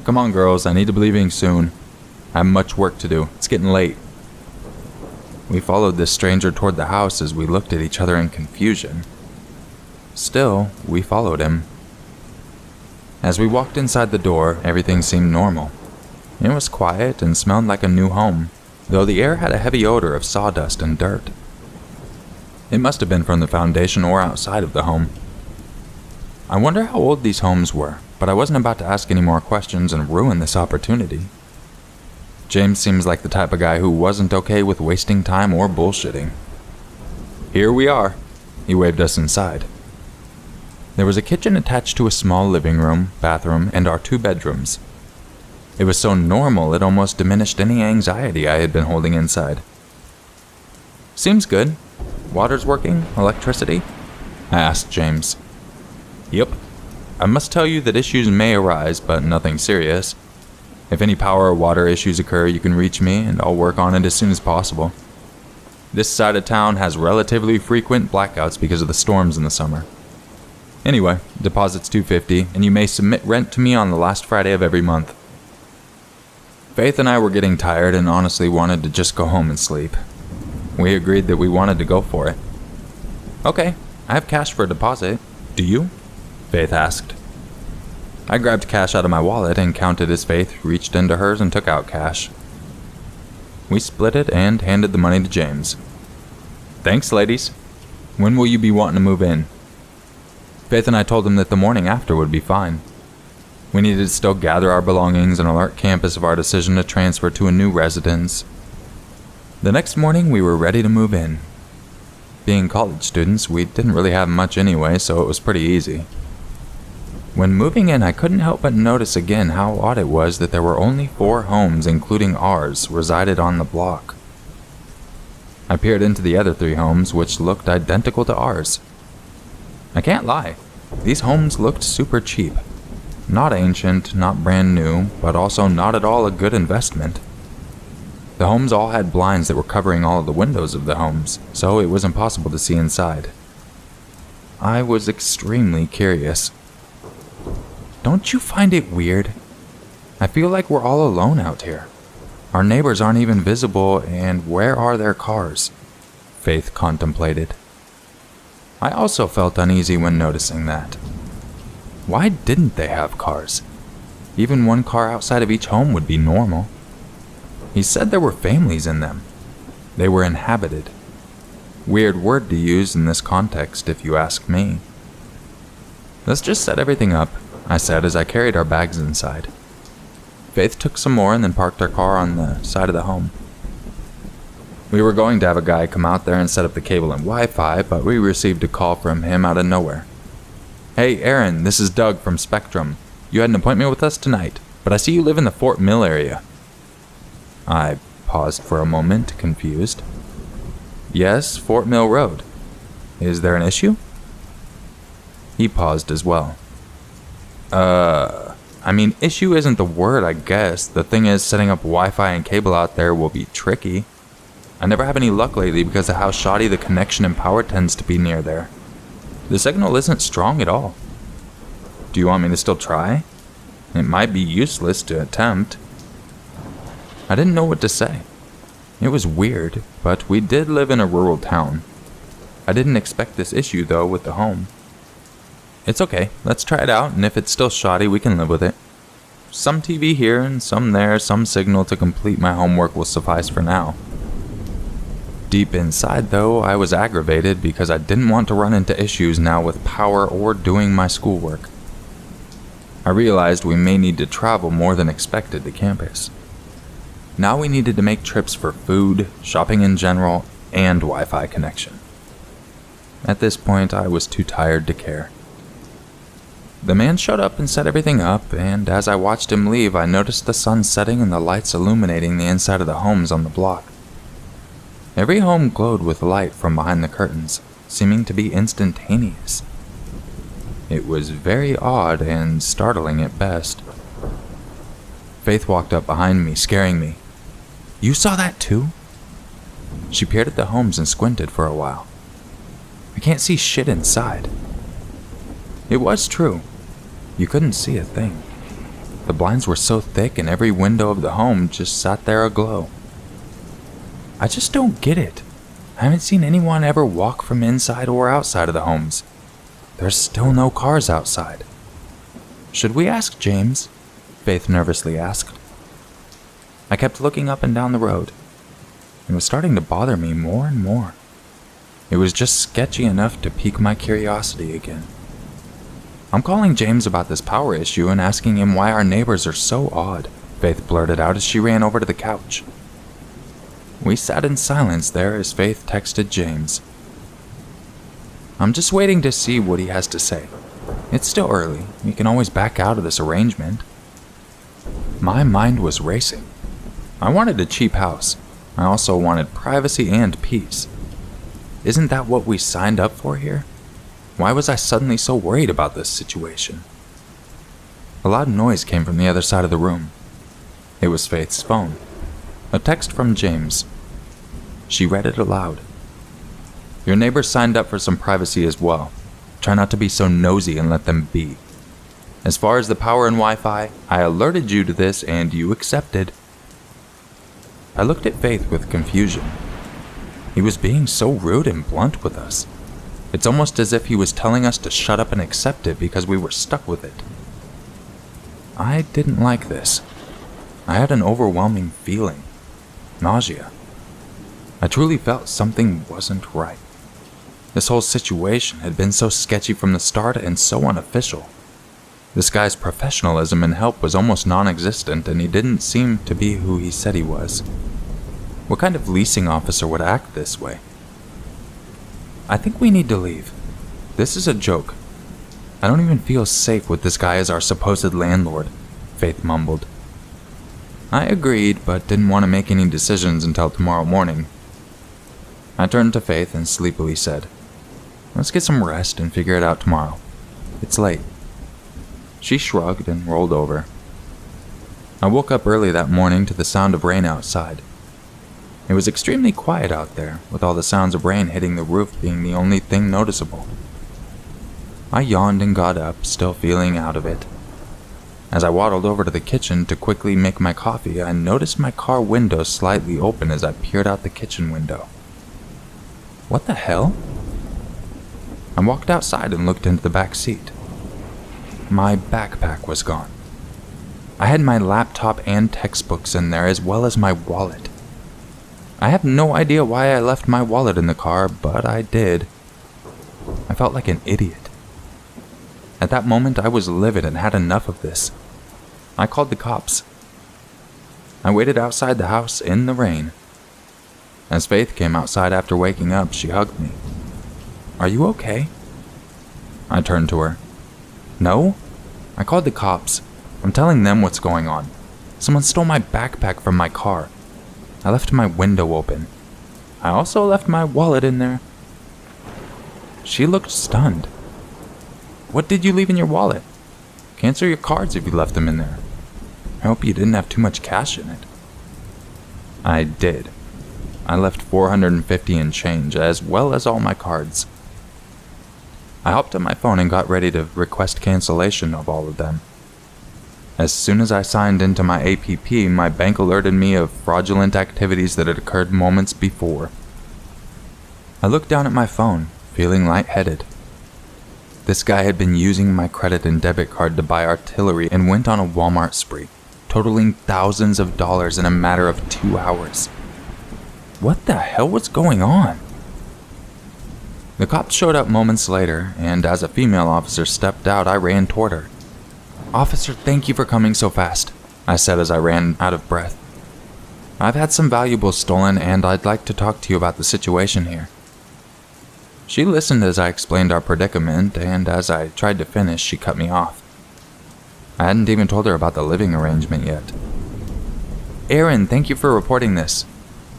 Come on, girls, I need to be leaving soon. I have much work to do. It's getting late. We followed this stranger toward the house as we looked at each other in confusion. Still, we followed him. As we walked inside the door, everything seemed normal. It was quiet and smelled like a new home, though the air had a heavy odor of sawdust and dirt. It must have been from the foundation or outside of the home. I wonder how old these homes were, but I wasn't about to ask any more questions and ruin this opportunity. James seems like the type of guy who wasn't okay with wasting time or bullshitting. Here we are. He waved us inside. There was a kitchen attached to a small living room, bathroom, and our 2 bedrooms. It was so normal it almost diminished any anxiety I had been holding inside. Seems good. Water's working? Electricity? I asked James. Yep. I must tell you that issues may arise, but nothing serious. If any power or water issues occur, you can reach me, and I'll work on it as soon as possible. This side of town has relatively frequent blackouts because of the storms in the summer. Anyway, deposit's $250, and you may submit rent to me on the last Friday of every month. Faith and I were getting tired and honestly wanted to just go home and sleep. We agreed that we wanted to go for it. Okay, I have cash for a deposit. Do you? Faith asked. I grabbed cash out of my wallet and counted as Faith reached into hers and took out cash. We split it and handed the money to James. Thanks, ladies. When will you be wanting to move in? Faith and I told him that the morning after would be fine. We needed to still gather our belongings and alert campus of our decision to transfer to a new residence. The next morning, we were ready to move in. Being college students, we didn't really have much anyway, so it was pretty easy. When moving in, I couldn't help but notice again how odd it was that there were only 4 homes, including ours, resided on the block. I peered into the other 3 homes, which looked identical to ours. I can't lie, these homes looked super cheap. Not ancient, not brand new, but also not at all a good investment. The homes all had blinds that were covering all of the windows of the homes, so it was impossible to see inside. I was extremely curious. Don't you find it weird? I feel like we're all alone out here. Our neighbors aren't even visible, and where are their cars? Faith contemplated. I also felt uneasy when noticing that. Why didn't they have cars? Even one car outside of each home would be normal. He said there were families in them. They were inhabited. Weird word to use in this context, if you ask me. Let's just set everything up, I said as I carried our bags inside. Faith took some more and then parked our car on the side of the home. We were going to have a guy come out there and set up the cable and Wi-Fi, but we received a call from him out of nowhere. Hey, Aaron, this is Doug from Spectrum. You had an appointment with us tonight, but I see you live in the Fort Mill area. I paused for a moment, confused. Yes, Fort Mill Road. Is there an issue? He paused as well. Issue isn't the word, I guess. The thing is, setting up Wi-Fi and cable out there will be tricky. I never have any luck lately because of how shoddy the connection and power tends to be near there. The signal isn't strong at all. Do you want me to still try? It might be useless to attempt. I didn't know what to say. It was weird, but we did live in a rural town. I didn't expect this issue, though, with the home. It's okay, let's try it out, and if it's still shoddy, we can live with it. Some TV here and some there, some signal to complete my homework will suffice for now. Deep inside, though, I was aggravated because I didn't want to run into issues now with power or doing my schoolwork. I realized we may need to travel more than expected to campus. Now we needed to make trips for food, shopping in general, and Wi-Fi connection. At this point, I was too tired to care. The man showed up and set everything up, and as I watched him leave, I noticed the sun setting and the lights illuminating the inside of the homes on the block. Every home glowed with light from behind the curtains, seeming to be instantaneous. It was very odd and startling at best. Faith walked up behind me, scaring me. "You saw that too?" She peered at the homes and squinted for a while. "I can't see shit inside." It was true. You couldn't see a thing. The blinds were so thick and every window of the home just sat there aglow. I just don't get it. I haven't seen anyone ever walk from inside or outside of the homes. There's still no cars outside. "Should we ask James?" Faith nervously asked. I kept looking up and down the road. It was starting to bother me more and more. It was just sketchy enough to pique my curiosity again. "I'm calling James about this power issue and asking him why our neighbors are so odd," Faith blurted out as she ran over to the couch. We sat in silence there as Faith texted James. "I'm just waiting to see what he has to say. It's still early. We can always back out of this arrangement." My mind was racing. I wanted a cheap house. I also wanted privacy and peace. Isn't that what we signed up for here? Why was I suddenly so worried about this situation? A loud noise came from the other side of the room. It was Faith's phone. A text from James. She read it aloud. "Your neighbors signed up for some privacy as well. Try not to be so nosy and let them be. As far as the power and Wi-Fi, I alerted you to this and you accepted." I looked at Faith with confusion. He was being so rude and blunt with us. It's almost as if he was telling us to shut up and accept it because we were stuck with it. I didn't like this. I had an overwhelming feeling. Nausea. I truly felt something wasn't right. This whole situation had been so sketchy from the start and so unofficial. This guy's professionalism and help was almost non-existent, and he didn't seem to be who he said he was. What kind of leasing officer would act this way? "I think we need to leave. This is a joke. I don't even feel safe with this guy as our supposed landlord," Faith mumbled. I agreed, but didn't want to make any decisions until tomorrow morning. I turned to Faith and sleepily said, "Let's get some rest and figure it out tomorrow. It's late." She shrugged and rolled over. I woke up early that morning to the sound of rain outside. It was extremely quiet out there, with all the sounds of rain hitting the roof being the only thing noticeable. I yawned and got up, still feeling out of it. As I waddled over to the kitchen to quickly make my coffee, I noticed my car window slightly open as I peered out the kitchen window. What the hell? I walked outside and looked into the back seat. My backpack was gone. I had my laptop and textbooks in there, as well as my wallet. I have no idea why I left my wallet in the car, but I did. I felt like an idiot. At that moment, I was livid and had enough of this. I called the cops. I waited outside the house in the rain. As Faith came outside after waking up, she hugged me. "Are you okay?" I turned to her. "No? I called the cops. I'm telling them what's going on. Someone stole my backpack from my car. I left my window open. I also left my wallet in there." She looked stunned. "What did you leave in your wallet? Cancel your cards if you left them in there. I hope you didn't have too much cash in it." I did. I left $450 in change, as well as all my cards. I hopped on my phone and got ready to request cancellation of all of them. As soon as I signed into my APP, my bank alerted me of fraudulent activities that had occurred moments before. I looked down at my phone, feeling lightheaded. This guy had been using my credit and debit card to buy artillery and went on a Walmart spree, totaling thousands of dollars in a matter of 2 hours. What the hell was going on? The cops showed up moments later, and as a female officer stepped out, I ran toward her. "Officer, thank you for coming so fast," I said as I ran out of breath. "I've had some valuables stolen, and I'd like to talk to you about the situation here." She listened as I explained our predicament, and as I tried to finish, she cut me off. I hadn't even told her about the living arrangement yet. "Aaron, thank you for reporting this.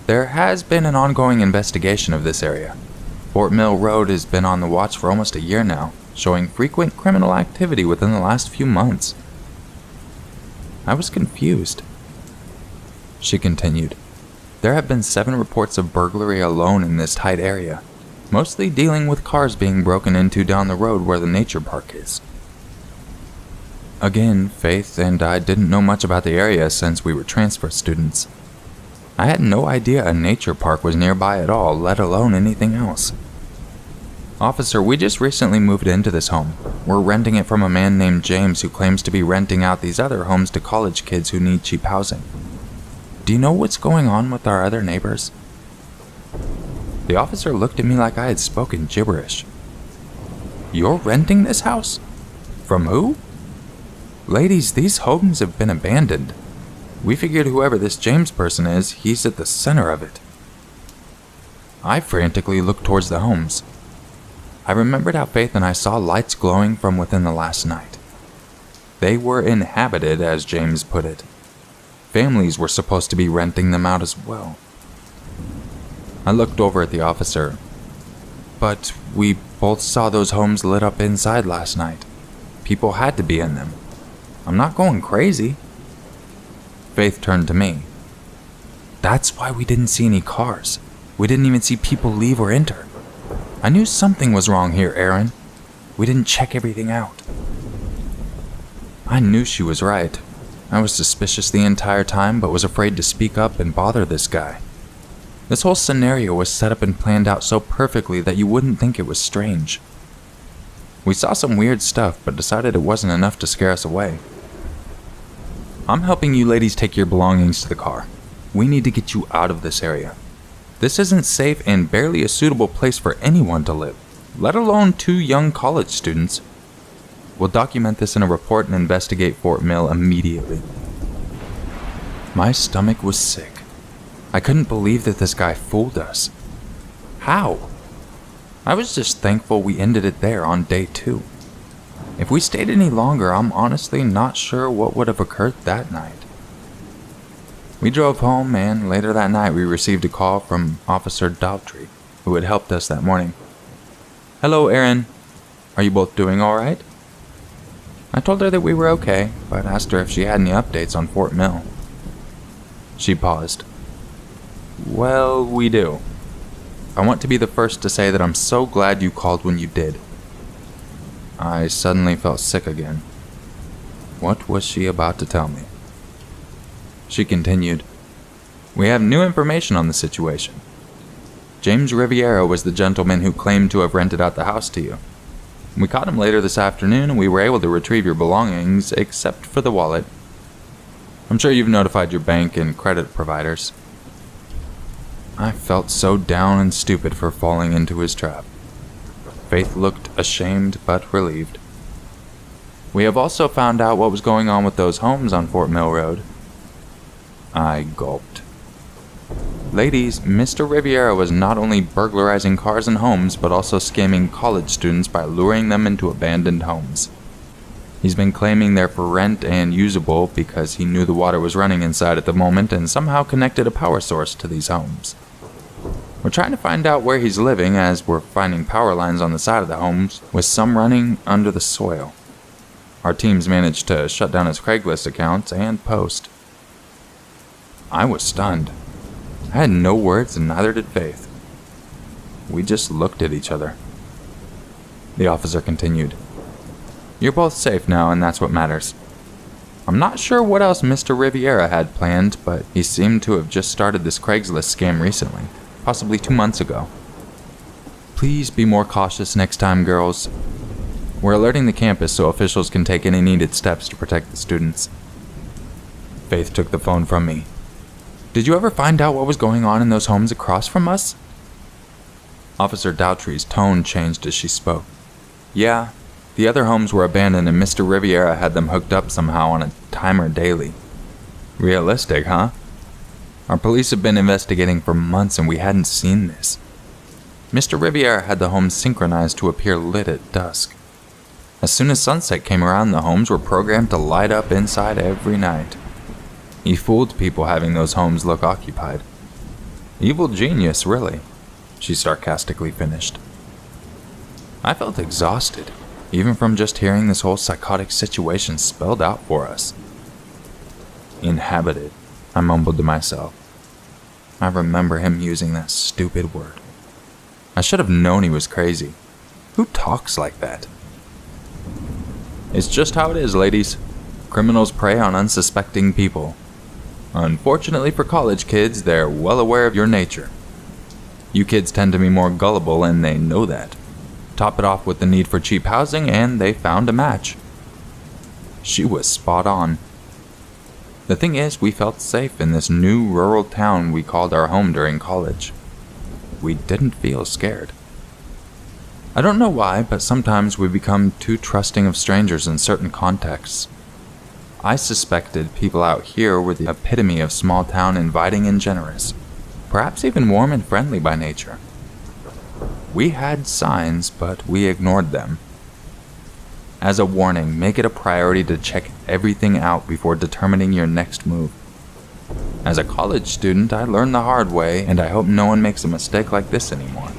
There has been an ongoing investigation of this area. Fort Mill Road has been on the watch for almost a year now, showing frequent criminal activity within the last few months." I was confused. She continued, "There have been 7 reports of burglary alone in this tight area, mostly dealing with cars being broken into down the road where the nature park is." Again, Faith and I didn't know much about the area since we were transfer students. I had no idea a nature park was nearby at all, let alone anything else. "Officer, we just recently moved into this home. We're renting it from a man named James who claims to be renting out these other homes to college kids who need cheap housing. Do you know what's going on with our other neighbors?" The officer looked at me like I had spoken gibberish. "You're renting this house? From who?" "Ladies, these homes have been abandoned. We figured whoever this James person is, he's at the center of it." I frantically looked towards the homes. I remembered how Faith and I saw lights glowing from within the last night. They were inhabited, as James put it. Families were supposed to be renting them out as well. I looked over at the officer. "But we both saw those homes lit up inside last night. People had to be in them. I'm not going crazy." Faith turned to me. "That's why we didn't see any cars. We didn't even see people leave or enter. I knew something was wrong here, Aaron. We didn't check everything out." I knew she was right. I was suspicious the entire time, but was afraid to speak up and bother this guy. This whole scenario was set up and planned out so perfectly that you wouldn't think it was strange. We saw some weird stuff, but decided it wasn't enough to scare us away. "I'm helping you ladies take your belongings to the car. We need to get you out of this area. This isn't safe and barely a suitable place for anyone to live, let alone 2 young college students. We'll document this in a report and investigate Fort Mill immediately." My stomach was sick. I couldn't believe that this guy fooled us. How? I was just thankful we ended it there on day 2. If we stayed any longer, I'm honestly not sure what would have occurred that night. We drove home, and later that night we received a call from Officer Dirci, who had helped us that morning. "Hello, Aaron. Are you both doing all right?" I told her that we were okay, but asked her if she had any updates on Fort Mill. She paused. "Well, we do. I want to be the first to say that I'm so glad you called when you did." I suddenly felt sick again. What was she about to tell me? She continued, "We have new information on the situation. James Riviera was the gentleman who claimed to have rented out the house to you. We caught him later this afternoon and we were able to retrieve your belongings, except for the wallet. I'm sure you've notified your bank and credit providers." I felt so down and stupid for falling into his trap. Faith looked ashamed but relieved. "We have also found out what was going on with those homes on Fort Mill Road." I gulped. "Ladies, Mr. Riviera was not only burglarizing cars and homes, but also scamming college students by luring them into abandoned homes. He's been claiming they're for rent and usable because he knew the water was running inside at the moment and somehow connected a power source to these homes. We're trying to find out where he's living, as we're finding power lines on the side of the homes, with some running under the soil. Our teams managed to shut down his Craigslist account and post." I was stunned. I had no words and neither did Faith. We just looked at each other. The officer continued, "You're both safe now and that's what matters. I'm not sure what else Mr. Riviera had planned, but he seemed to have just started this Craigslist scam recently, possibly 2 months ago. Please be more cautious next time, girls. We're alerting the campus so officials can take any needed steps to protect the students. Faith took the phone from me. Did you ever find out what was going on in those homes across from us? Officer Dowtree's tone changed as she spoke. Yeah, the other homes were abandoned and Mr. Riviera had them hooked up somehow on a timer daily. Realistic, huh? Our police have been investigating for months and we hadn't seen this. Mr. Riviera had the homes synchronized to appear lit at dusk. As soon as sunset came around, the homes were programmed to light up inside every night. He fooled people having those homes look occupied. Evil genius, really, she sarcastically finished. I felt exhausted, even from just hearing this whole psychotic situation spelled out for us. Inhabited, I mumbled to myself. I remember him using that stupid word. I should have known he was crazy. Who talks like that? It's just how it is, ladies. Criminals prey on unsuspecting people. Unfortunately for college kids, they're well aware of your nature. You kids tend to be more gullible and they know that. Top it off with the need for cheap housing and they found a match. She was spot on. The thing is, we felt safe in this new rural town we called our home during college. We didn't feel scared. I don't know why, but sometimes we become too trusting of strangers in certain contexts. I suspected people out here were the epitome of small town inviting and generous, perhaps even warm and friendly by nature. We had signs, but we ignored them. As a warning, make it a priority to check everything out before determining your next move. As a college student, I learned the hard way, and I hope no one makes a mistake like this anymore.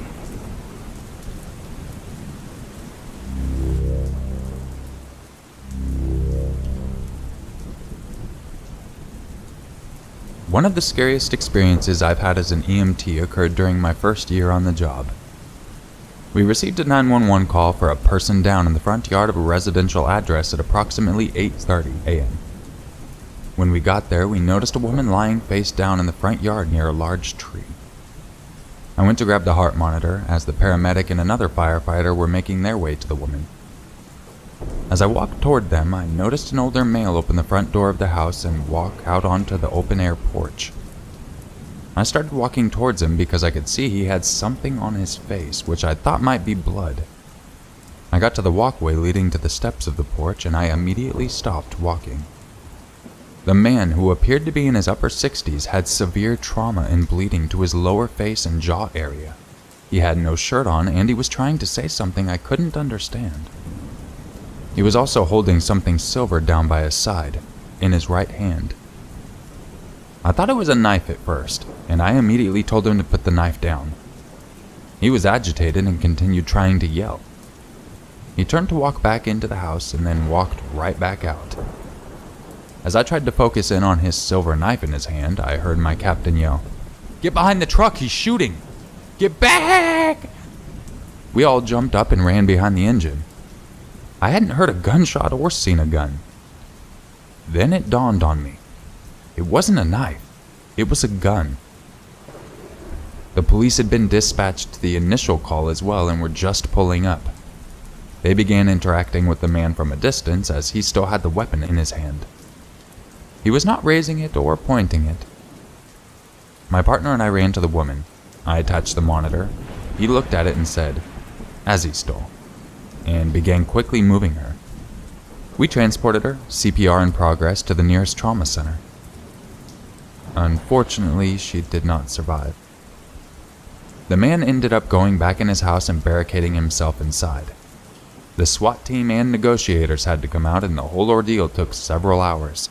One of the scariest experiences I've had as an EMT occurred during my first year on the job. We received a 911 call for a person down in the front yard of a residential address at approximately 8:30 a.m. When we got there, we noticed a woman lying face down in the front yard near a large tree. I went to grab the heart monitor as the paramedic and another firefighter were making their way to the woman. As I walked toward them, I noticed an older male open the front door of the house and walk out onto the open-air porch. I started walking towards him because I could see he had something on his face which I thought might be blood. I got to the walkway leading to the steps of the porch and I immediately stopped walking. The man, who appeared to be in his upper 60s, had severe trauma and bleeding to his lower face and jaw area. He had no shirt on and he was trying to say something I couldn't understand. He was also holding something silver down by his side, in his right hand. I thought it was a knife at first, and I immediately told him to put the knife down. He was agitated and continued trying to yell. He turned to walk back into the house and then walked right back out. As I tried to focus in on his silver knife in his hand, I heard my captain yell, "Get behind the truck, he's shooting! Get back!" We all jumped up and ran behind the engine. I hadn't heard a gunshot or seen a gun. Then it dawned on me. It wasn't a knife, it was a gun. The police had been dispatched to the initial call as well and were just pulling up. They began interacting with the man from a distance as he still had the weapon in his hand. He was not raising it or pointing it. My partner and I ran to the woman. I attached the monitor. He looked at it and said, "Azistal," and began quickly moving her. We transported her, CPR in progress, to the nearest trauma center. Unfortunately, she did not survive. The man ended up going back in his house and barricading himself inside. The SWAT team and negotiators had to come out and the whole ordeal took several hours.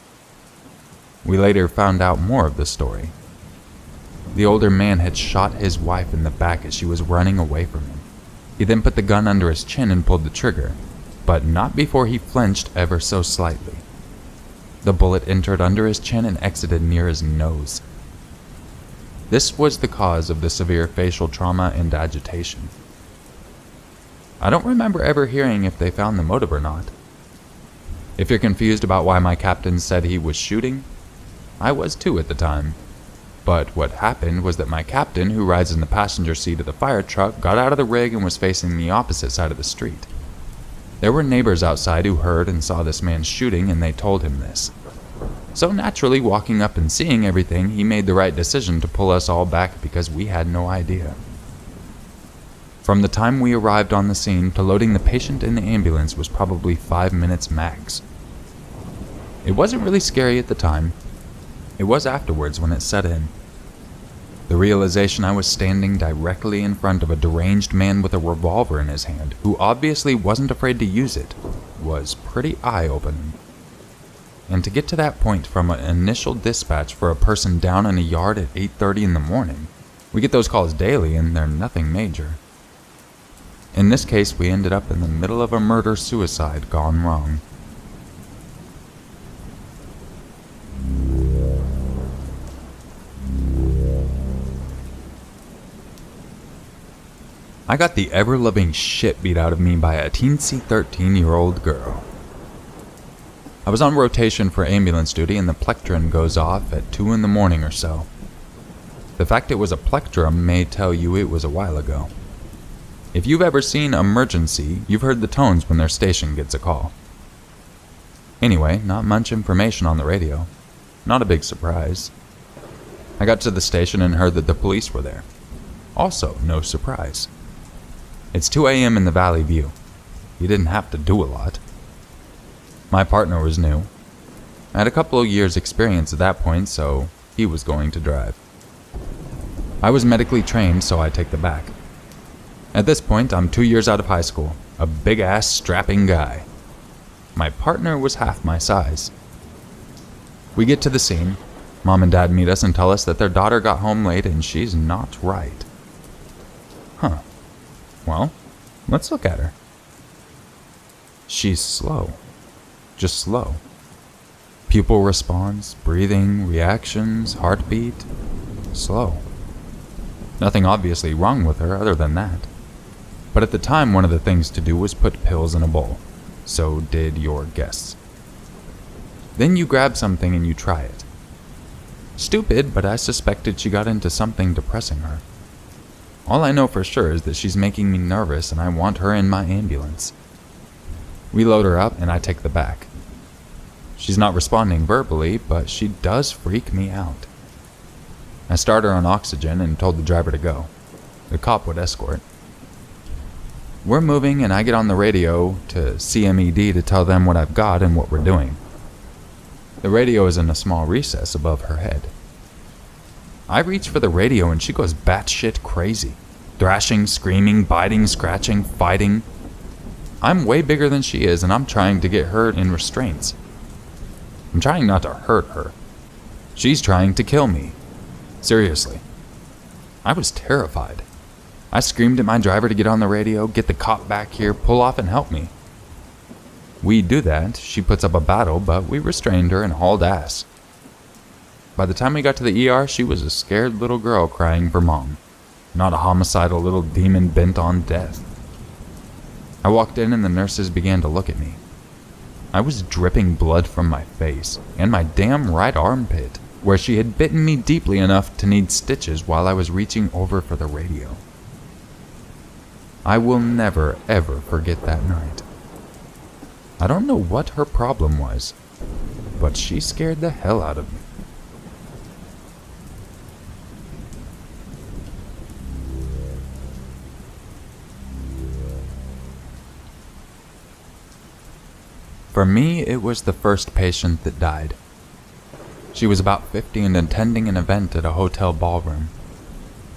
We later found out more of the story. The older man had shot his wife in the back as she was running away from him. He then put the gun under his chin and pulled the trigger, but not before he flinched ever so slightly. The bullet entered under his chin and exited near his nose. This was the cause of the severe facial trauma and agitation. I don't remember ever hearing if they found the motive or not. If you're confused about why my captain said he was shooting, I was too at the time. But what happened was that my captain, who rides in the passenger seat of the fire truck, got out of the rig and was facing the opposite side of the street. There were neighbors outside who heard and saw this man shooting, and they told him this. So naturally, walking up and seeing everything, he made the right decision to pull us all back because we had no idea. From the time we arrived on the scene to loading the patient in the ambulance was probably 5 minutes max. It wasn't really scary at the time. It was afterwards when it set in. The realization I was standing directly in front of a deranged man with a revolver in his hand, who obviously wasn't afraid to use it, was pretty eye-opening. And to get to that point from an initial dispatch for a person down in a yard at 8:30 in the morning, we get those calls daily and they're nothing major. In this case, we ended up in the middle of a murder-suicide gone wrong. I got the ever-loving shit beat out of me by a teensy 13-year-old girl. I was on rotation for ambulance duty and the plectron goes off at 2 in the morning or so. The fact it was a plectrum may tell you it was a while ago. If you've ever seen Emergency, you've heard the tones when their station gets a call. Anyway, not much information on the radio. Not a big surprise. I got to the station and heard that the police were there. Also, no surprise. It's 2 a.m. in the Valley View. You didn't have to do a lot. My partner was new. I had a couple of years' experience at that point, so he was going to drive. I was medically trained, so I take the back. At this point, I'm 2 years out of high school, a big-ass strapping guy. My partner was half my size. We get to the scene. Mom and Dad meet us and tell us that their daughter got home late and she's not right. Huh. Well, let's look at her. She's slow. Just slow. Pupil response, breathing, reactions, heartbeat. Slow. Nothing obviously wrong with her other than that. But at the time, one of the things to do was put pills in a bowl. So did your guests. Then you grab something and you try it. Stupid, but I suspected she got into something depressing her. All I know for sure is that she's making me nervous and I want her in my ambulance. We load her up and I take the back. She's not responding verbally, but she does freak me out. I start her on oxygen and told the driver to go. The cop would escort. We're moving and I get on the radio to CMED to tell them what I've got and what we're doing. The radio is in a small recess above her head. I reach for the radio and she goes batshit crazy. Thrashing, screaming, biting, scratching, fighting. I'm way bigger than she is and I'm trying to get her in restraints. I'm trying not to hurt her. She's trying to kill me. Seriously. I was terrified. I screamed at my driver to get on the radio, get the cop back here, pull off and help me. We do that, she puts up a battle, but we restrained her and hauled ass. By the time we got to the ER, she was a scared little girl crying for mom, not a homicidal little demon bent on death. I walked in and the nurses began to look at me. I was dripping blood from my face and my damn right armpit, where she had bitten me deeply enough to need stitches while I was reaching over for the radio. I will never ever forget that night. I don't know what her problem was, but she scared the hell out of me. For me, it was the first patient that died. She was about 50 and attending an event at a hotel ballroom.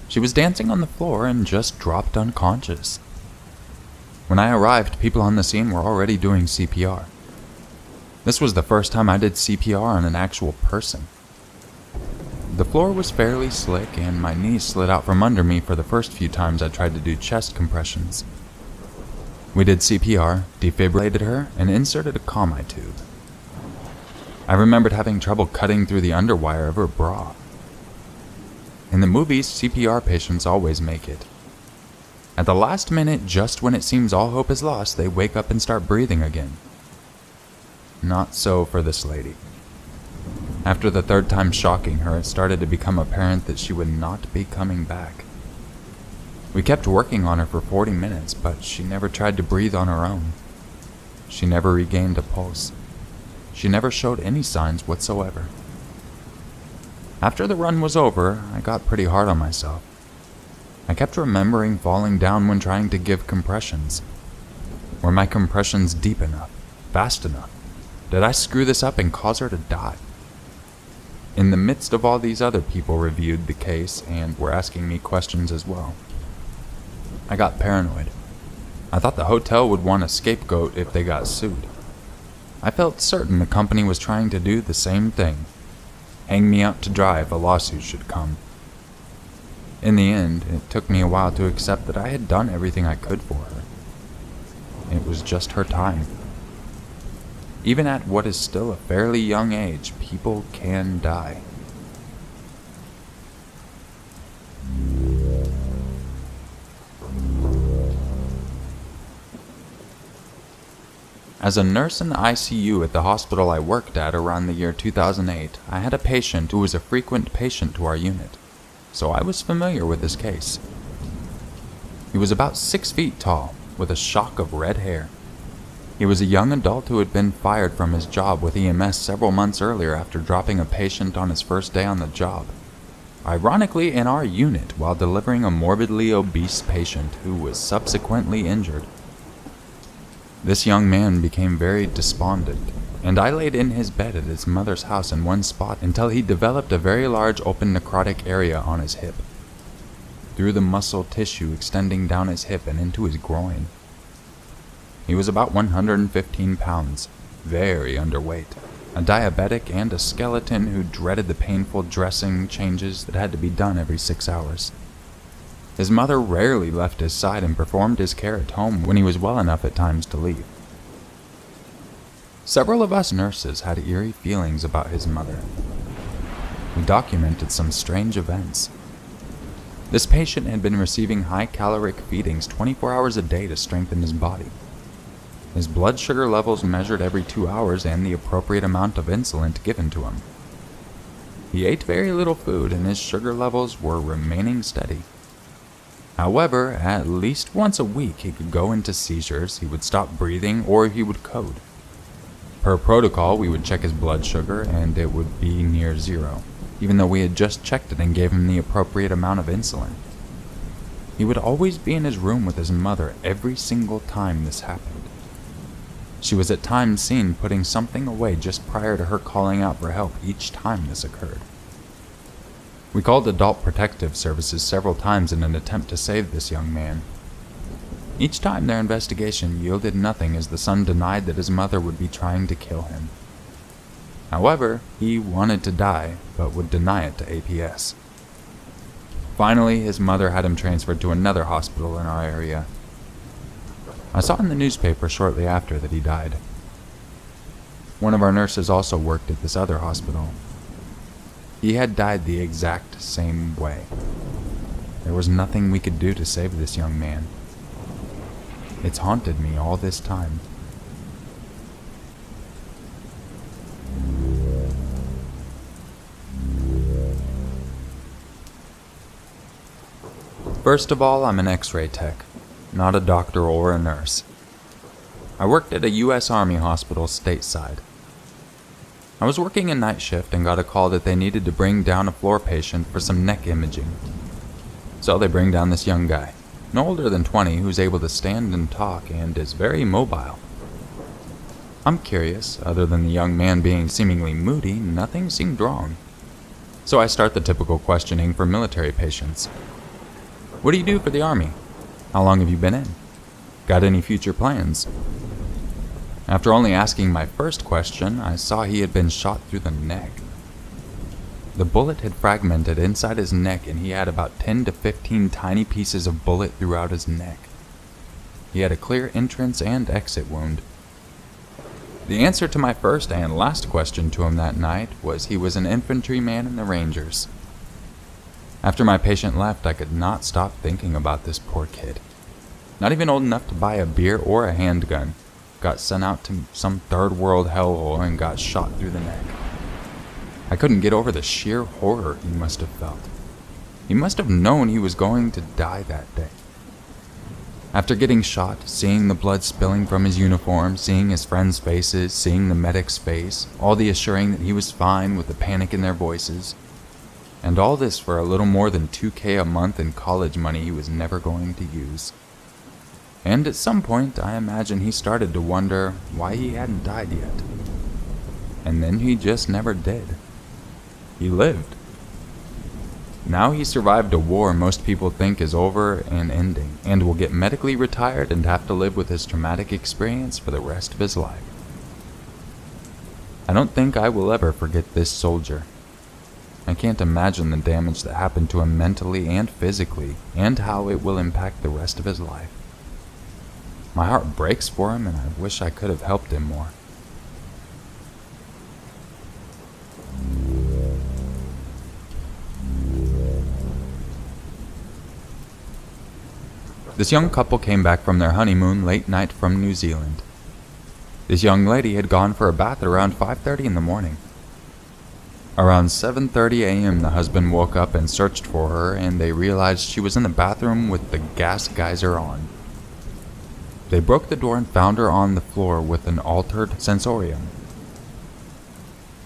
She was dancing on the floor and just dropped unconscious. When I arrived, people on the scene were already doing CPR. This was the first time I did CPR on an actual person. The floor was fairly slick and my knees slid out from under me for the first few times I tried to do chest compressions. We did CPR, defibrillated her, and inserted a commi tube. I remembered having trouble cutting through the underwire of her bra. In the movies, CPR patients always make it. At the last minute, just when it seems all hope is lost, they wake up and start breathing again. Not so for this lady. After the third time shocking her, it started to become apparent that she would not be coming back. We kept working on her for 40 minutes, but she never tried to breathe on her own. She never regained a pulse. She never showed any signs whatsoever. After the run was over, I got pretty hard on myself. I kept remembering falling down when trying to give compressions. Were my compressions deep enough? Fast enough? Did I screw this up and cause her to die? In the midst of all these other people reviewed the case and were asking me questions as well. I got paranoid. I thought the hotel would want a scapegoat if they got sued. I felt certain the company was trying to do the same thing. Hang me out to dry if a lawsuit should come. In the end, it took me a while to accept that I had done everything I could for her. It was just her time. Even at what is still a fairly young age, people can die. As a nurse in the ICU at the hospital I worked at around the year 2008, I had a patient who was a frequent patient to our unit, so I was familiar with his case. He was about 6 feet tall, with a shock of red hair. He was a young adult who had been fired from his job with EMS several months earlier after dropping a patient on his first day on the job. Ironically, in our unit while delivering a morbidly obese patient who was subsequently injured. This young man became very despondent, and I laid in his bed at his mother's house in one spot until he developed a very large open necrotic area on his hip, through the muscle tissue extending down his hip and into his groin. He was about 115 pounds, very underweight, a diabetic and a skeleton who dreaded the painful dressing changes that had to be done every 6 hours. His mother rarely left his side and performed his care at home when he was well enough at times to leave. Several of us nurses had eerie feelings about his mother. We documented some strange events. This patient had been receiving high-caloric feedings 24 hours a day to strengthen his body. His blood sugar levels measured every 2 hours and the appropriate amount of insulin given to him. He ate very little food and his sugar levels were remaining steady. However, at least once a week he could go into seizures, he would stop breathing, or he would code. Per protocol, we would check his blood sugar and it would be near zero, even though we had just checked it and gave him the appropriate amount of insulin. He would always be in his room with his mother every single time this happened. She was at times seen putting something away just prior to her calling out for help each time this occurred. We called Adult Protective Services several times in an attempt to save this young man. Each time their investigation yielded nothing as the son denied that his mother would be trying to kill him. However, he wanted to die, but would deny it to APS. Finally, his mother had him transferred to another hospital in our area. I saw in the newspaper shortly after that he died. One of our nurses also worked at this other hospital. He had died the exact same way. There was nothing we could do to save this young man. It's haunted me all this time. First of all, I'm an X-ray tech, not a doctor or a nurse. I worked at a U.S. Army hospital stateside. I was working a night shift and got a call that they needed to bring down a floor patient for some neck imaging. So they bring down this young guy, no older than 20, who's able to stand and talk and is very mobile. I'm curious, other than the young man being seemingly moody, nothing seemed wrong. So I start the typical questioning for military patients. What do you do for the Army? How long have you been in? Got any future plans? After only asking my first question, I saw he had been shot through the neck. The bullet had fragmented inside his neck and he had about 10 to 15 tiny pieces of bullet throughout his neck. He had a clear entrance and exit wound. The answer to my first and last question to him that night was he was an infantryman in the Rangers. After my patient left, I could not stop thinking about this poor kid. Not even old enough to buy a beer or a handgun. got sent out to some third world hellhole and got shot through the neck. I couldn't get over the sheer horror he must have felt. He must have known he was going to die that day. After getting shot, seeing the blood spilling from his uniform, seeing his friends' faces, seeing the medic's face, all the assuring that he was fine with the panic in their voices, and all this for a little more than $2,000 a month in college money he was never going to use. And at some point, I imagine he started to wonder why he hadn't died yet. And then he just never did. He lived. Now he survived a war most people think is over and ending, and will get medically retired and have to live with his traumatic experience for the rest of his life. I don't think I will ever forget this soldier. I can't imagine the damage that happened to him mentally and physically, and how it will impact the rest of his life. My heart breaks for him, and I wish I could have helped him more. This young couple came back from their honeymoon late night from New Zealand. This young lady had gone for a bath at around 5:30 in the morning. Around 7:30 a.m. the husband woke up and searched for her, and they realized she was in the bathroom with the gas geyser on. They broke the door and found her on the floor with an altered sensorium.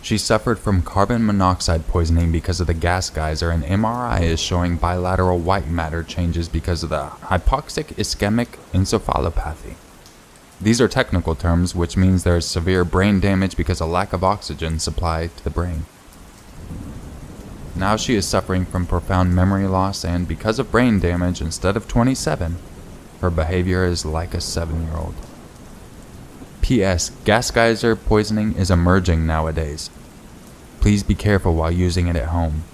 She suffered from carbon monoxide poisoning because of the gas geyser, and MRI is showing bilateral white matter changes because of the hypoxic ischemic encephalopathy. These are technical terms, which means there is severe brain damage because of lack of oxygen supply to the brain. Now she is suffering from profound memory loss, and because of brain damage, instead of 27, her behavior is like a 7-year-old. P.S. Gas geyser poisoning is emerging nowadays. Please be careful while using it at home.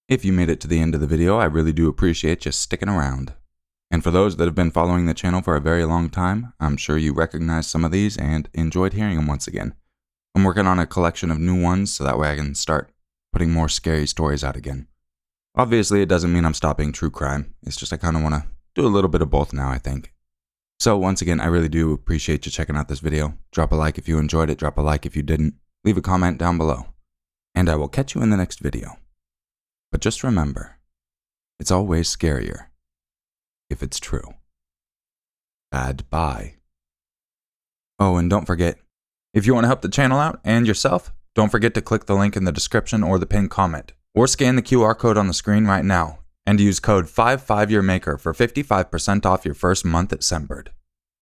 If you made it to the end of the video, I really do appreciate you sticking around. And for those that have been following the channel for a very long time, I'm sure you recognize some of these and enjoyed hearing them once again. I'm working on a collection of new ones so that way I can start putting more scary stories out again. Obviously, it doesn't mean I'm stopping true crime. It's just I kind of want to do a little bit of both now, I think. So once again, I really do appreciate you checking out this video. Drop a like if you enjoyed it, drop a like if you didn't. Leave a comment down below. And I will catch you in the next video. But just remember, it's always scarier if it's true. Bad bye. Oh, and don't forget, if you want to help the channel out and yourself, don't forget to click the link in the description or the pinned comment, or scan the QR code on the screen right now, and use code 55Urmaker for 55% off your first month at Sembered.